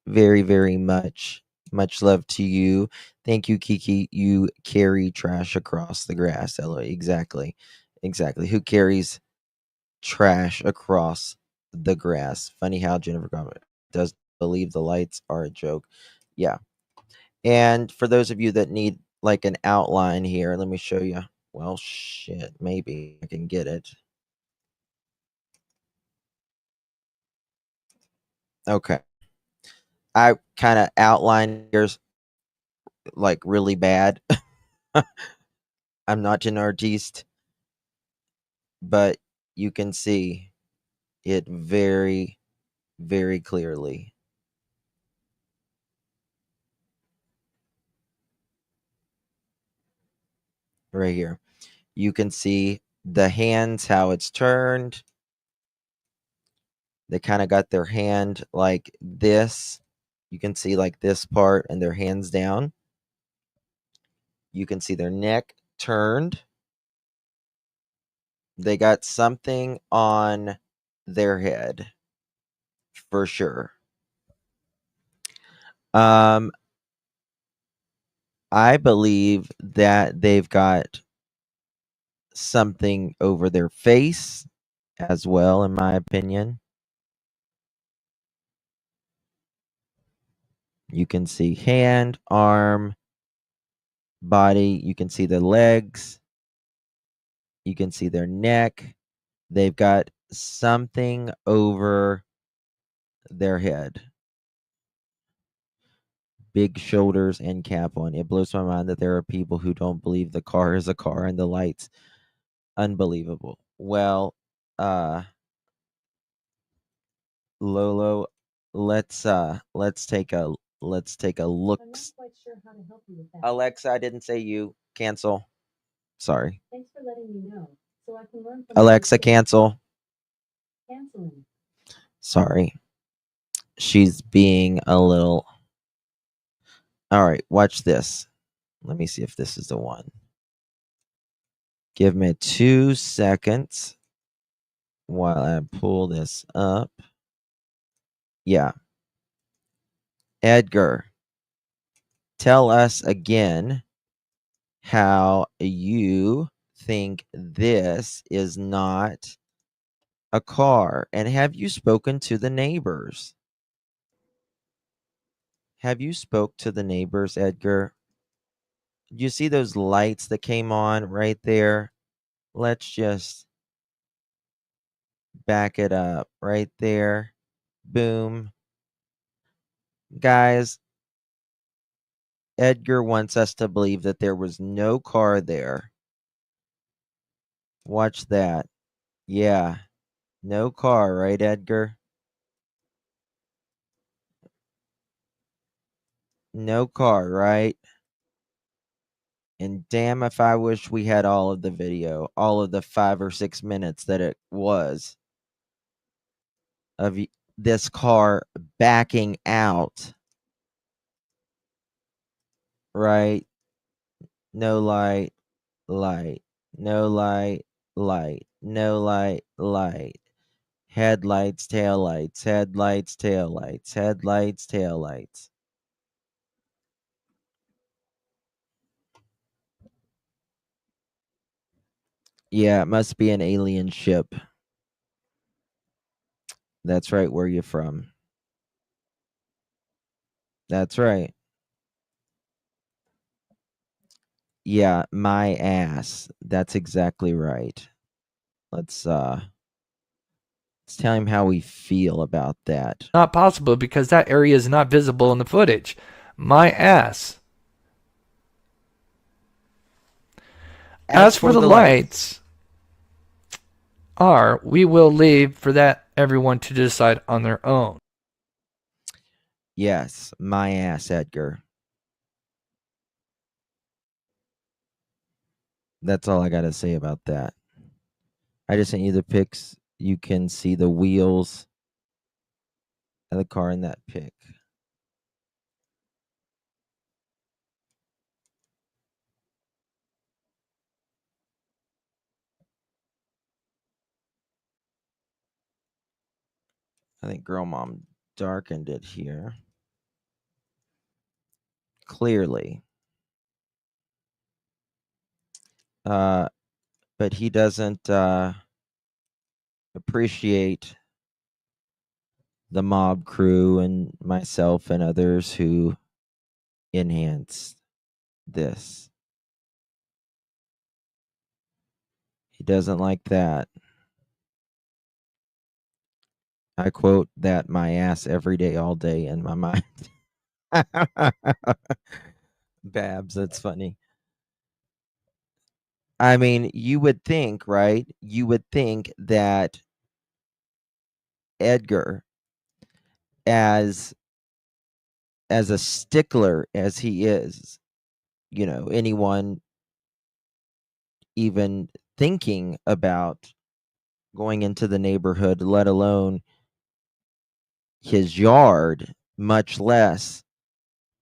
very, very much. Much love to you. Thank you, Kiki. You carry trash across the grass. LOL. Exactly. Exactly. Who carries trash across the grass? Funny how Jennifer does believe the lights are a joke. Yeah. And for those of you that need like an outline here, let me show you. Well, shit, maybe I can get it. Okay. I kind of outlined yours like really bad. I'm not an artiste, but you can see it very, very clearly. Right here. You can see the hands, how it's turned. They kind of got their hand like this. You can see like this part and their hands down. You can see their neck turned. They got something on their head for sure. I believe that they've got something over their face as well, in my opinion. You can see hand, arm, body. You can see the legs. You can see their neck. They've got something over their head. Big shoulders and cap on. It blows my mind that there are people who don't believe the car is a car and the lights. Unbelievable. Well, Lolo, let's take a look. I'm not quite sure how to help you with that. Alexa, I didn't say you. Cancel. Sorry. Thanks for letting me know, so I can learn from Alexa, you. cancel. Canceling. Sorry. She's being a little. All right, watch this. Let me see if this is the one. Give me 2 seconds while I pull this up. Yeah. Edgar, tell us again how you think this is not a car. And have you spoken to the neighbors? Have you spoke to the neighbors, Edgar? You see those lights that came on right there? Let's just back it up right there. Boom. Guys, Edgar wants us to believe that there was no car there. Watch that. Yeah. No car, right, Edgar? No car, right? And damn if I wish we had all of the video, all of the 5 or 6 minutes that it was of this car backing out. Right? No light, light, no light, light, no light, light. Headlights, taillights, headlights, taillights, headlights, taillights. Yeah, it must be an alien ship. That's right, where you from? That's right. Yeah, my ass. That's exactly right. Let's tell him how we feel about that. Not possible because that area is not visible in the footage. My ass. As for the lights, we will leave for that everyone to decide on their own. Yes, my ass, Edgar. That's all I got to say about that. I just sent you the pics. You can see the wheels of the car in that pic. I think Girl Mom darkened it here. Clearly. But he doesn't appreciate the mob crew and myself and others who enhanced this. He doesn't like that. I quote that my ass every day, all day in my mind. Babs, that's funny. I mean, you would think, right? You would think that Edgar, as a stickler as he is, anyone even thinking about going into the neighborhood, let alone his yard, much less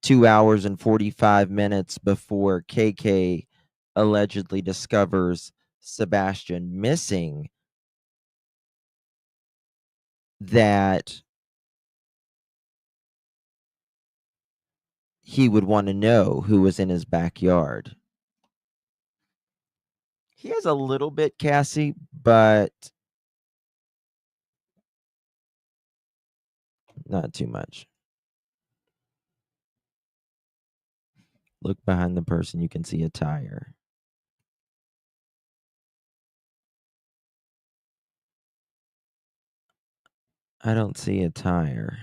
2 hours and 45 minutes before KK allegedly discovers Sebastian missing, that he would want to know who was in his backyard. He has a little bit, Cassie, but not too much. Look behind the person, you can see a tire. I don't see a tire.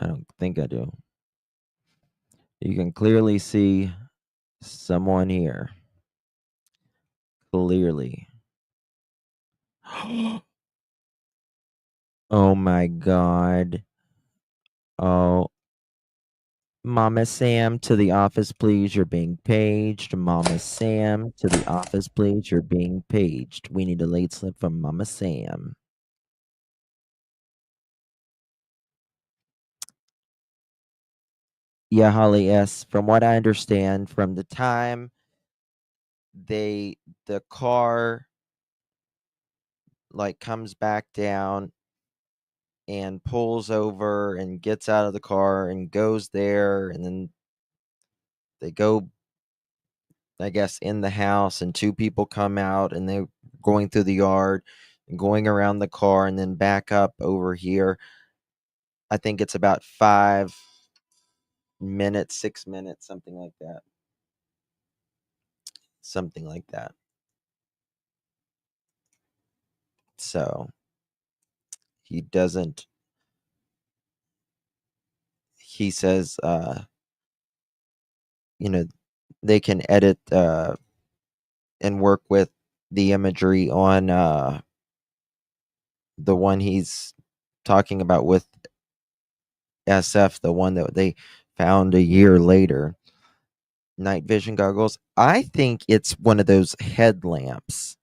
I don't think I do. You can clearly see someone here. Clearly. Oh my God. Oh. Mama Sam, to the office, please. You're being paged. Mama Sam, to the office, please. You're being paged. We need a late slip from Mama Sam. Yeah, Holly S. From what I understand, from the time the car comes back down and pulls over and gets out of the car and goes there, and then they go, I guess, in the house, and 2 people come out and they're going through the yard and going around the car and then back up over here. I think it's about 5 minutes, 6 minutes, something like that. something like that. So he doesn't. He says, they can edit and work with the imagery on the one he's talking about with SF, the one that they found a year later. Night vision goggles. I think it's one of those headlamps.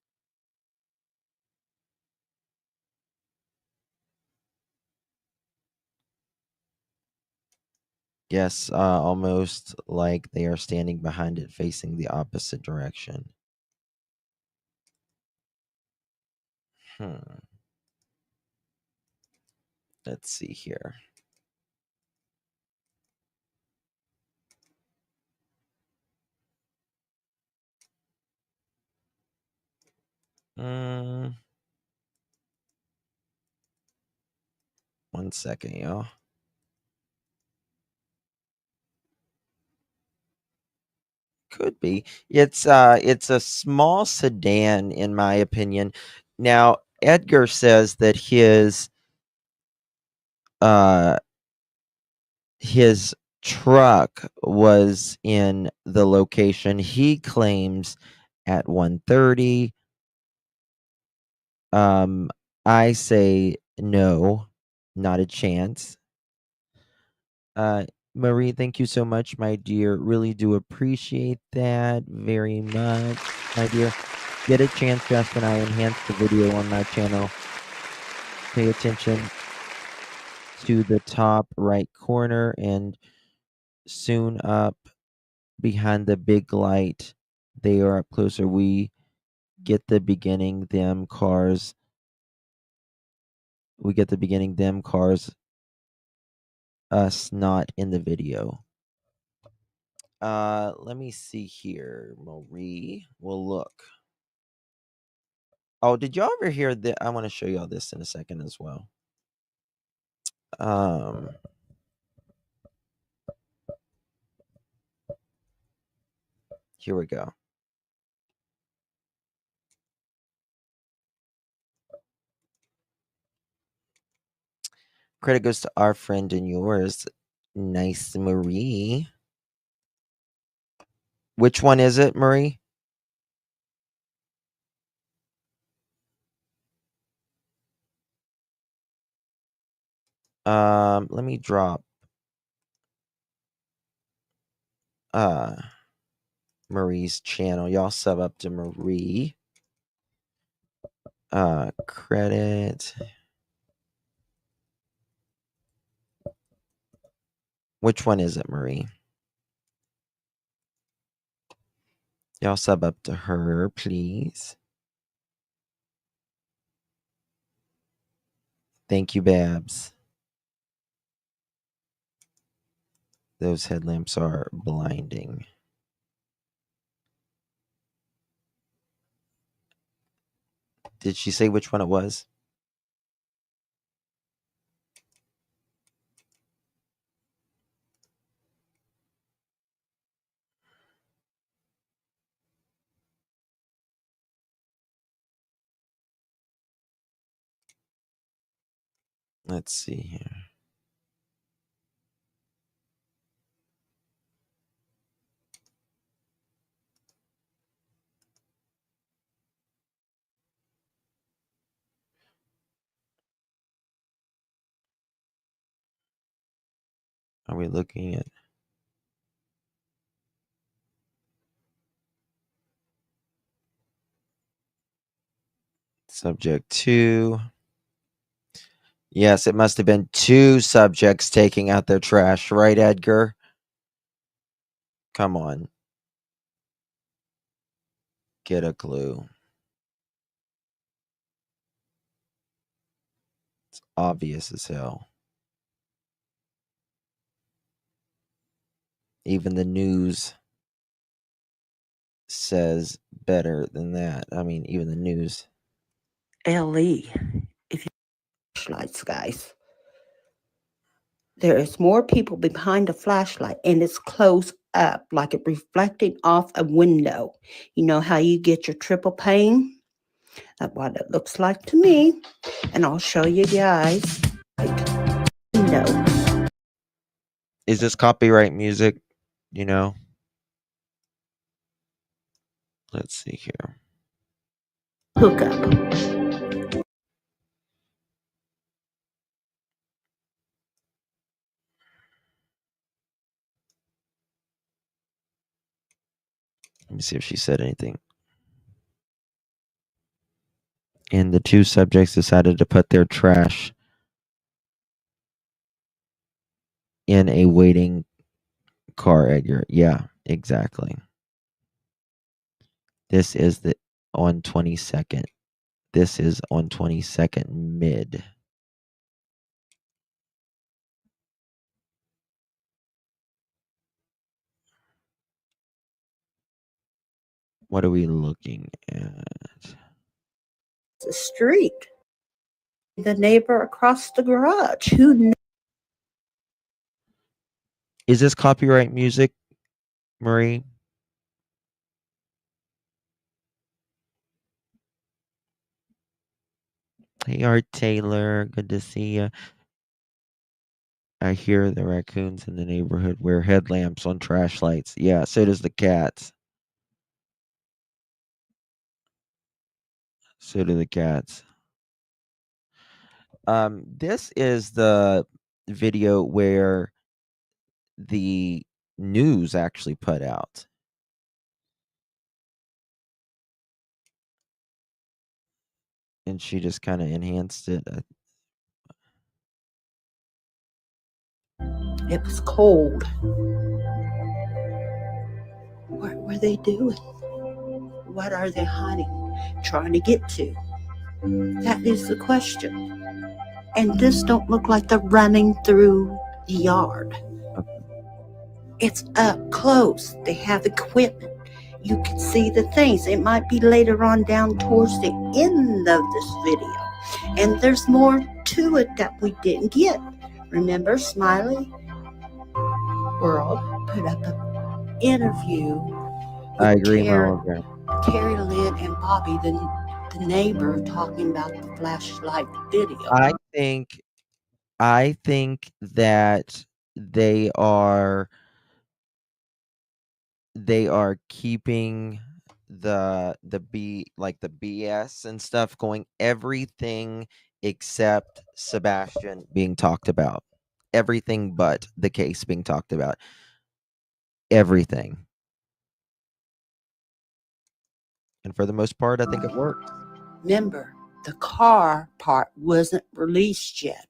Yes, almost like they are standing behind it, facing the opposite direction. Let's see here. One second, y'all. Could be. It's a small sedan, in my opinion. Now, Edgar says that his truck was in the location he claims at 1:30. I say no, not a chance. Marie, thank you so much, my dear. Really do appreciate that very much, my dear. Get a chance, just when I enhance the video on my channel, pay attention to the top right corner, and soon up behind the big light, they are up closer. We get the beginning, them cars. We get the beginning, them cars, us not in the video. Let me see here, Marie. We'll look. Oh, did y'all ever hear that? I want to show y'all this in a second as well. Here we go. Credit goes to our friend and yours, Nice Marie. Which one is it, Marie? Let me drop Marie's channel. Y'all sub up to Marie. Credit. Which one is it, Marie? Y'all sub up to her, please. Thank you, Babs. Those headlamps are blinding. Did she say which one it was? Let's see here. Are we looking at subject 2? Yes, it must have been 2 subjects taking out their trash, right, Edgar? Come on. Get a clue. It's obvious as hell. Even the news says better than that. I mean, even the news. LE, if you flashlights, guys. There is more people behind the flashlight, and it's close up like it reflecting off a window. You know how you get your triple pane? That's what it looks like to me. And I'll show you guys. Window. Is this copyright music? You know? Let's see here. Hookup. Let me see if she said anything. And the two subjects decided to put their trash in a waiting car at your, yeah, exactly. This is the on 22nd. This is on 22nd mid. What are we looking at? The street. The neighbor across the garage. Who knew? Is this copyright music, Marie? Hey, Art Taylor. Good to see you. I hear the raccoons in the neighborhood wear headlamps on trash lights. Yeah, so does the cats. So do the cats. This is the video where the news actually put out. And she just kind of enhanced it. It was cold. What were they doing? What are they hiding? Trying to get to? That is the question. And this don't look like they're running through the yard. It's up close. They have equipment. You can see the things. It might be later on down towards the end of this video. And there's more to it that we didn't get. Remember, Smiley World put up an interview with I agree, Melvin. Terry Lynn and Bobby, the neighbor, talking about the flashlight video. I think that they are keeping the BS and stuff going, everything except Sebastian being talked about. Everything but the case being talked about. Everything. And for the most part, I think it worked. Remember, the car part wasn't released yet.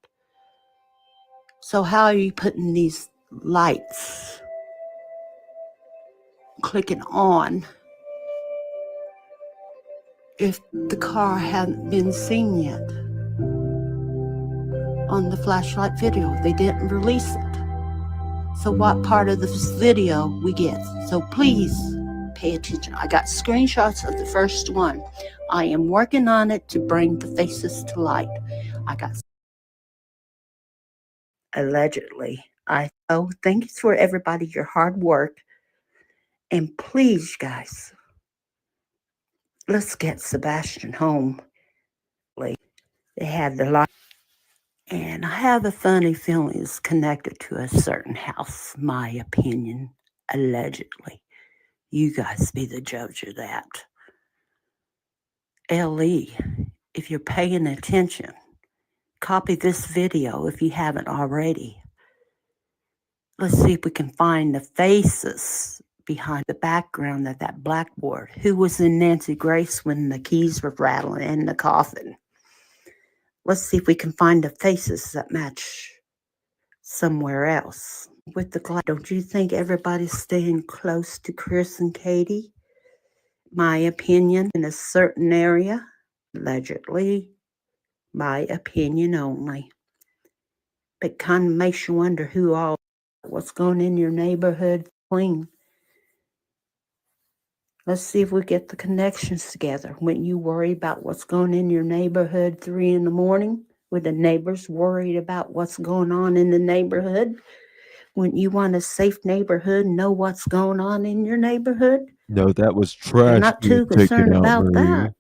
So how are you putting these lights clicking on if the car hadn't been seen yet? On the flashlight video, they didn't release it. So what part of this video we get? So please pay attention. I got screenshots of the first one. I am working on it to bring the faces to light. I got allegedly. Thank you for everybody, your hard work. And please, guys, let's get Sebastian home. They had the light. And I have a funny feeling it's connected to a certain house, my opinion, allegedly. You guys be the judge of that. LE, if you're paying attention, copy this video if you haven't already. Let's see if we can find the faces behind the background of that blackboard. Who was in Nancy Grace when the keys were rattling in the coffin? Let's see if we can find the faces that match somewhere else. With the glass, don't you think everybody's staying close to Chris and Katie? My opinion, in a certain area, allegedly, my opinion only. But kind of makes you wonder what's going in your neighborhood clean. Let's see if we get the connections together. When you worry about what's going in your neighborhood 3 a.m, with the neighbors worried about what's going on in the neighborhood, Wouldn't you want a safe neighborhood and know what's going on in your neighborhood? No, that was They're trash not being too taken concerned out, about Marie. that,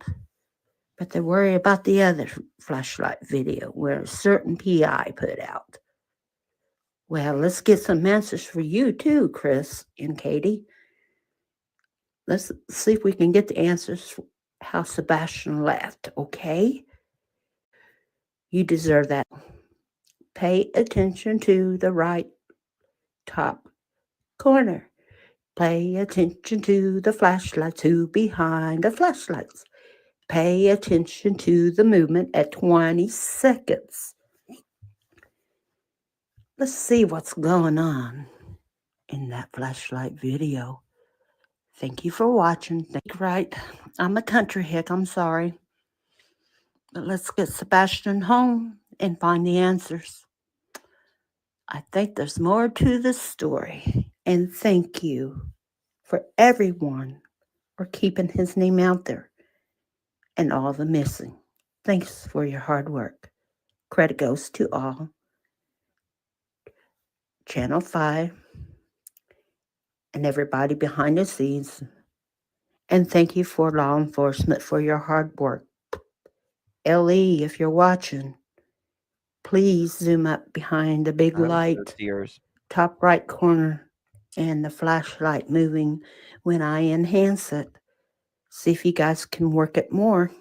but they worry about the other flashlight video where a certain PI put out. Well, let's get some answers for you too, Chris and Katie. Let's see if we can get the answers for how Sebastian left, okay? You deserve that. Pay attention to the right top corner. Pay attention to the flashlights, who behind the flashlights. Pay attention to the movement at 20 seconds. Let's see what's going on in that flashlight video. Thank you for watching. Right. I'm a country hick. I'm sorry. But let's get Sebastian home and find the answers. I think there's more to the story. And thank you for everyone for keeping his name out there and all the missing. Thanks for your hard work. Credit goes to all. Channel 5 and everybody behind the scenes. And thank you for law enforcement for your hard work. LE, if you're watching, please zoom up behind the big light, top right corner, and the flashlight moving when I enhance it. See if you guys can work it more.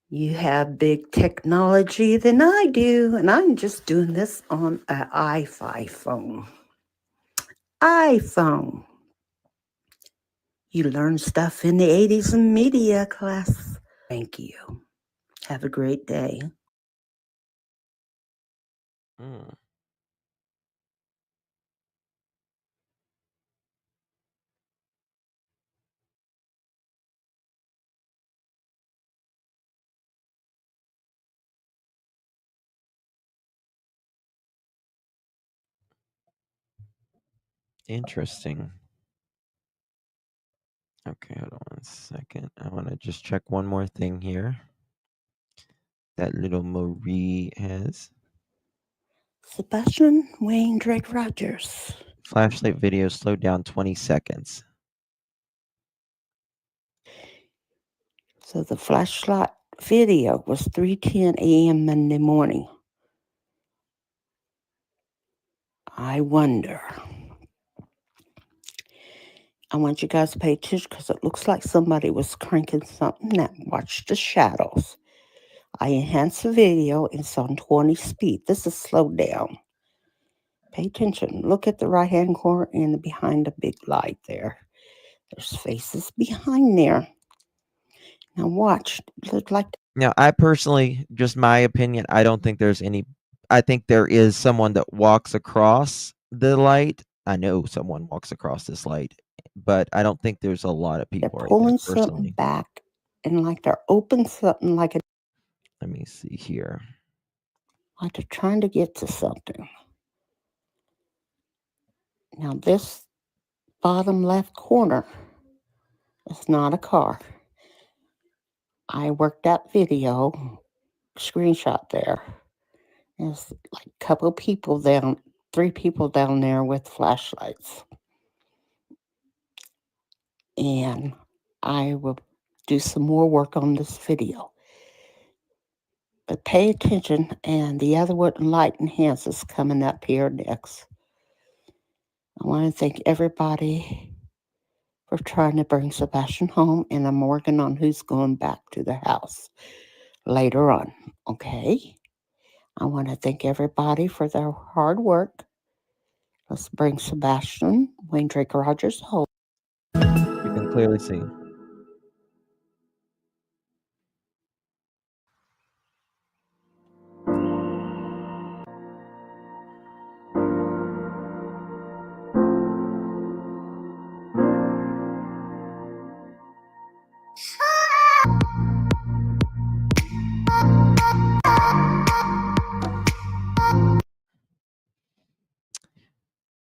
You have big technology than I do, and I'm just doing this on an iPhone. iPhone. You learn stuff in the 80s in media class. Thank you. Have a great day. Interesting. Okay, hold on 1 second. I want to just check one more thing here that little Marie has. Sebastian Wayne Drake Rogers. Flashlight video slowed down 20 seconds. So the flashlight video was 3:10 a.m. Monday morning. I wonder. I want you guys to pay attention because it looks like somebody was cranking something that watch the shadows. I enhanced the video. It's on 20 speed. This is slowed down. Pay attention. Look at the right-hand corner and behind the big light there. There's faces behind there. Now watch. Look like. Now, I personally, just my opinion, I don't think there's any. I think there is someone that walks across the light. I know someone walks across this light, but I don't think there's a lot of people right there, Pulling something personally. back and like they're open something like a. Let me see here. Like they're trying to get to something. Now this bottom left corner is not a car. I worked that video, screenshot there. There's like a couple people down, 3 people down there with flashlights. And I will do some more work on this video. But pay attention, and the other one, Light Enhance, is coming up here next. I want to thank everybody for trying to bring Sebastian home, and I'm working on who's going back to the house later on, okay? I want to thank everybody for their hard work. Let's bring Sebastian Wayne Drake Rogers home. You can clearly see.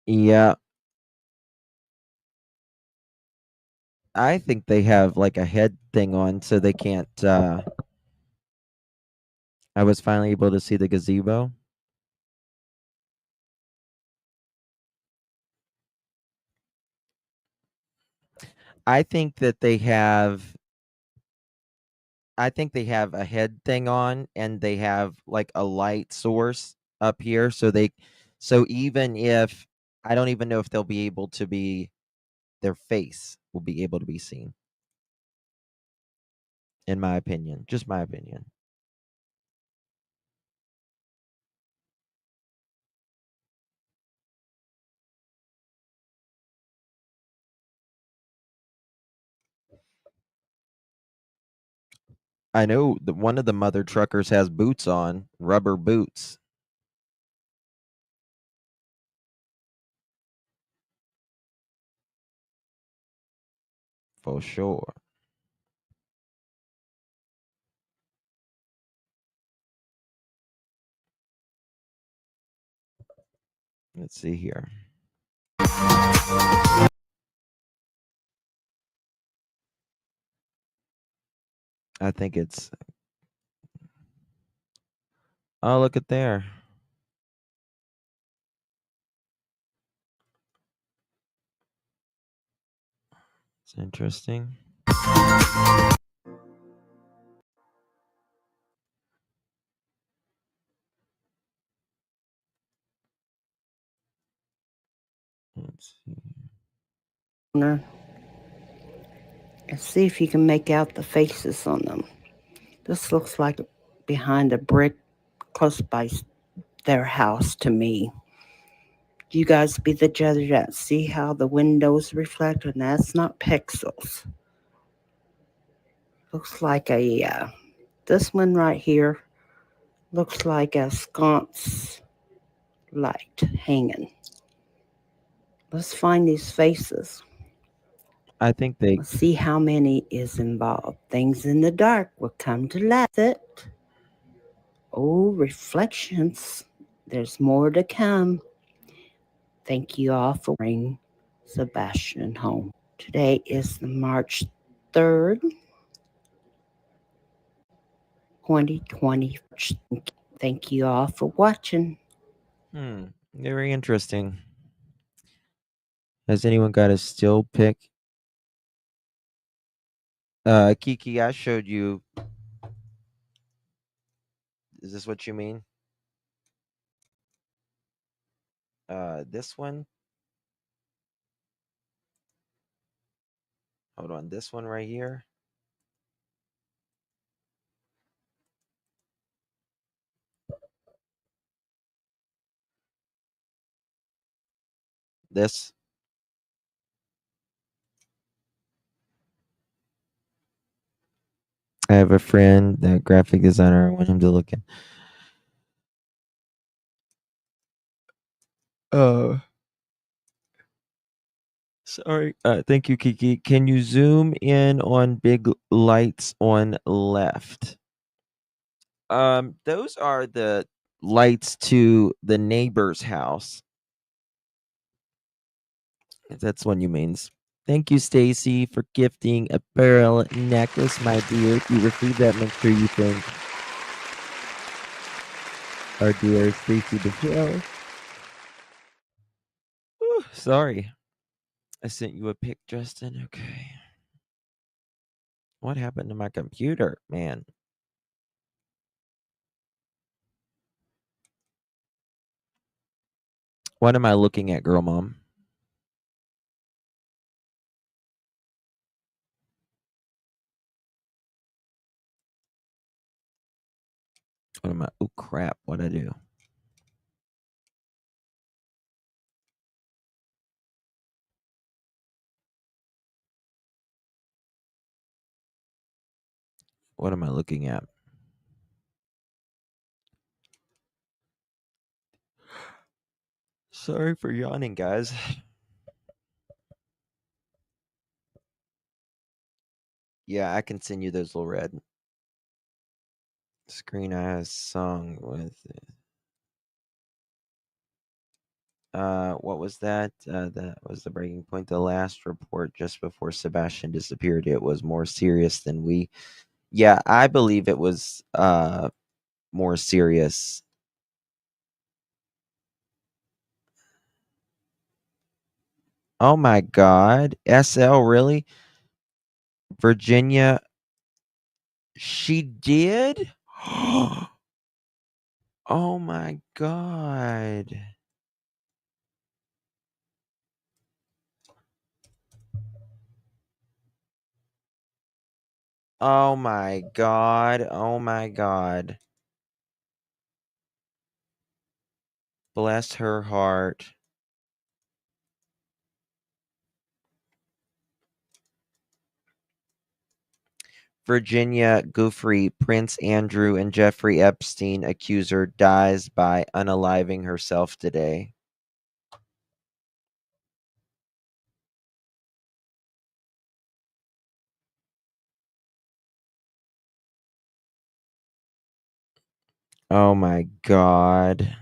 Yeah. I think they have like a head thing on so they can't I was finally able to see the gazebo. I think that they have a head thing on, and they have like a light source up here, so even if I don't even know if they'll be able to be their face will be able to be seen, in my opinion. Just my opinion. I know that one of the mother truckers has boots on, rubber boots. For sure. Let's see here. I think it's. Oh, look at there. It's interesting. Let's see. And see if you can make out the faces on them. This looks like behind a brick close by their house to me. You guys be the judge of that. See how the windows reflect, and that's not pixels. Looks like this one right here looks like a sconce light hanging. Let's find these faces. I think they. Let's see how many is involved. Things in the dark will come to light. Oh, reflections. There's more to come. Thank you all for bringing Sebastian home. Today is March 3rd, 2020. Thank you all for watching. Very interesting. Has anyone got a still pic? Kiki, I showed you. Is this what you mean? This one. Hold on, this one right here. This. I have a friend, that graphic designer. I want him to look at. Sorry. Thank you, Kiki. Can you zoom in on big lights on left? Those are the lights to the neighbor's house. If that's what you means. Thank you, Stacy, for gifting a pearl necklace, my dear. If you receive that, make sure you thank our dear Stacy DeVille. Sorry. I sent you a pic, Justin. Okay. What happened to my computer, man? What am I looking at, girl mom? What am I? Oh, crap. What'd I do? What am I looking at? Sorry for yawning, guys. Yeah, I can send you those little red. Screen eyes song with what was that? That was the breaking point. The last report just before Sebastian disappeared. It was more serious than we. Yeah, I believe it was more serious. Oh my God, SL, really? Virginia, she did? Oh my God. Oh my God. Oh my God. Bless her heart. Virginia Giuffre, Prince Andrew and Jeffrey Epstein accuser, dies by unaliving herself today. Oh my God.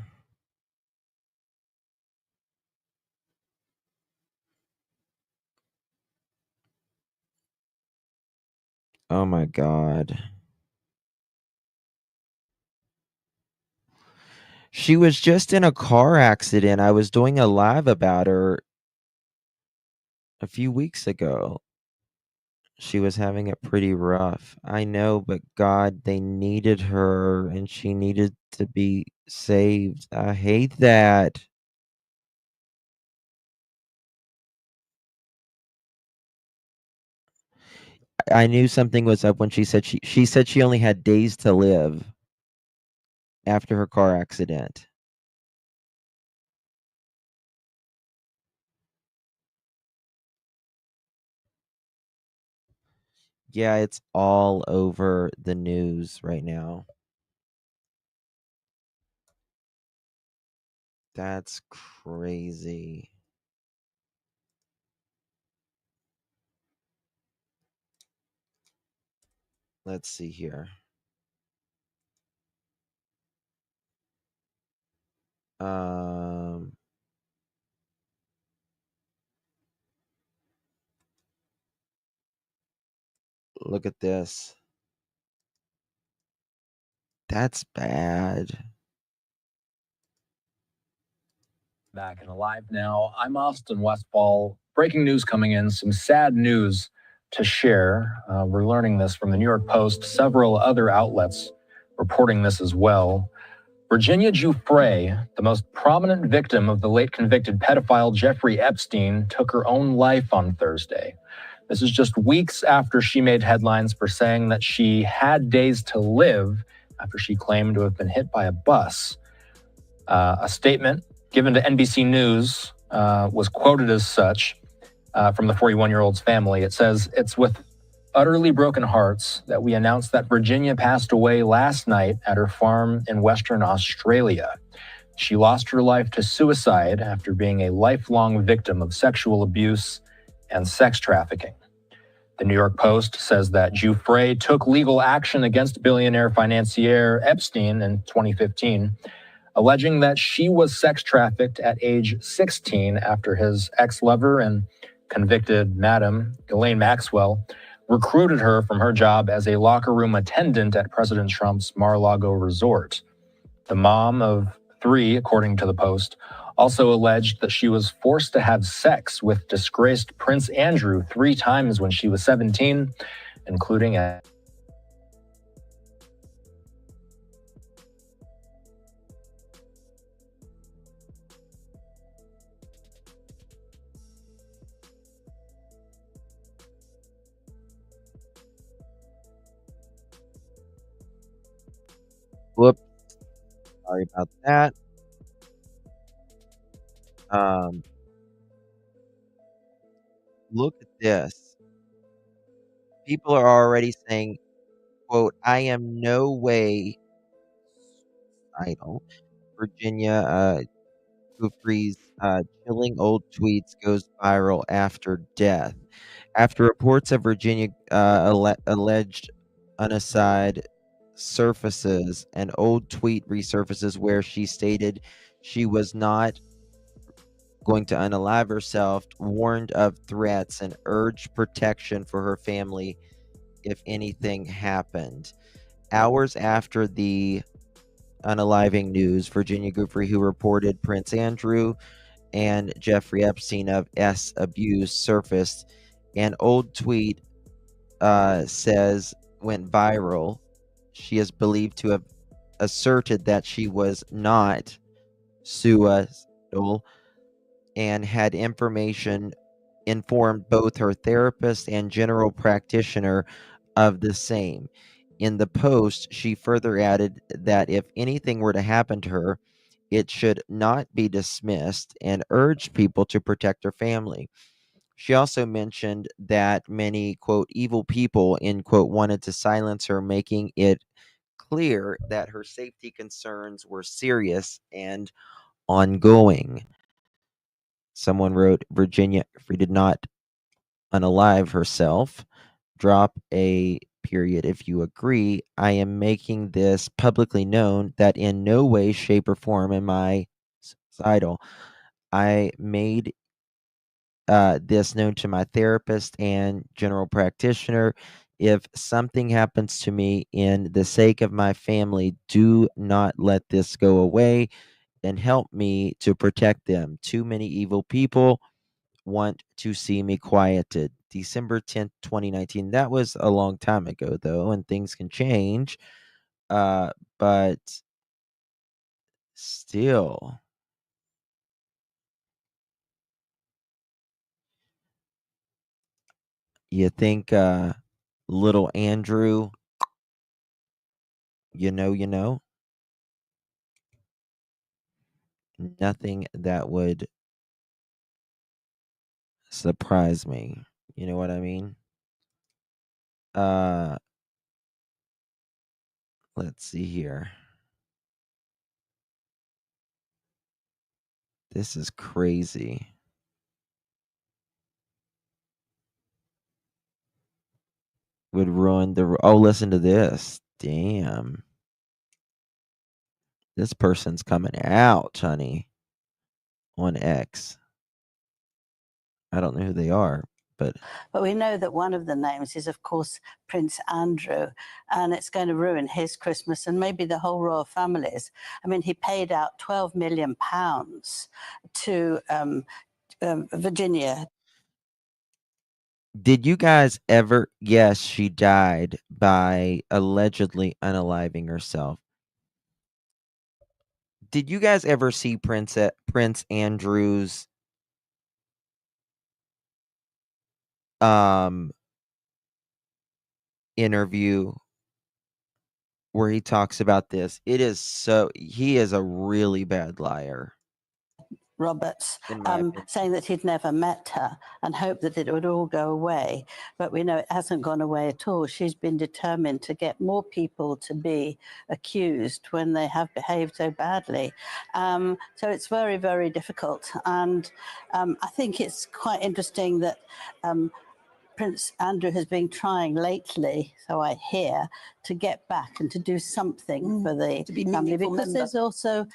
Oh my God. She was just in a car accident. I was doing a live about her a few weeks ago. She was having it pretty rough. I know, but God, they needed her and she needed to be saved. I hate that. I knew something was up when she said she only had days to live after her car accident. Yeah, it's all over the news right now. That's crazy. Let's see here. Um Look at this. That's bad. Back and alive now. I'm Austin Westfall. Breaking news coming in, some sad news to share. We're learning this from the New York Post, several other outlets reporting this as well. Virginia Giuffre, the most prominent victim of the late convicted pedophile Jeffrey Epstein, took her own life on Thursday. This is just weeks after she made headlines for saying that she had days to live after she claimed to have been hit by a bus. A statement given to NBC News was quoted as such from the 41-year-old's family. It says, "It's with utterly broken hearts that we announce that Virginia passed away last night at her farm in Western Australia. She lost her life to suicide after being a lifelong victim of sexual abuse and sex trafficking." The New York Post says that Giuffre took legal action against billionaire financier Epstein in 2015, alleging that she was sex trafficked at age 16 after his ex-lover and convicted madam, Ghislaine Maxwell, recruited her from her job as a locker room attendant at President Trump's Mar-a-Lago resort. The mom of 3, according to the Post, also alleged that she was forced to have sex with disgraced Prince Andrew 3 times when she was 17, including at Whoops. Sorry about that. Look at this. People are already saying, quote, "I am no way suicidal." Virginia Giuffre's chilling old tweets goes viral after death. After reports of Virginia alleged unaside surfaces, an old tweet resurfaces where she stated she was not going to unalive herself, warned of threats, and urged protection for her family if anything happened. Hours after the unaliving news, Virginia Giuffre, who reported Prince Andrew and Jeffrey Epstein of S abuse, surfaced an old tweet says went viral. She is believed to have asserted that she was not suicidal and had information informed both her therapist and general practitioner of the same. In the post, she further added that if anything were to happen to her, it should not be dismissed and urged people to protect her family. She also mentioned that many, quote, evil people, end quote, wanted to silence her, making it clear that her safety concerns were serious and ongoing. Someone wrote, Virginia, if we did not unalive herself, drop a period if you agree. I am making this publicly known that in no way, shape, or form am I suicidal. I made this known to my therapist and general practitioner. If something happens to me in the sake of my family, do not let this go away and help me to protect them. Too many evil people want to see me quieted. December 10th, 2019. That was a long time ago, though, and things can change. But still, you think little Andrew, you know, nothing that would surprise me. You know what I mean? Uh, let's see here. This is crazy. Would ruin the. Oh, listen to this. Damn. This person's coming out, honey, on X. I don't know who they are, but But we know that one of the names is, of course, Prince Andrew, and it's going to ruin his Christmas and maybe the whole royal family's. I mean, he paid out £12 million to Virginia. did you guys ever guess she died by allegedly unaliving herself? Did you guys ever see Prince Andrew's interview where he talks about this? He is a really bad liar. Roberts, In my opinion. saying that he'd never met her and hoped that it would all go away. But we know it hasn't gone away at all. She's been determined to get more people to be accused when they have behaved so badly. So it's very, very difficult. And I think it's quite interesting that Prince Andrew has been trying lately, so I hear, to get back and to do something for the family, because there's also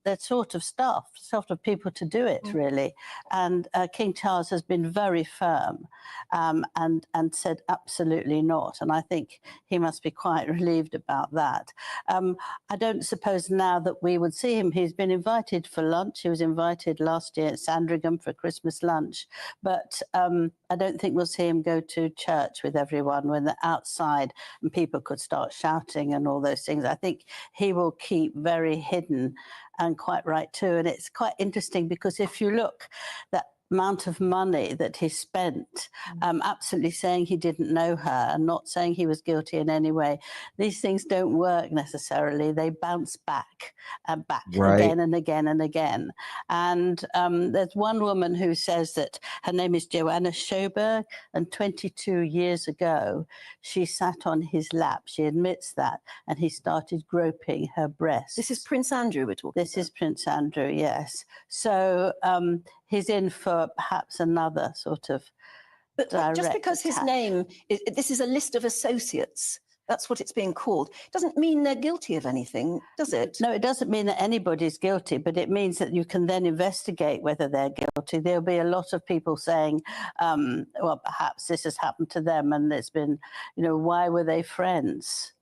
that sort of staff, sort of people to do it, really. And King Charles has been very firm and said absolutely not. And I think he must be quite relieved about that. I don't suppose now that we would see him. He's been invited for lunch. He was invited last year at Sandringham for a Christmas lunch. But I don't think we'll see him go to church with everyone when they're outside and people could start shouting and all those things. I think he will keep very hidden, and quite right too. And it's quite interesting because if you look, that amount of money that he spent, absolutely saying he didn't know her and not saying he was guilty in any way. These things don't work necessarily. They bounce back and back again and again and again. And there's one woman who says that her name is Joanna Schoberg, and 22 years ago, she sat on his lap. She admits that, and he started groping her breast. This is Prince Andrew we're talking This is Prince Andrew, yes. So he's in for perhaps another sort of But just because his attack. name, this is a list of associates. That's what it's being called. Doesn't mean they're guilty of anything, does it? No, it doesn't mean that anybody's guilty, but it means that you can then investigate whether they're guilty. There'll be a lot of people saying, well, perhaps this has happened to them and it's been, why were they friends?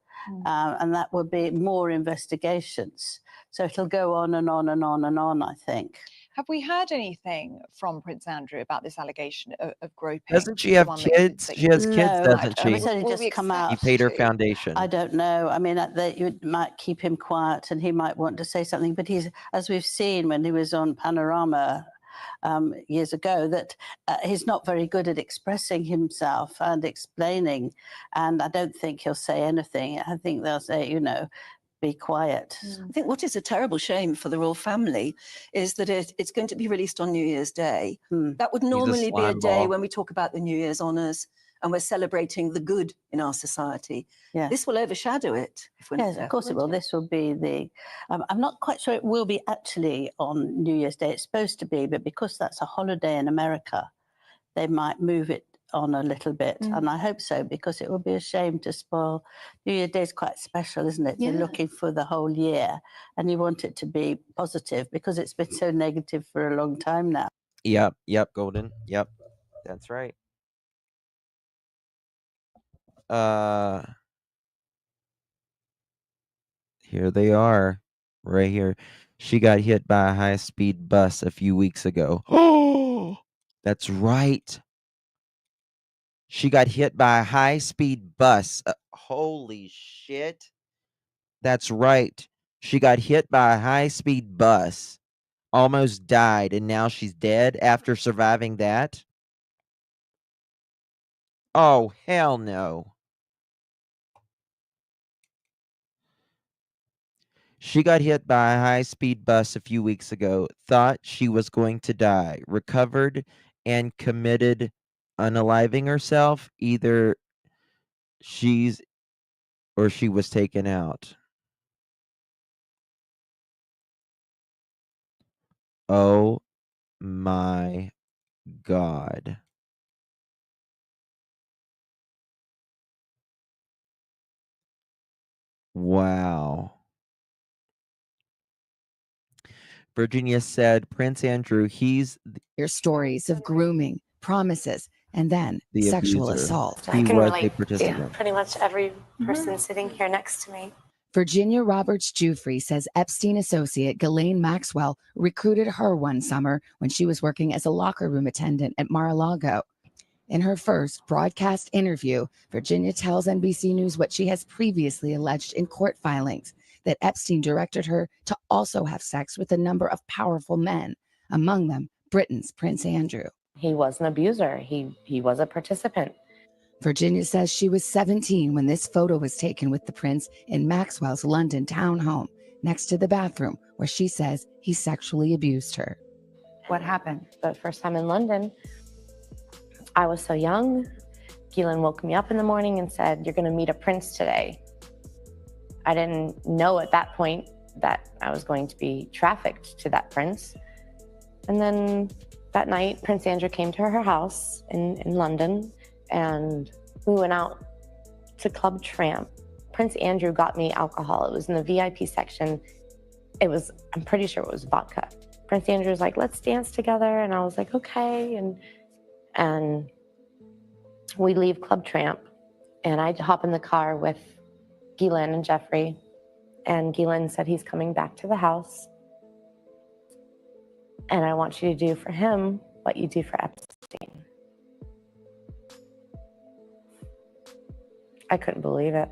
And that would be more investigations. So it'll go on and on and on and on, I think. Have we heard anything from Prince Andrew about this allegation of groping? Doesn't she the have one that kids? She has kids, No, doesn't I mean, she? it's only Will we just come out. He paid her foundation. I don't know. I mean, you might keep him quiet and he might want to say something, but he's, as we've seen when he was on Panorama years ago, that he's not very good at expressing himself and explaining. And I don't think he'll say anything. I think they'll say, you know, be quiet. I think what is a terrible shame for the royal family is that it's going to be released on New Year's Day. That would normally be a slime day ball. when we talk about the New Year's honours and we're celebrating the good in our society. Yeah. This will overshadow it. If we're not Yes, of careful, course it will. won't This will be the. I'm not quite sure it will be actually on New Year's Day. It's supposed to be, but because that's a holiday in America, they might move it on a little bit. And I hope so, because it would be a shame to spoil. New Year's Day is quite special, isn't it? You're Yeah. looking for the whole year and you want it to be positive because it's been so negative for a long time now. Yep, Golden. Yep. That's right. Here they are. Right here. She got hit by a high-speed bus a few weeks ago. Oh, that's right. She got hit by a high-speed bus. Holy shit. That's right. She got hit by a high-speed bus. Almost died, and now she's dead after surviving that? Oh, hell no. She got hit by a high-speed bus a few weeks ago, thought she was going to die, recovered, and committed unaliving herself. Either she's or she was taken out. Oh my God. Wow. Virginia said, Prince Andrew, he's Your stories of grooming, promises, and then the sexual abuser. assault. He was a participant. pretty much every person sitting here next to me. Virginia Roberts Jufrey says Epstein associate Ghislaine Maxwell recruited her one summer when she was working as a locker room attendant at Mar-a-Lago. In her first broadcast interview, Virginia tells NBC News what she has previously alleged in court filings, that Epstein directed her to also have sex with a number of powerful men, among them Britain's Prince Andrew. He was an abuser. He was a participant. Virginia says she was 17 when this photo was taken with the prince in Maxwell's London townhome, next to the bathroom where she says he sexually abused her. What happened? The first time in London, I was so young. Ghislaine woke me up in the morning and said, "You're going to meet a prince today." I didn't know at that point that I was going to be trafficked to that prince. And then that night, Prince Andrew came to her house in London, and we went out to Club Tramp. Prince Andrew got me alcohol. It was in the VIP section. I'm pretty sure it was vodka. Prince Andrew was like, "Let's dance together." And I was like, okay. And we leave Club Tramp, and I hop in the car with Ghislaine and Jeffrey. And Ghislaine said, "He's coming back to the house. And I want you to do for him what you do for Epstein." I couldn't believe it.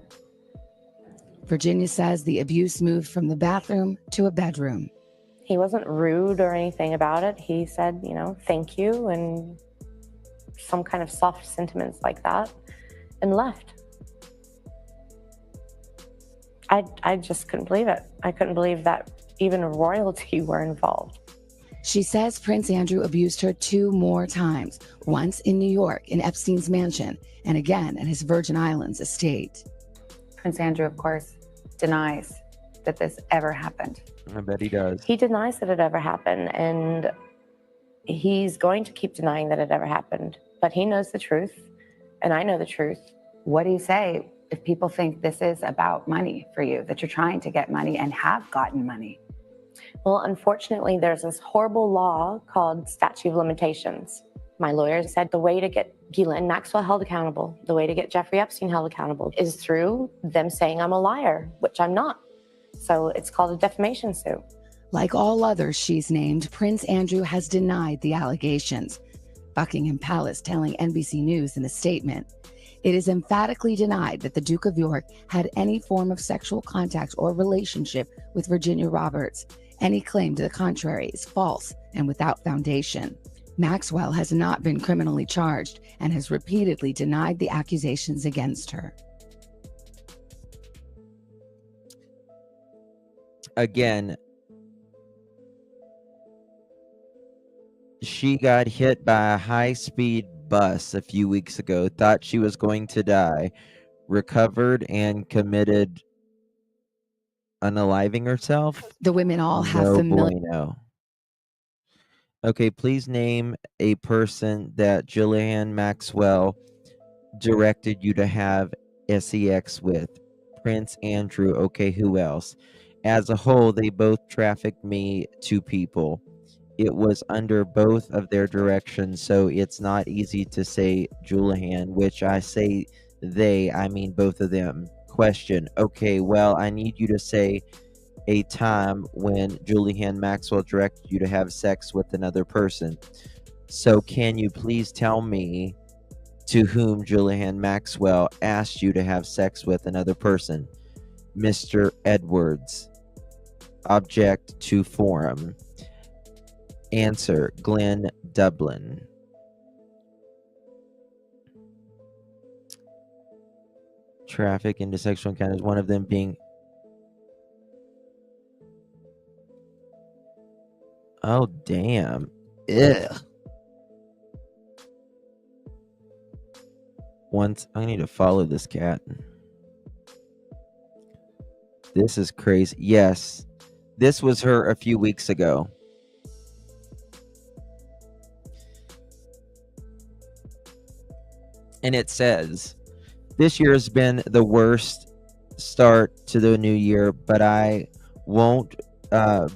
Virginia says the abuse moved from the bathroom to a bedroom. He wasn't rude or anything about it. He said, thank you, and some kind of soft sentiments like that, and left. I just couldn't believe it. I couldn't believe that even royalty were involved. She says Prince Andrew abused her 2 more times, once in New York in Epstein's mansion, and again at his Virgin Islands estate. Prince Andrew, of course, denies that this ever happened. I bet he does. He denies that it ever happened, and he's going to keep denying that it ever happened. But he knows the truth, and I know the truth. What do you say if people think this is about money for you, that you're trying to get money and have gotten money? Well, unfortunately, there's this horrible law called statute of limitations. My lawyer said the way to get Ghislaine Maxwell held accountable, the way to get Jeffrey Epstein held accountable, is through them saying I'm a liar, which I'm not. So it's called a defamation suit. Like all others she's named, Prince Andrew has denied the allegations. Buckingham Palace telling NBC News in a statement, "It is emphatically denied that the Duke of York had any form of sexual contact or relationship with Virginia Roberts. Any claim to the contrary is false and without foundation." Maxwell has not been criminally charged and has repeatedly denied the accusations against her. Again, she got hit by a high-speed bus a few weeks ago, thought she was going to die, recovered, and committed unaliving herself? The women all have No familiar. bueno. Okay, please name a person that Jillian Maxwell directed you to have sex with. Prince Andrew. Okay, who else? As a whole, they both trafficked me to people. It was under both of their directions, so it's not easy to say Julian, which I say they, I mean both of them. Question. Okay, well, I need you to say a time when Julian Maxwell directed you to have sex with another person. So can you please tell me to whom Julian Maxwell asked you to have sex with another person? Mr. Edwards. Object to forum. Answer, Glenn Dublin. Traffic into sexual encounters, one of them being... Oh, damn. Ugh. Once, I need to follow this cat. This is crazy. Yes, this was her a few weeks ago. And it says, this year has been the worst start to the new year, but I won't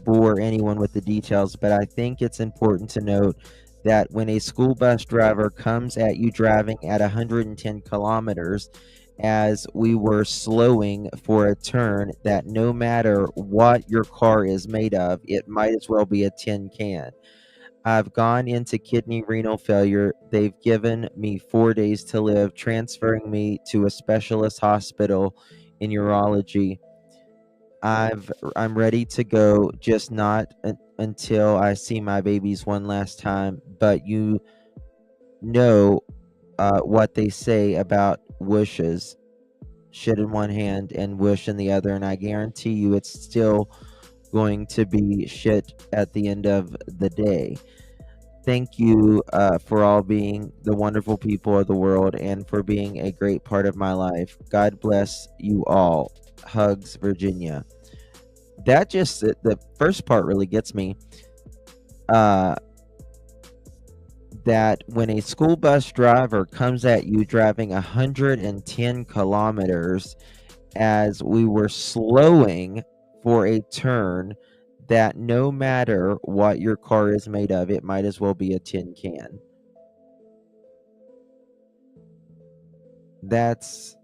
bore anyone with the details, but I think it's important to note that when a school bus driver comes at you driving at 110 kilometers as we were slowing for a turn, that no matter what your car is made of, it might as well be a tin can. I've gone into kidney renal failure. They've given me 4 days to live, transferring me to a specialist hospital in urology. I'm ready to go, just not until I see my babies one last time. But you know what they say about whooshes. Shit in one hand and whoosh in the other, and I guarantee you it's still going to be shit at the end of the day. Thank you for all being the wonderful people of the world and for being a great part of my life. God bless you all. Hugs, Virginia. That just, the first part really gets me. That when a school bus driver comes at you driving 110 kilometers as we were slowing for a turn, that no matter what your car is made of, it might as well be a tin can. That's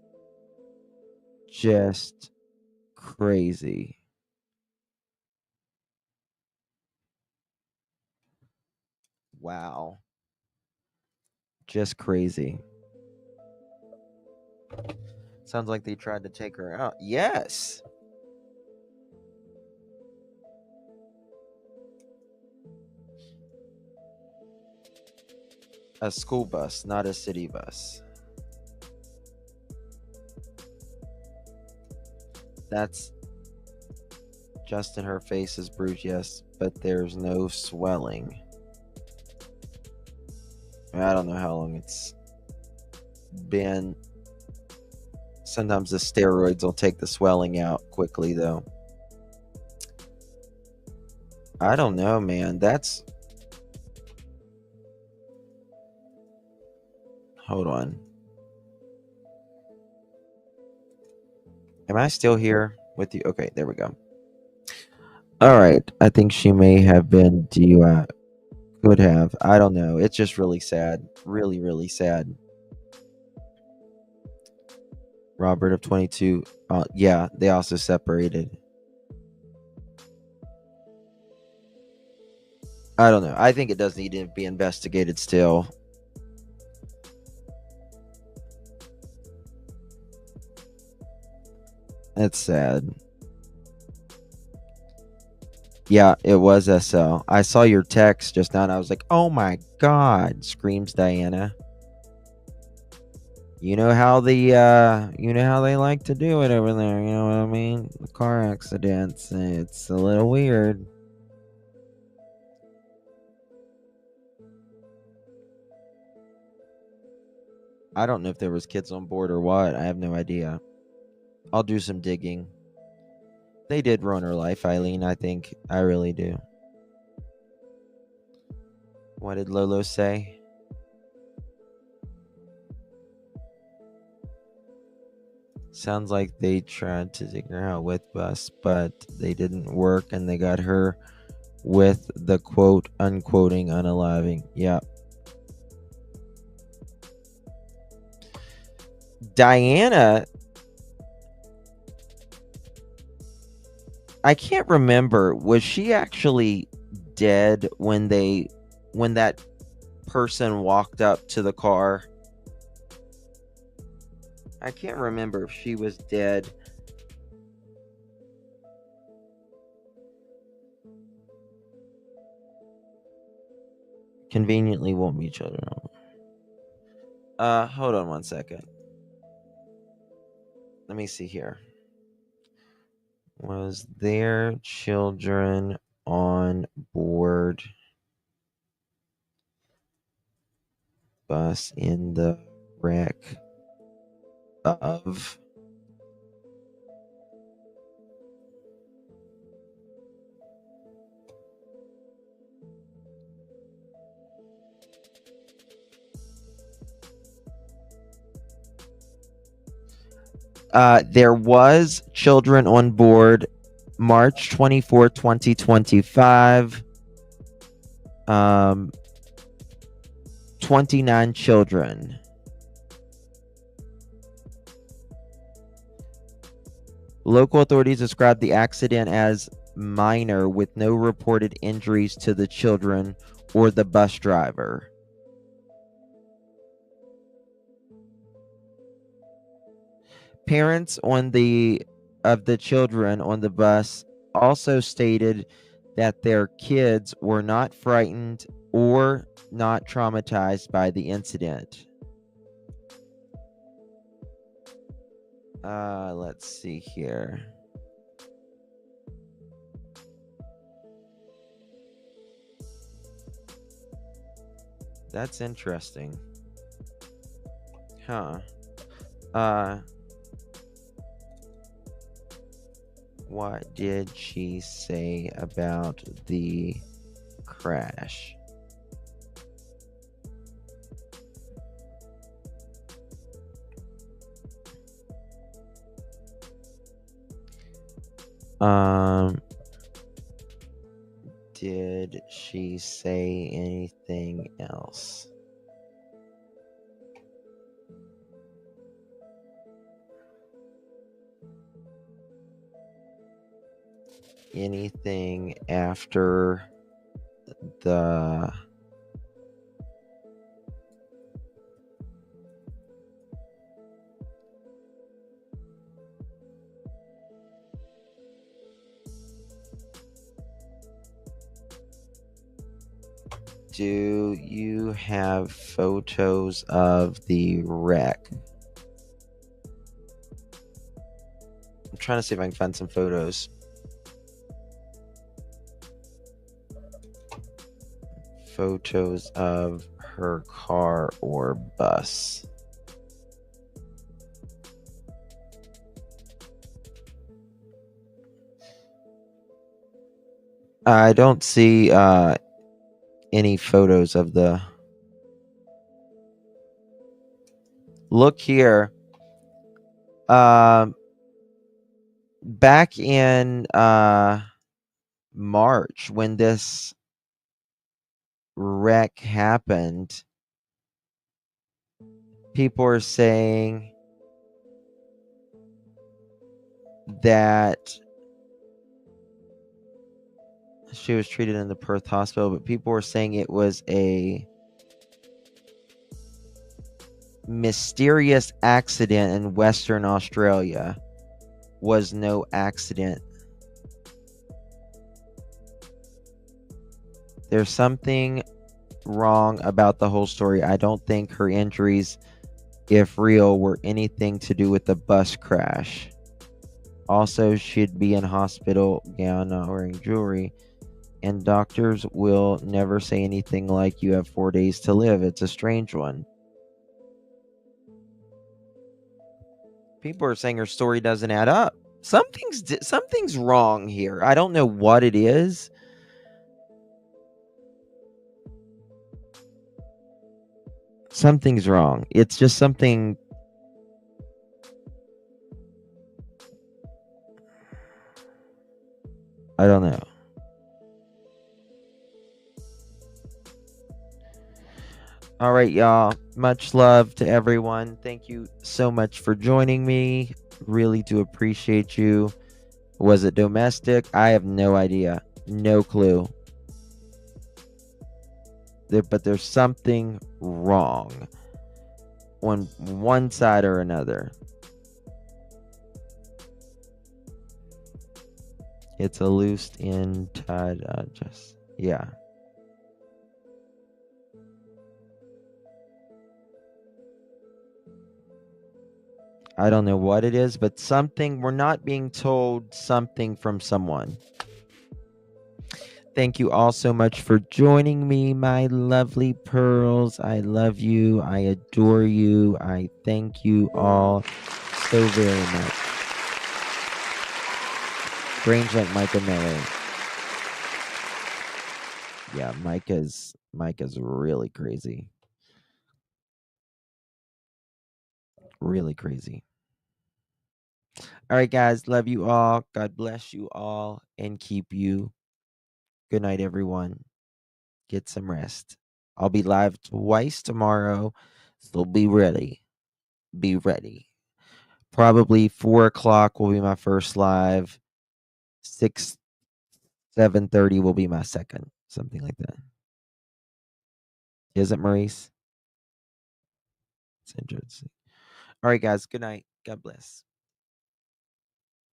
just crazy. Wow. Just crazy. Sounds like they tried to take her out. Yes. A school bus, not a city bus. That's Justin, her face is bruised, yes, but there's no swelling. I don't know how long it's been. Sometimes the steroids will take the swelling out quickly, though. I don't know, man. That's... Hold on. Am I still here with you? Okay, there we go. All right. I think she may have been DUI. Could have. I don't know. It's just really sad. Really, really sad. Robert of 22. Yeah, they also separated. I don't know. I think it does need to be investigated still. That's sad. Yeah, it was SL. I saw your text just now and I was like, oh my God, screams Diana. You know how they like to do it over there, you know what I mean? The car accidents. It's a little weird. I don't know if there was kids on board or what. I have no idea. I'll do some digging. They did ruin her life, Eileen, I think. I really do. What did Lolo say? Sounds like they tried to take her out with bus, but they didn't work and they got her with the quote, unquoting, unaliving. Yeah. Diana, I can't remember. Was she actually dead when that person walked up to the car? I can't remember if she was dead. Conveniently won't meet each other. Hold on one second. Let me see here. Was there children on board bus in the wreck of there was children on board March 24, 2025. 29 children. Local authorities described the accident as minor with no reported injuries to the children or the bus driver. Parents of the children on the bus also stated that their kids were not frightened or not traumatized by the incident. Let's see here. That's interesting. Huh. What did she say about the crash? Did she say anything else? Anything after the Do you have photos of the wreck? I'm trying to see if I can find some photos. Photos of her car or bus. I don't see any photos of the. Look here. Back in March, when this wreck happened, people are saying that She was treated in the Perth hospital, but people were saying it was a mysterious accident in Western Australia. Was no accident. There's something wrong about the whole story. I don't think her injuries, if real, were anything to do with the bus crash. Also, she'd be in hospital gown, not wearing jewelry. And doctors will never say anything like you have 4 days to live. It's a strange one. People are saying her story doesn't add up. Something's wrong here. I don't know what it is. Something's wrong. It's just something. I don't know. All right, y'all. Much love to everyone. Thank you so much for joining me. Really do appreciate you. Was it domestic? I have no idea. No clue. But there's something wrong on one side or another. It's a loose end tied. Yeah. I don't know what it is, but something, we're not being told something from someone. Thank you all so much for joining me, my lovely pearls. I love you. I adore you. I thank you all so very much. Brains like Micah Miller. Yeah, Micah's really crazy. Really crazy. All right, guys. Love you all. God bless you all and keep you. Good night, everyone. Get some rest. I'll be live twice tomorrow, so be ready. Be ready. Probably 4 o'clock will be my first live. 7:30 will be my second. Something like that. Is it, Maurice? It's interesting. All right, guys. Good night. God bless.